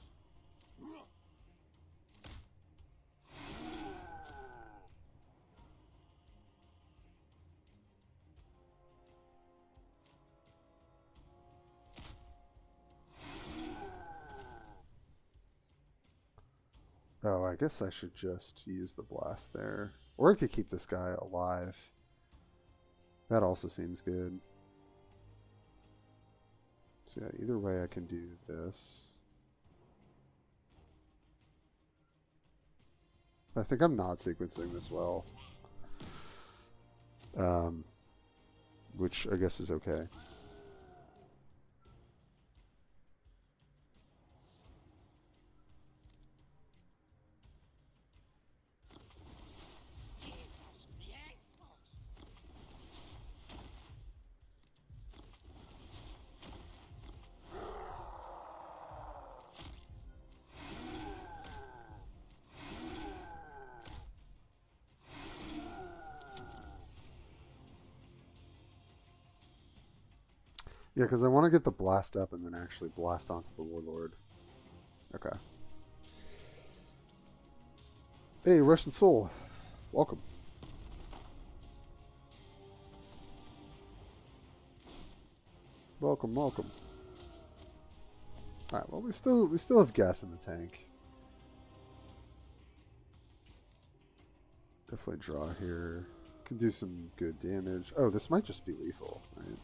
Oh, I guess I should just use the blast there. Or I could keep this guy alive. That also seems good. So yeah, either way I can do this. I think I'm not sequencing this well. Which I guess is okay. Yeah, because I want to get the blast up and then actually blast onto the Warlord. Okay. Hey, Russian Soul. Welcome. Welcome, welcome. Alright, well we still have gas in the tank. Definitely draw here. Can do some good damage. Oh, this might just be lethal, right?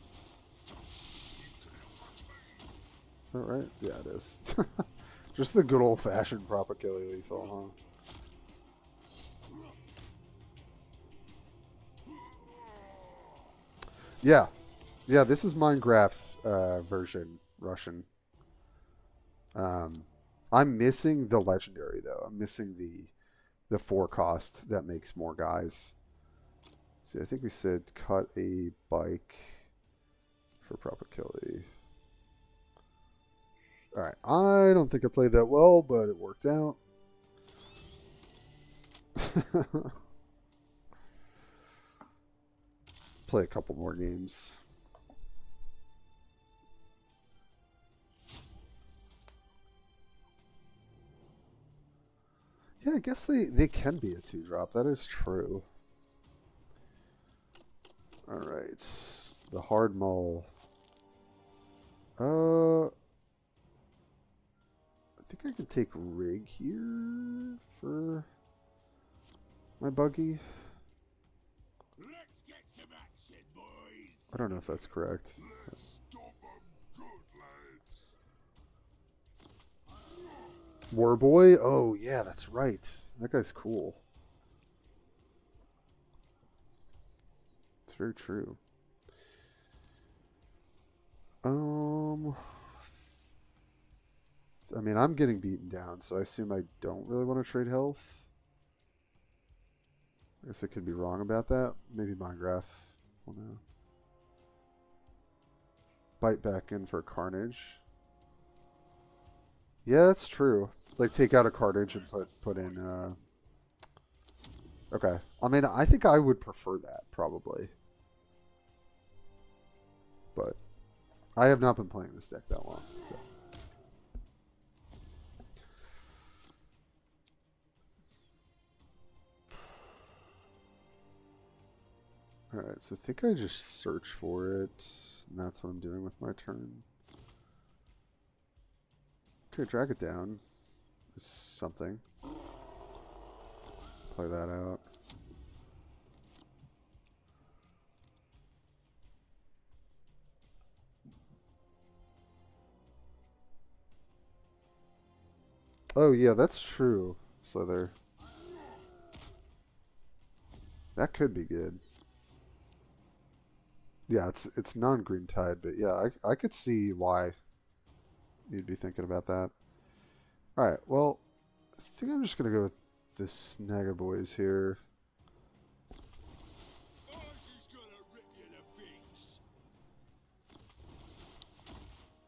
Is that right? Yeah, it is. Just the good old-fashioned propaganda lethal, huh? Yeah. Yeah, this is Minecraft's version, Russian. I'm missing the legendary, though. I'm missing the 4 cost that makes more guys. See, I think we said cut a bike for propaganda. Alright, I don't think I played that well, but it worked out. Play a couple more games. Yeah, I guess they can be a 2-drop. That is true. Alright. The hard mull. I think I could take rig here for my buggy. Let's get some action, boys. I don't know if that's correct. Let's stop 'em good, lads. Warboy? Oh, yeah, that's right. That guy's cool. It's very true. I mean, I'm getting beaten down, so I assume I don't really want to trade health. I guess I could be wrong about that. Maybe Minecraft. Well, no. Bite back in for Carnage. Yeah, that's true. Like, take out a Carnage and put in, Okay. I mean, I think I would prefer that, probably. But I have not been playing this deck that long, so... Alright, so I think I just search for it, and that's what I'm doing with my turn. Okay, drag it down. Is something. Play that out. Oh yeah, that's true, Slither. That could be good. Yeah, it's non-green tide, but yeah, I could see why you'd be thinking about that. Alright, well, I think I'm just going to go with the Snagger Boys here.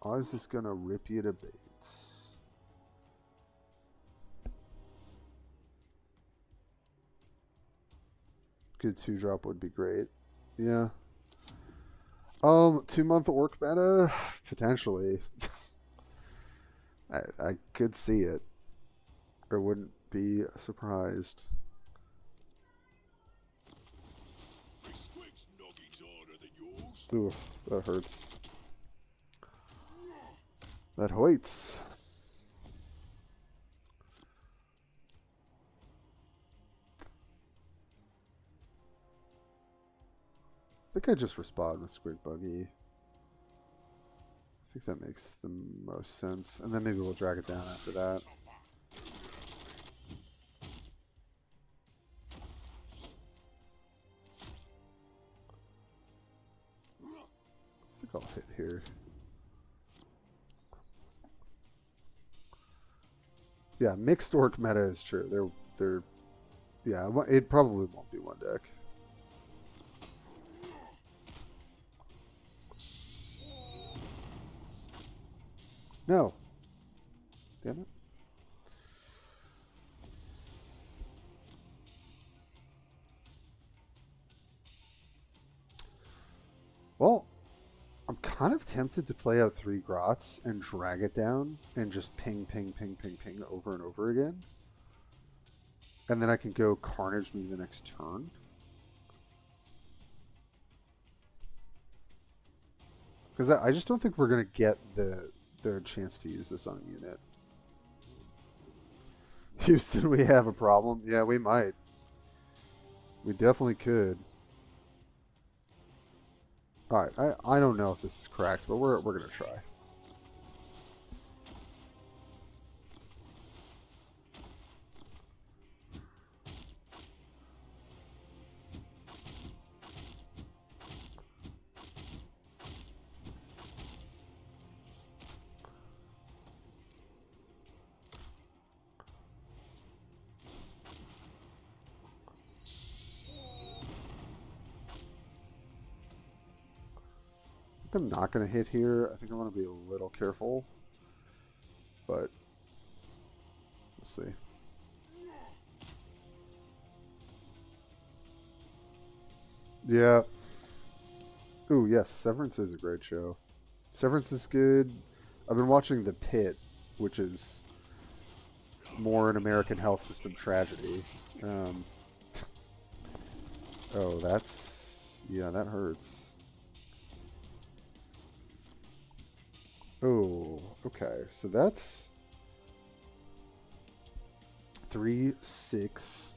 Oz is going to rip you to bits. Good 2-drop would be great. Yeah. 2-month orc meta? Potentially. I could see it. Or wouldn't be surprised. Oof, that hurts. That hurts. I think I just respond with Squig Buggy. I think that makes the most sense. And then maybe we'll drag it down after that. I think I'll hit here. Yeah, mixed orc meta is true. Yeah, it probably won't be one deck. No. Damn it. Well, I'm kind of tempted to play out 3 Grots and drag it down and just ping, ping, ping, ping, ping over and over again. And then I can go Carnage me the next turn. Because I just don't think we're going to get the chance to use this on a unit. Houston, we have a problem. Yeah, we might. We definitely could. Alright, I don't know if this is correct, but we're going to try. I'm not going to hit here. I think I want to be a little careful. But we'll see. Yeah. Ooh, yes. Severance is a great show. Severance is good. I've been watching The Pit, which is more an American health system tragedy. Oh, that's... Yeah, that hurts. Oh, okay. So that's 3, 6,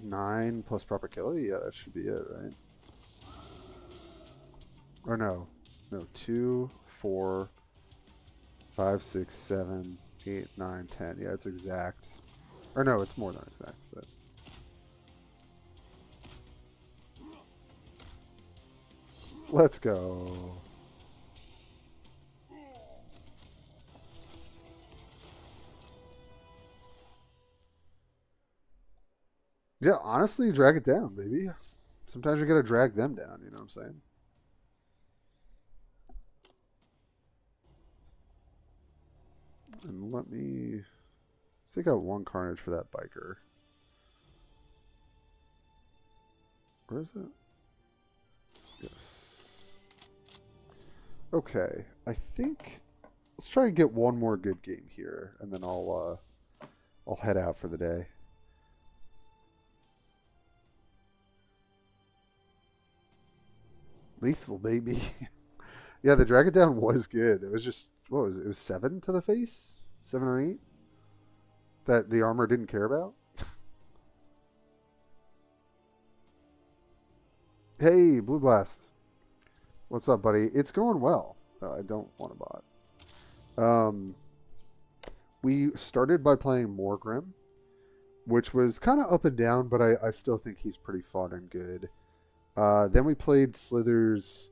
9 plus proper killer. Yeah, that should be it, right? Or no, 2, 4, 5, 6, 7, 8, 9, 10. Yeah, it's exact. Or no, it's more than exact, but. Let's go. Yeah, honestly, drag it down, baby. Sometimes you gotta drag them down, you know what I'm saying? And let me... I think I got 1 Carnage for that biker. Where is it? Yes. Okay, I think... Let's try and get one more good game here, and then I'll head out for the day. Lethal, baby. Yeah, the drag it down was good. It was just, what was it? It was 7 to the face? 7 or 8? That the armor didn't care about? Hey, Blue Blast. What's up, buddy? It's going well. I don't want a bot. We started by playing Morgrim, which was kind of up and down, but I still think he's pretty fun and good. Then we played Slither's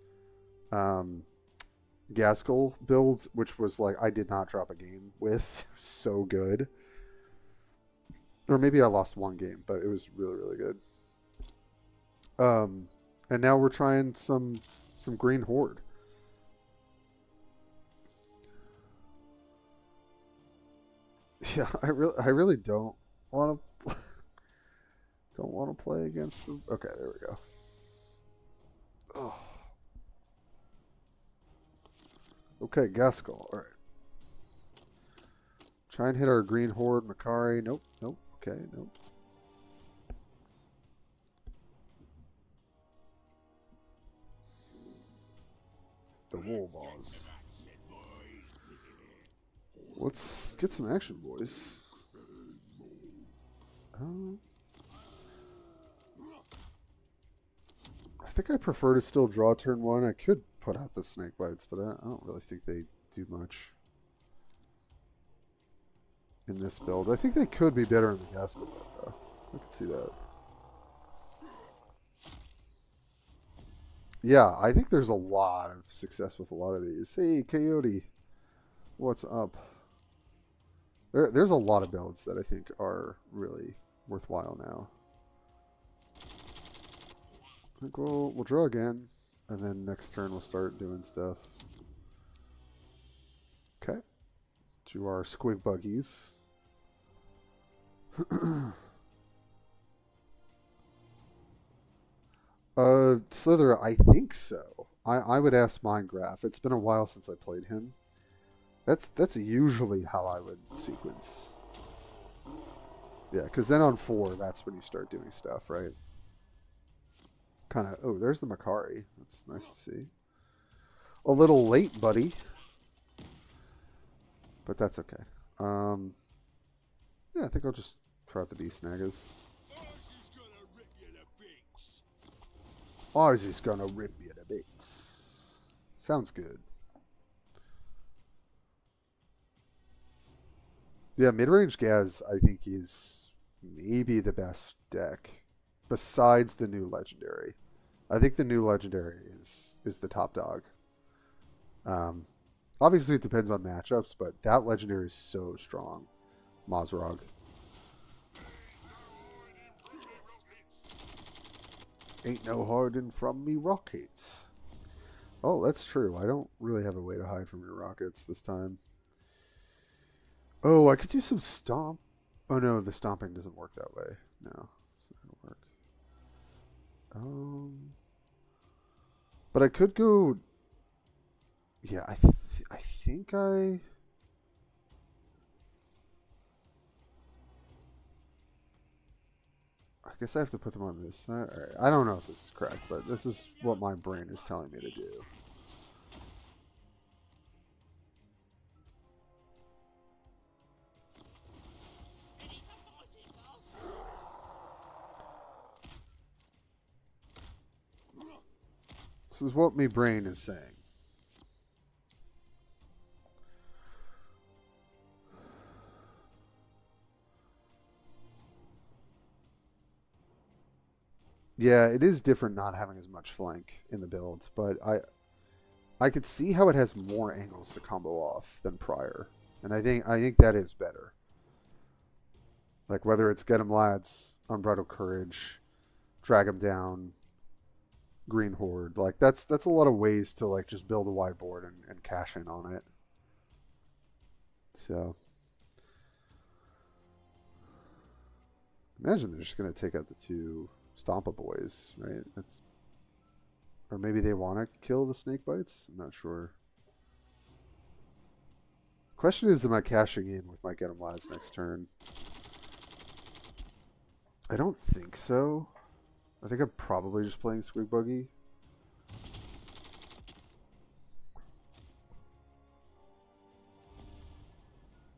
Gaskell build, which was like, I did not drop a game with. So good. Or maybe I lost 1 game, but it was really, really good. And now we're trying some Green Horde. Yeah, I really don't want to play against them. Okay, there we go. Oh. Okay, Gaskell. All right. Try and hit our Green Horde, Makari. Nope. Okay, nope. The Wolvos. Let's get some action, boys. think I prefer to still draw turn 1. I could put out the snake bites, but I don't really think they do much in this build. I think they could be better in the Gaskell build, though. I can see that. Yeah, I think there's a lot of success with a lot of these. Hey, Coyote, what's up? There's a lot of builds that I think are really worthwhile now. I think we'll draw again, and then next turn we'll start doing stuff. Okay. To our squig buggies. Slither, I think so. I would ask Mindgraph. It's been a while since I played him. That's usually how I would sequence. Yeah, because then on 4, that's when you start doing stuff, right? Kind of. Oh, there's the Makari. That's nice to see. A little late, buddy. But that's okay. Yeah, I think I'll just try out the D-Snaggers. Ours is gonna rip you to bits. Sounds good. Yeah, mid-range Gaz, I think, is maybe the best deck besides the new legendary. I think the new legendary is the top dog. Obviously, it depends on matchups, but that legendary is so strong. Mazrog. Ain't no hiding from me rockets. Oh, that's true. I don't really have a way to hide from your rockets this time. Oh, I could do some stomp. Oh no, the stomping doesn't work that way. No, it's not gonna work. But I could go. Yeah, I think I guess I have to put them on this side. All right. I don't know if this is correct, but this is what my brain is telling me to do. This is what my brain is saying. Yeah, it is different not having as much flank in the build, but I could see how it has more angles to combo off than prior, and I think that is better. Like whether it's Get 'em Lads, Unbridled Courage, Drag 'em Down, Green Horde, like that's a lot of ways to like just build a wide board and cash in on it. So imagine they're just gonna take out the 2 Stompa boys, right? That's, or maybe they want to kill the snake bites. I'm not sure. Question is, am I cashing in with my Get 'em Lads next turn? I don't think so. I think I'm probably just playing Squig Buggy.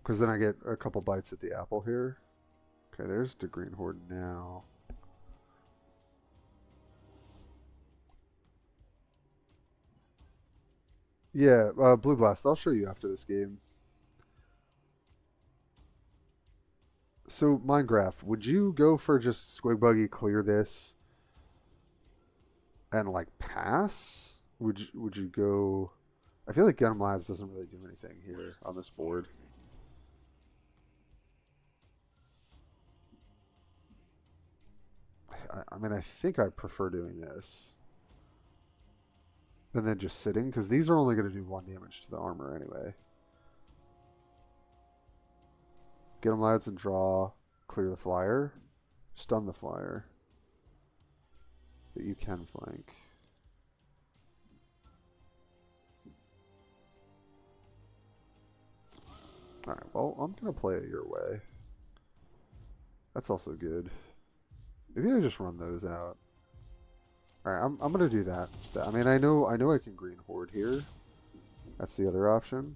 Because then I get a couple bites at the apple here. Okay, there's the Green Horde now. Yeah, Blue Blast, I'll show you after this game. So, Mindgraph, would you go for just Squig Buggy, clear this, and like pass? Would you go? I feel like Get 'em Lads doesn't really do anything here on this board. I mean, I think I prefer doing this. And then just sitting, because these are only going to do 1 damage to the armor anyway. Get 'em Lads and draw, clear the flyer, stun the flyer. But you can flank. Alright, well, I'm going to play it your way. That's also good. Maybe I just run those out. Alright, I'm going to do that instead. I mean, I know I can Green Horde here. That's the other option.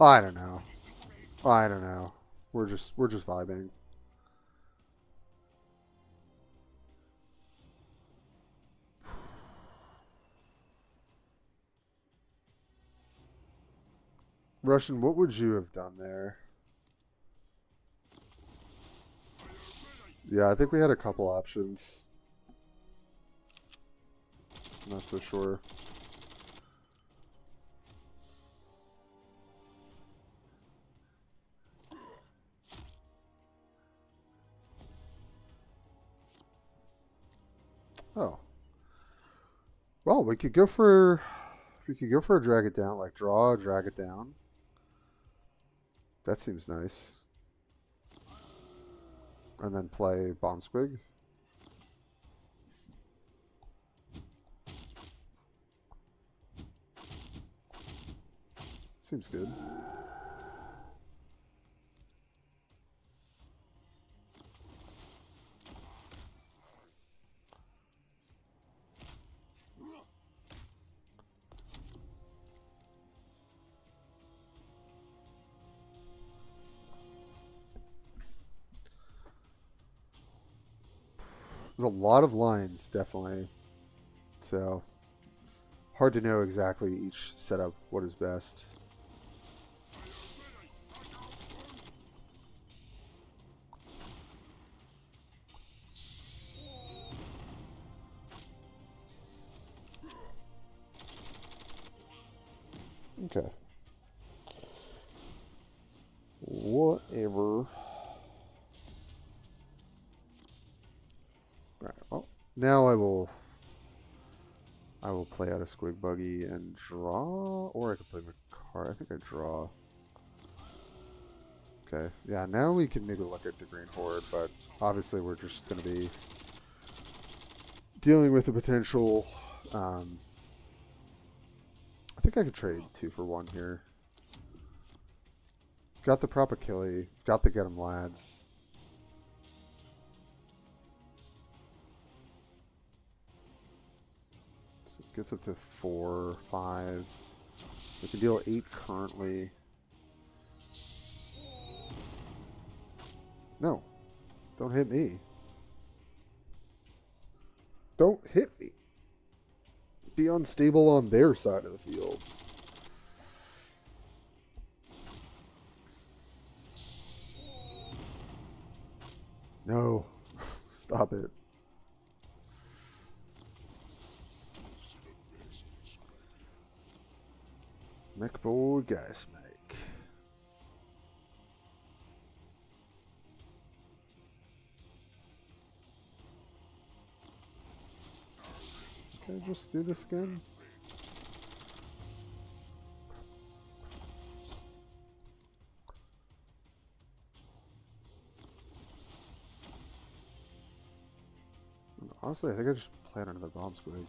I don't know. I don't know. We're just vibing. Russian, what would you have done there? Yeah, I think we had a couple options. Not so sure. Oh. Well, we could go for a drag it down, like draw, drag it down. That seems nice. And then play Bomb Squig. Seems good. There's a lot of lines, definitely. So, hard to know exactly each setup what is best. Okay. Whatever. Right. Well, now I will play out a Squig Buggy and draw, or I could play my card. I think I draw. Okay. Yeah, now we can maybe look at the Green Horde, but obviously we're just going to be dealing with the potential. I think I could trade 2 for 1 here. Got the Prop Achille. Got the Get 'em Lads. So it gets up to 4, 5. So we can deal 8 currently. No. Don't hit me. Don't hit me. Be unstable on their side of the field. No. Stop it. Mechboard Gas Make. Can I just do this again? Honestly, I think I just played another Bomb Squig.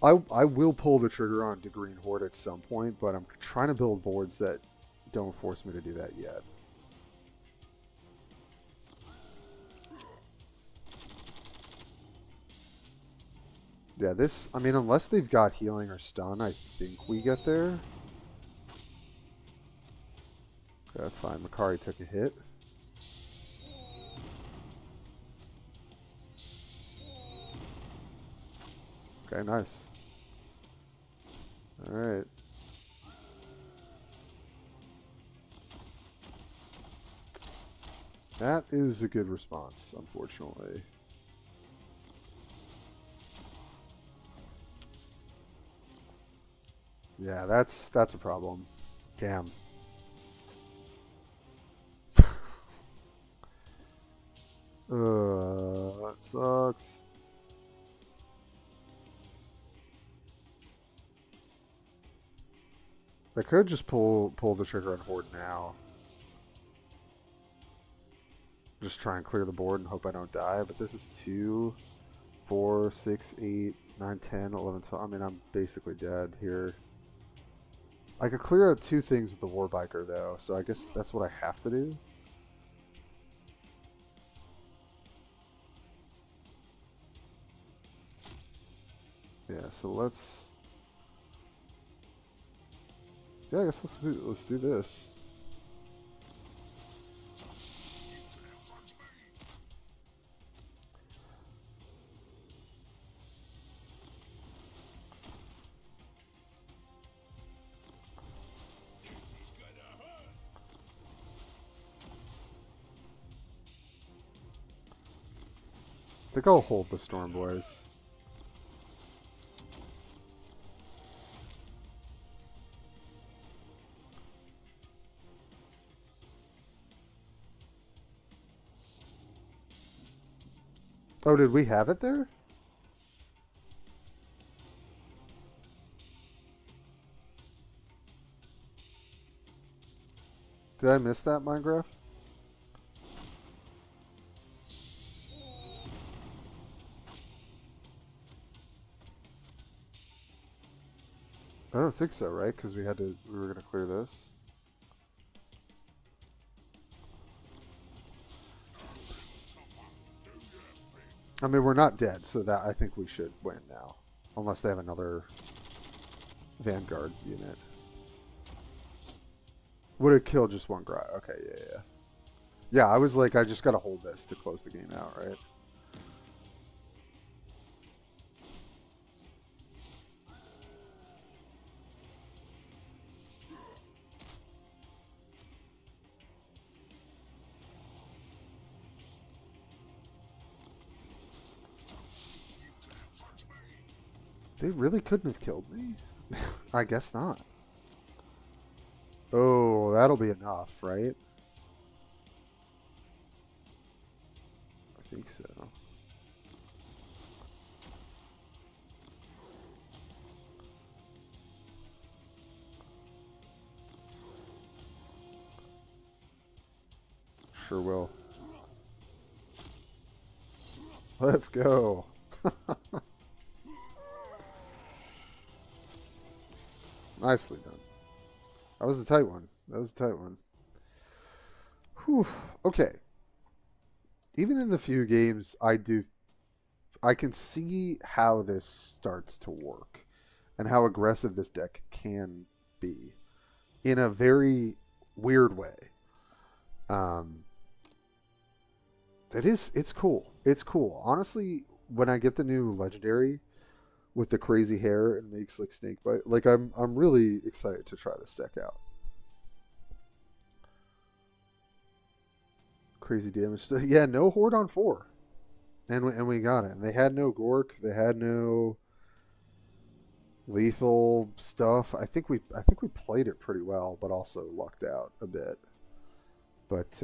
I will pull the trigger on to Green Horde at some point, but I'm trying to build boards that don't force me to do that yet. Yeah, this, I mean, unless they've got healing or stun, I think we get there. Okay, that's fine. Makari took a hit. Okay, nice. Alright. That is a good response, unfortunately. Yeah, that's a problem. Damn. That sucks. I could just pull the trigger on Horde now. Just try and clear the board and hope I don't die. But this is 2, 4, 6, 8, 9, 10, 11, 12. I mean, I'm basically dead here. I could clear out 2 things with the Warbiker, though. So I guess that's what I have to do. Yeah, so let's... Yeah, I guess let's do this. I think I'll hold the Storm Boys. Oh, did we have it there? Did I miss that, Minecraft? I don't think so, right? Because we were going to clear this. I mean, we're not dead, so that I think we should win now. Unless they have another Vanguard unit. Would have killed just one guy. Okay, yeah. Yeah, I was like, I just got to hold this to close the game out, right? They really couldn't have killed me? I guess not. Oh, that'll be enough, right? I think so. Sure will. Let's go. Nicely done. That was a tight one. Whew. Okay. Even in the few games I can see how this starts to work and how aggressive this deck can be in a very weird way. It's cool. It's cool. Honestly, when I get the new legendary with the crazy hair and makes like snake bite, like I'm really excited to try this deck out. Crazy damage stuff. Yeah, no Horde on 4. And we got it. And they had no Gork, they had no lethal stuff. I think we played it pretty well, but also lucked out a bit. But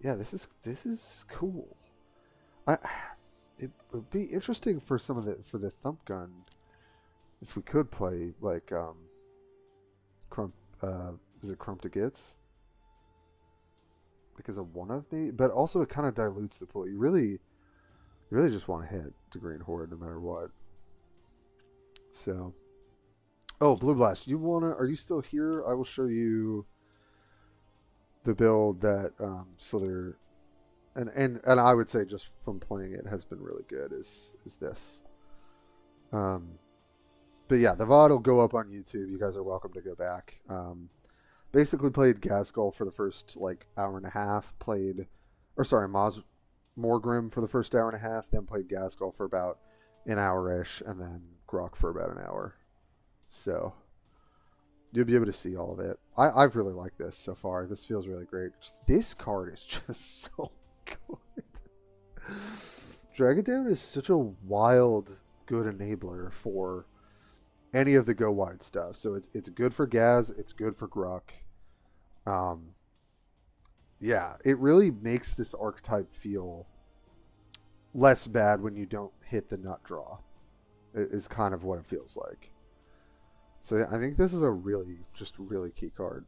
yeah, this is cool. It would be interesting for the thump gun if we could play like Crump is it Crump to Gits? Because of one of me, but also it kind of dilutes the pool. You really just want to hit the Green Horde no matter what. So, oh, Blue Blast, are you still here? I will show you the build that Slither, and I would say just from playing it has been really good. Is this? But yeah, the VOD will go up on YouTube. You guys are welcome to go back. Basically played Gaskull for the first like hour and a half. Morgrim for the first hour and a half. Then played Gaskull for about an hour-ish, and then Grok for about an hour. So you'll be able to see all of it. I've really liked this so far. This feels really great. This card is just so good. Drag It Down is such a wild, good enabler for any of the go wide stuff. So it's good for Gaz. It's good for Grok. Yeah, it really makes this archetype feel less bad when you don't hit the nut draw. Is kind of what it feels like. So I think this is a really key card.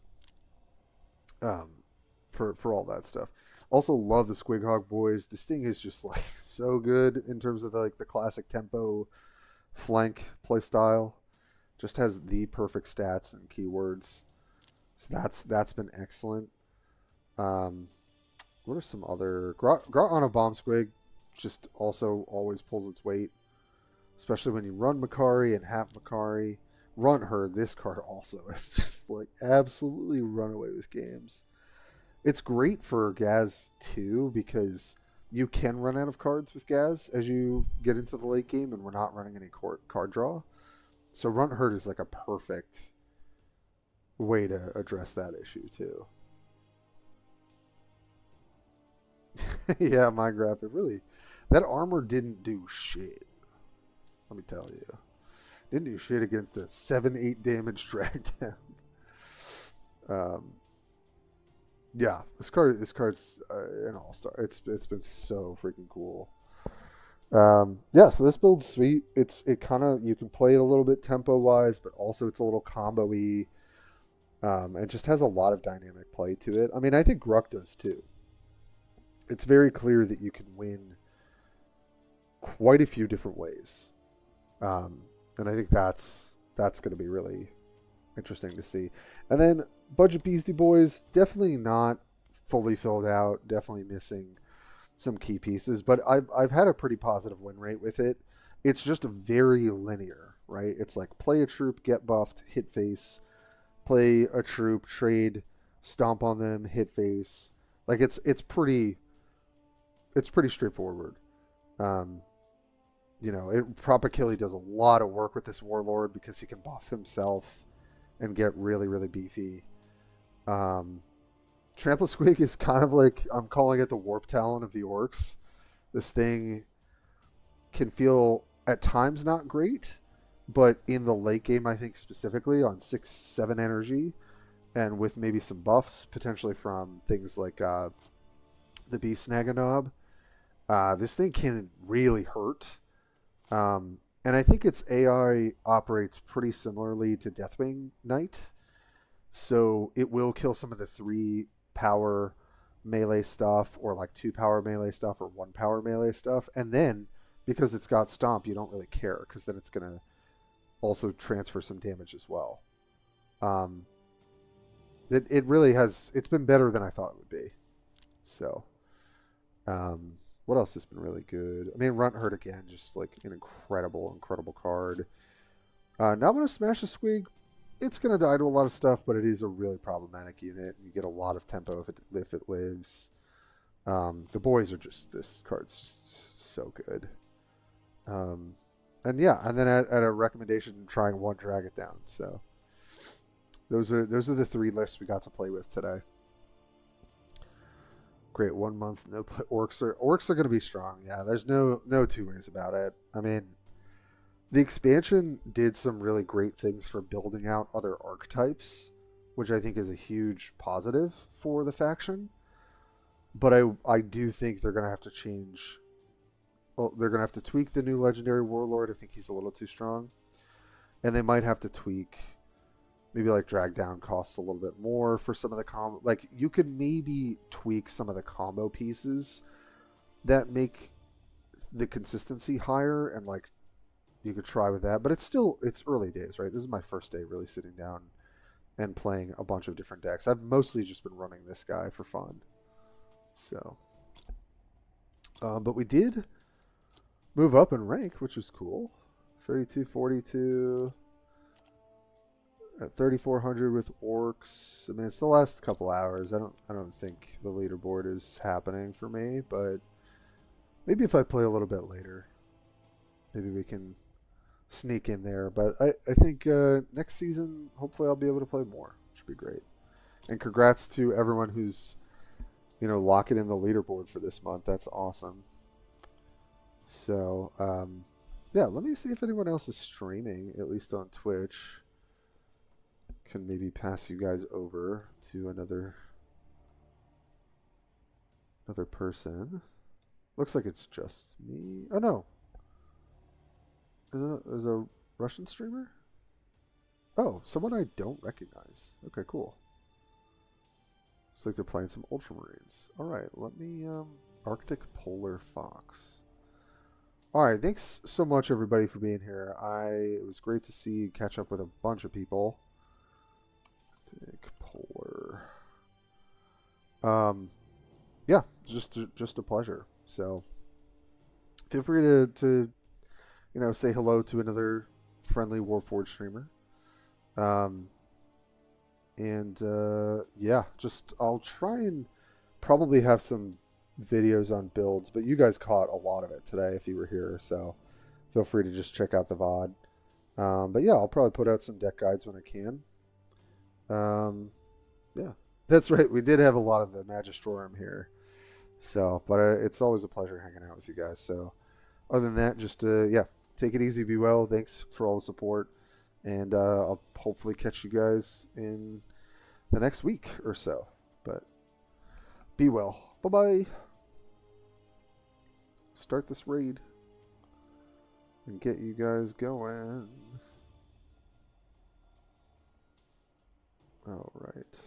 For all that stuff. Also love the Squighog boys. This thing is just like so good in terms of the classic tempo flank playstyle. Just has the perfect stats and keywords. So that's been excellent. What are some other Grot on a bomb squig? Just also always pulls its weight. especially when you run Makari and have Makari. Run her, this card also is just like absolutely run away with games. It's great for Gaz too because you can run out of cards with Gaz as you get into the late game, and we're not running any card draw. So Run Herd is like a perfect way to address that issue too. Yeah, Minecraft, it really, that armor didn't do shit. Let me tell you. Didn't do shit against a 7-8 damage drag down. Yeah, this card's an all-star. It's been so freaking cool. Yeah, so this build's sweet. It kind of, you can play it a little bit tempo wise, but also it's a little combo-y. It just has a lot of dynamic play to it. I mean, I think Gruck does too. It's very clear that you can win quite a few different ways. And I think that's going to be really interesting to see. And then Budget Beastie Boys, definitely not fully filled out, definitely missing some key pieces, but I've had a pretty positive win rate with it. It's just very linear, right? It's like play a troop, get buffed, hit face, play a troop, trade, stomp on them, hit face. Like it's pretty straightforward. You know, Prop Achille does a lot of work with this Warlord because he can buff himself and get really, really beefy. Trample Squig is kind of like, I'm calling it the Warp Talon of the Orcs. This thing can feel at times not great, but in the late game, I think specifically on 6-7 energy, and with maybe some buffs, potentially from things like the Beast Snaganob, this thing can really hurt. And I think its AI operates pretty similarly to Deathwing Knight. So it will kill some of the 3 power melee stuff, or like 2 power melee stuff, or 1 power melee stuff. And then, because it's got Stomp, you don't really care, because then it's going to also transfer some damage as well. It really has, it's been better than I thought it would be. So, what else has been really good? I mean, Runt Herd again, just like an incredible card. Now I'm going to smash a Squig. It's going to die to a lot of stuff, but it is a really problematic unit. You get a lot of tempo if it lives. The boys are just, this card's just so good. And yeah, and then at a recommendation, trying 1 drag it down. So those are the 3 lists we got to play with today. Great, 1 month, no play. Orcs are going to be strong. Yeah, there's no 2 ways about it. I mean, the expansion did some really great things for building out other archetypes, which I think is a huge positive for the faction. But I do think they're going to have to change. Well, they're going to have to tweak the new Legendary Warlord. I think he's a little too strong. And they might have to tweak, maybe like drag down costs a little bit more for some of the combo. Like, you could maybe tweak some of the combo pieces that make the consistency higher, and like you could try with that. But it's early days, right? This is my first day really sitting down and playing a bunch of different decks. I've mostly just been running this guy for fun. So, but we did move up in rank, which was cool. 3242 at 3400 with Orcs. I mean, it's the last couple hours. I don't think the leaderboard is happening for me, but maybe if I play a little bit later, maybe we can sneak in there. But I think next season, hopefully I'll be able to play more, which would be great. And congrats to everyone who's, locking in the leaderboard for this month. That's awesome. So, yeah, let me see if anyone else is streaming, at least on Twitch. Can maybe pass you guys over to another person. Looks like it's just me. Oh, no. Is a Russian streamer? Oh, someone I don't recognize. Okay, cool. Looks like they're playing some Ultramarines. All right, let me, Arctic Polar Fox. All right, thanks so much, everybody, for being here. It was great to see you catch up with a bunch of people. Arctic Polar. Yeah, just a pleasure. So, feel free to say hello to another friendly Warforged streamer. Yeah, just I'll try and probably have some videos on builds, but you guys caught a lot of it today if you were here, so feel free to just check out the VOD. But yeah, I'll probably put out some deck guides when I can. Yeah, that's right. We did have a lot of the Magistrorum here, so but it's always a pleasure hanging out with you guys. So other than that, just yeah, take it easy, be well. Thanks for all the support, and I'll hopefully catch you guys in the next week or so. But be well. Bye bye. Start this raid and get you guys going. All right.